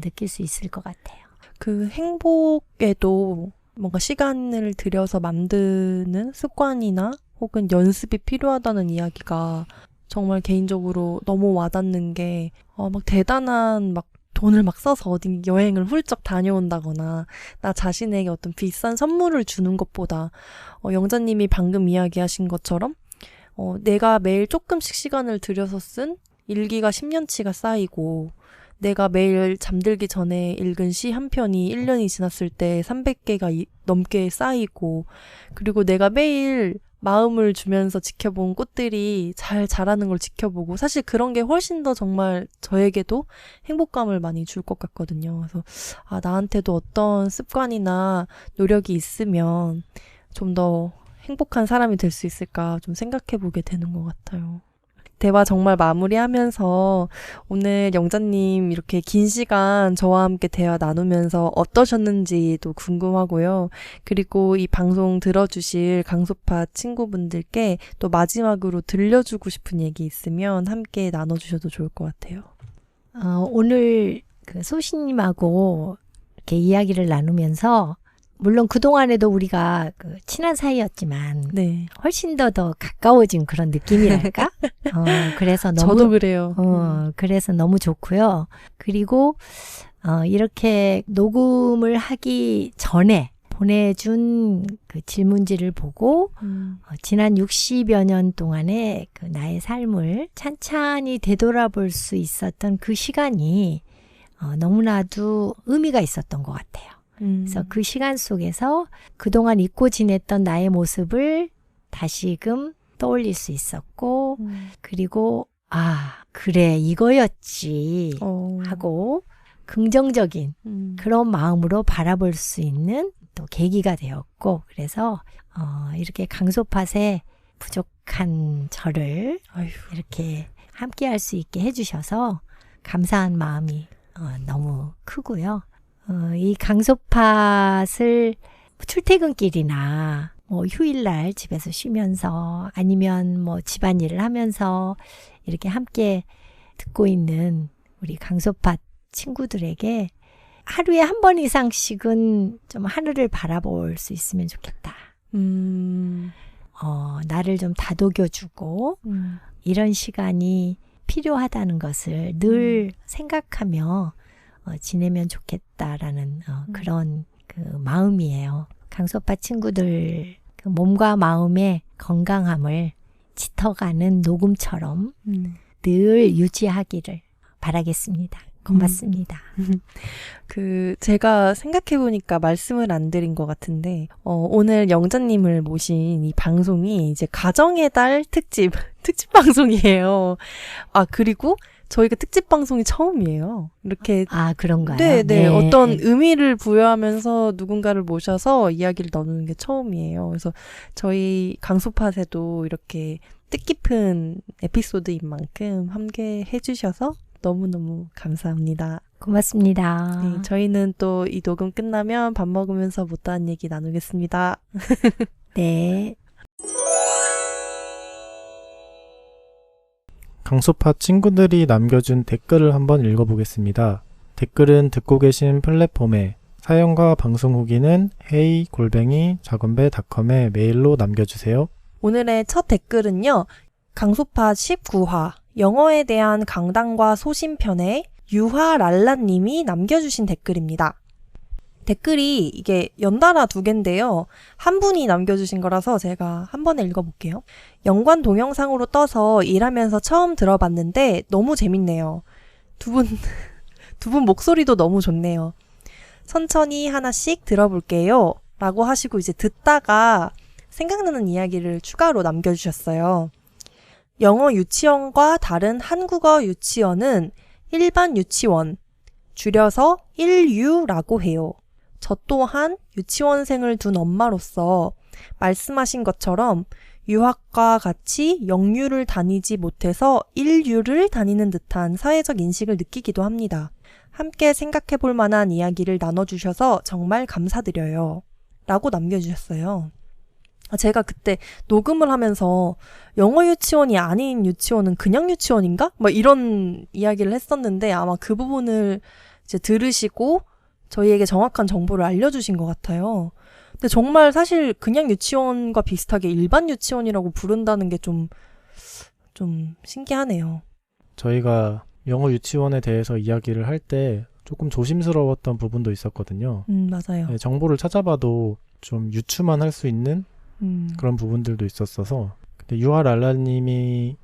느낄 수 있을 것 같아요. 그 행복에도 뭔가 시간을 들여서 만드는 습관이나 혹은 연습이 필요하다는 이야기가 정말 개인적으로 너무 와닿는 게 막 대단한 막 돈을 막 써서 어디 여행을 훌쩍 다녀온다거나 나 자신에게 어떤 비싼 선물을 주는 것보다 영자님이 방금 이야기하신 것처럼 내가 매일 조금씩 시간을 들여서 쓴 일기가 10년치가 쌓이고 내가 매일 잠들기 전에 읽은 시 한 편이 1년이 지났을 때 300개가 넘게 쌓이고 그리고 내가 매일 마음을 주면서 지켜본 꽃들이 잘 자라는 걸 지켜보고 사실 그런 게 훨씬 더 정말 저에게도 행복감을 많이 줄 것 같거든요. 그래서 나한테도 어떤 습관이나 노력이 있으면 좀 더 행복한 사람이 될 수 있을까 좀 생각해 보게 되는 것 같아요. 대화 정말 마무리하면서 오늘 영자님 이렇게 긴 시간 저와 함께 대화 나누면서 어떠셨는지도 궁금하고요. 그리고 이 방송 들어주실 강소파 친구분들께 또 마지막으로 들려주고 싶은 얘기 있으면 함께 나눠주셔도 좋을 것 같아요. 오늘 그 소신님하고 이렇게 이야기를 나누면서 물론 그동안에도 우리가 그 친한 사이였지만 네. 훨씬 더 가까워진 그런 느낌이랄까? 그래서 너무 저도 그래요. 그래서 너무 좋고요. 그리고 이렇게 녹음을 하기 전에 보내준 그 질문지를 보고 지난 60여 년 동안의 그 나의 삶을 찬찬히 되돌아볼 수 있었던 그 시간이 너무나도 의미가 있었던 것 같아요. 그래서 그 시간 속에서 그동안 잊고 지냈던 나의 모습을 다시금 떠올릴 수 있었고 그리고 그래 이거였지 하고 긍정적인 그런 마음으로 바라볼 수 있는 또 계기가 되었고 그래서 이렇게 강소팟에 부족한 저를 아휴. 이렇게 함께 할 수 있게 해주셔서 감사한 마음이 너무 크고요. 이 강소팟을 출퇴근길이나 뭐 휴일날 집에서 쉬면서 아니면 뭐 집안일을 하면서 이렇게 함께 듣고 있는 우리 강소팟 친구들에게 하루에 한 번 이상씩은 좀 하늘을 바라볼 수 있으면 좋겠다. 나를 좀 다독여주고 이런 시간이 필요하다는 것을 늘 생각하며 지내면 좋겠다라는 그런 그 마음이에요. 강소팟 친구들 그 몸과 마음의 건강함을 짙어가는 녹음처럼 늘 유지하기를 바라겠습니다. 고맙습니다. 제가 생각해보니까 말씀을 안 드린 것 같은데, 오늘 영자님을 모신 이 방송이 이제 가정의 달 특집 방송이에요. 그리고 저희가 특집 방송이 처음이에요. 이렇게. 그런가요? 네. 어떤 의미를 부여하면서 누군가를 모셔서 이야기를 나누는 게 처음이에요. 그래서 저희 강소팟에도 이렇게 뜻깊은 에피소드인 만큼 함께 해주셔서 너무너무 감사합니다. 고맙습니다. 네, 저희는 또 이 녹음 끝나면 밥 먹으면서 못다한 얘기 나누겠습니다. 네. 강소팟 친구들이 남겨준 댓글을 한번 읽어보겠습니다. 댓글은 듣고 계신 플랫폼에 사연과 방송 후기는 hey@작은배.com에 메일로 남겨주세요. 오늘의 첫 댓글은요. 강소팟 19화 영어에 대한 강단과 소신편에 유화랄라님이 남겨주신 댓글입니다. 댓글이 이게 연달아 2개인데요. 한 분이 남겨주신 거라서 제가 한 번에 읽어볼게요. 연관 동영상으로 떠서 일하면서 처음 들어봤는데 너무 재밌네요. 두 분 목소리도 너무 좋네요. 천천히 하나씩 들어볼게요. 라고 하시고 이제 듣다가 생각나는 이야기를 추가로 남겨주셨어요. 영어 유치원과 다른 한국어 유치원은 일반 유치원, 줄여서 1U라고 해요. 저 또한 유치원생을 둔 엄마로서 말씀하신 것처럼 유학과 같이 영유를 다니지 못해서 1U를 다니는 듯한 사회적 인식을 느끼기도 합니다. 함께 생각해 볼 만한 이야기를 나눠주셔서 정말 감사드려요. 라고 남겨주셨어요. 제가 그때 녹음을 하면서 영어 유치원이 아닌 유치원은 그냥 유치원인가? 이런 이야기를 했었는데 아마 그 부분을 이제 들으시고 저희에게 정확한 정보를 알려주신 것 같아요. 근데 정말 사실 그냥 유치원과 비슷하게 일반 유치원이라고 부른다는 게 좀 신기하네요. 저희가 영어 유치원에 대해서 이야기를 할 때 조금 조심스러웠던 부분도 있었거든요. 맞아요. 네, 정보를 찾아봐도 좀 유추만 할 수 있는 그런 부분들도 있었어서 근데 유아랄라님이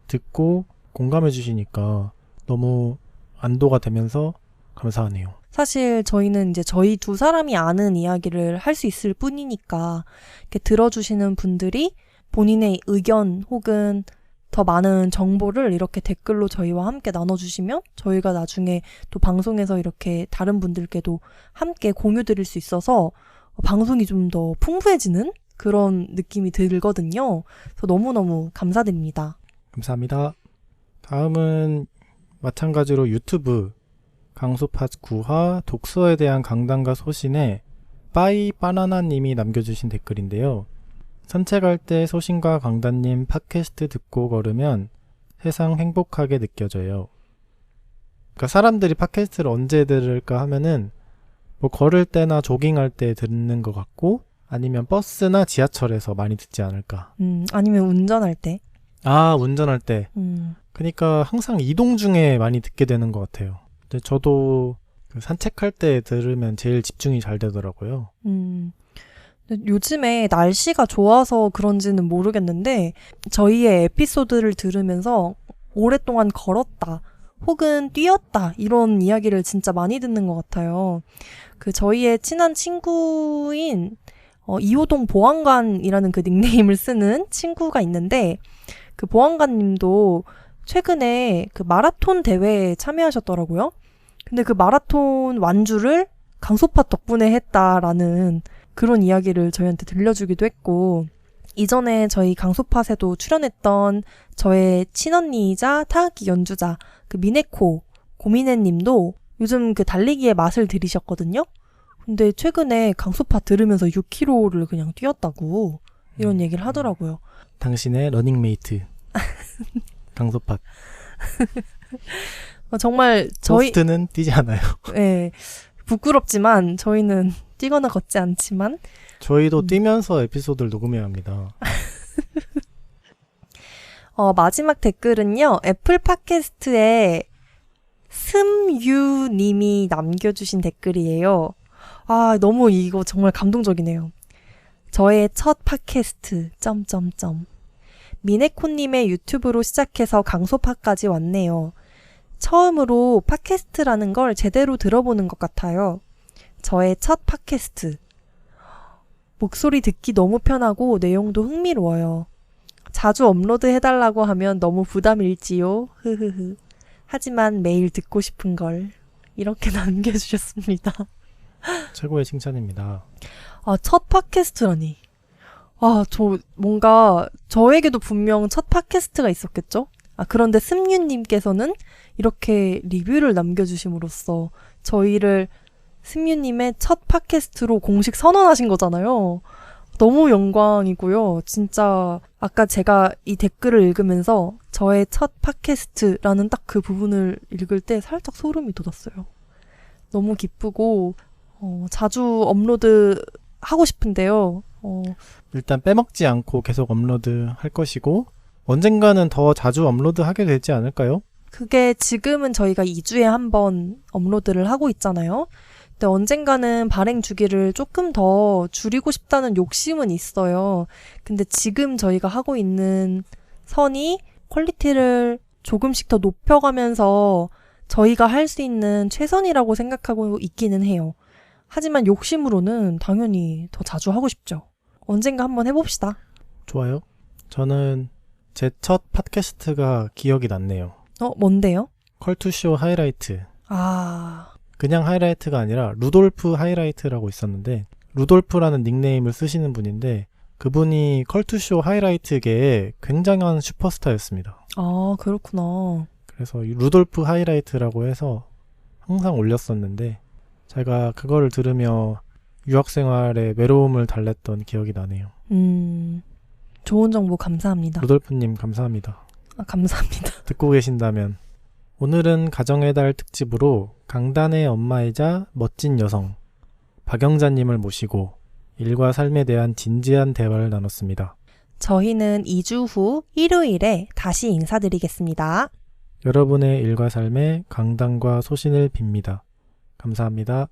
듣고 공감해 주시니까 너무 안도가 되면서 감사하네요. 사실 저희는 이제 저희 두 사람이 아는 이야기를 할 수 있을 뿐이니까 이렇게 들어주시는 분들이 본인의 의견 혹은 더 많은 정보를 이렇게 댓글로 저희와 함께 나눠주시면 저희가 나중에 또 방송에서 이렇게 다른 분들께도 함께 공유 드릴 수 있어서 방송이 좀 더 풍부해지는 그런 느낌이 들거든요. 그래서 너무너무 감사드립니다. 감사합니다. 다음은 마찬가지로 유튜브 강소팟 9화 독서에 대한 강단과 소신에 빠이 바나나님이 남겨주신 댓글인데요. 산책할 때 소신과 강단님 팟캐스트 듣고 걸으면 세상 행복하게 느껴져요. 그러니까 사람들이 팟캐스트를 언제 들을까 하면은 뭐 걸을 때나 조깅할 때 듣는 것 같고 아니면 버스나 지하철에서 많이 듣지 않을까. 아니면 운전할 때. 아, 운전할 때. 음. 그러니까 항상 이동 중에 많이 듣게 되는 것 같아요. 근데 저도 그 산책할 때 들으면 제일 집중이 잘 되더라고요. 근데 요즘에 날씨가 좋아서 그런지는 모르겠는데 저희의 에피소드를 들으면서 오랫동안 걸었다 혹은 뛰었다 이런 이야기를 진짜 많이 듣는 것 같아요. 그 저희의 친한 친구인 이호동 보안관이라는 그 닉네임을 쓰는 친구가 있는데 그 보안관님도 최근에 그 마라톤 대회에 참여하셨더라고요. 근데 그 마라톤 완주를 강소파 덕분에 했다라는 그런 이야기를 저희한테 들려주기도 했고 이전에 저희 강소팟에도 출연했던 저의 친언니이자 타악기 연주자 그 미네코 고미네 님도 요즘 그 달리기의 맛을 들이셨거든요. 근데 최근에 강소팟 들으면서 6km를 그냥 뛰었다고 이런 얘기를 하더라고요. 당신의 러닝메이트 강소팟. 정말 저희 호스트는 뛰지 않아요. 네, 부끄럽지만 저희는 뛰거나 걷지 않지만 저희도 뛰면서 에피소드를 녹음해야 합니다. 마지막 댓글은요. 애플 팟캐스트에 슴유님이 남겨주신 댓글이에요. 아, 너무 이거 정말 감동적이네요. 저의 첫 팟캐스트 미네코님의 유튜브로 시작해서 강소팟까지 왔네요. 처음으로 팟캐스트라는 걸 제대로 들어보는 것 같아요. 저의 첫 팟캐스트. 목소리 듣기 너무 편하고 내용도 흥미로워요. 자주 업로드 해달라고 하면 너무 부담일지요. 흐흐흐. 하지만 매일 듣고 싶은 걸. 이렇게 남겨주셨습니다. 최고의 칭찬입니다. 아, 첫 팟캐스트라니. 아, 뭔가 저에게도 분명 첫 팟캐스트가 있었겠죠? 아, 그런데 슴유님께서는 이렇게 리뷰를 남겨주심으로써 저희를 슴유님의 첫 팟캐스트로 공식 선언하신 거잖아요. 너무 영광이고요. 진짜 아까 제가 이 댓글을 읽으면서 저의 첫 팟캐스트라는 딱 그 부분을 읽을 때 살짝 소름이 돋았어요. 너무 기쁘고 자주 업로드 하고 싶은데요. 일단 빼먹지 않고 계속 업로드 할 것이고 언젠가는 더 자주 업로드 하게 되지 않을까요? 그게 지금은 저희가 2주에 한 번 업로드를 하고 있잖아요. 근데 언젠가는 발행 주기를 조금 더 줄이고 싶다는 욕심은 있어요. 근데 지금 저희가 하고 있는 선이 퀄리티를 조금씩 더 높여가면서 저희가 할 수 있는 최선이라고 생각하고 있기는 해요. 하지만 욕심으로는 당연히 더 자주 하고 싶죠. 언젠가 한번 해봅시다. 좋아요. 저는 제 첫 팟캐스트가 기억이 났네요. 뭔데요? 컬투쇼 하이라이트. 아... 그냥 하이라이트가 아니라 루돌프 하이라이트라고 있었는데 루돌프라는 닉네임을 쓰시는 분인데 그분이 컬투쇼 하이라이트계의 굉장한 슈퍼스타였습니다. 아, 그렇구나. 그래서 루돌프 하이라이트라고 해서 항상 올렸었는데 제가 그거를 들으며 유학생활의 외로움을 달랬던 기억이 나네요. 좋은 정보 감사합니다. 루돌프님 감사합니다. 아, 감사합니다. 듣고 계신다면 오늘은 가정의 달 특집으로 강단의 엄마이자 멋진 여성 박영자님을 모시고 일과 삶에 대한 진지한 대화를 나눴습니다. 저희는 2주 후 일요일에 다시 인사드리겠습니다. 여러분의 일과 삶에 강단과 소신을 빕니다. 감사합니다.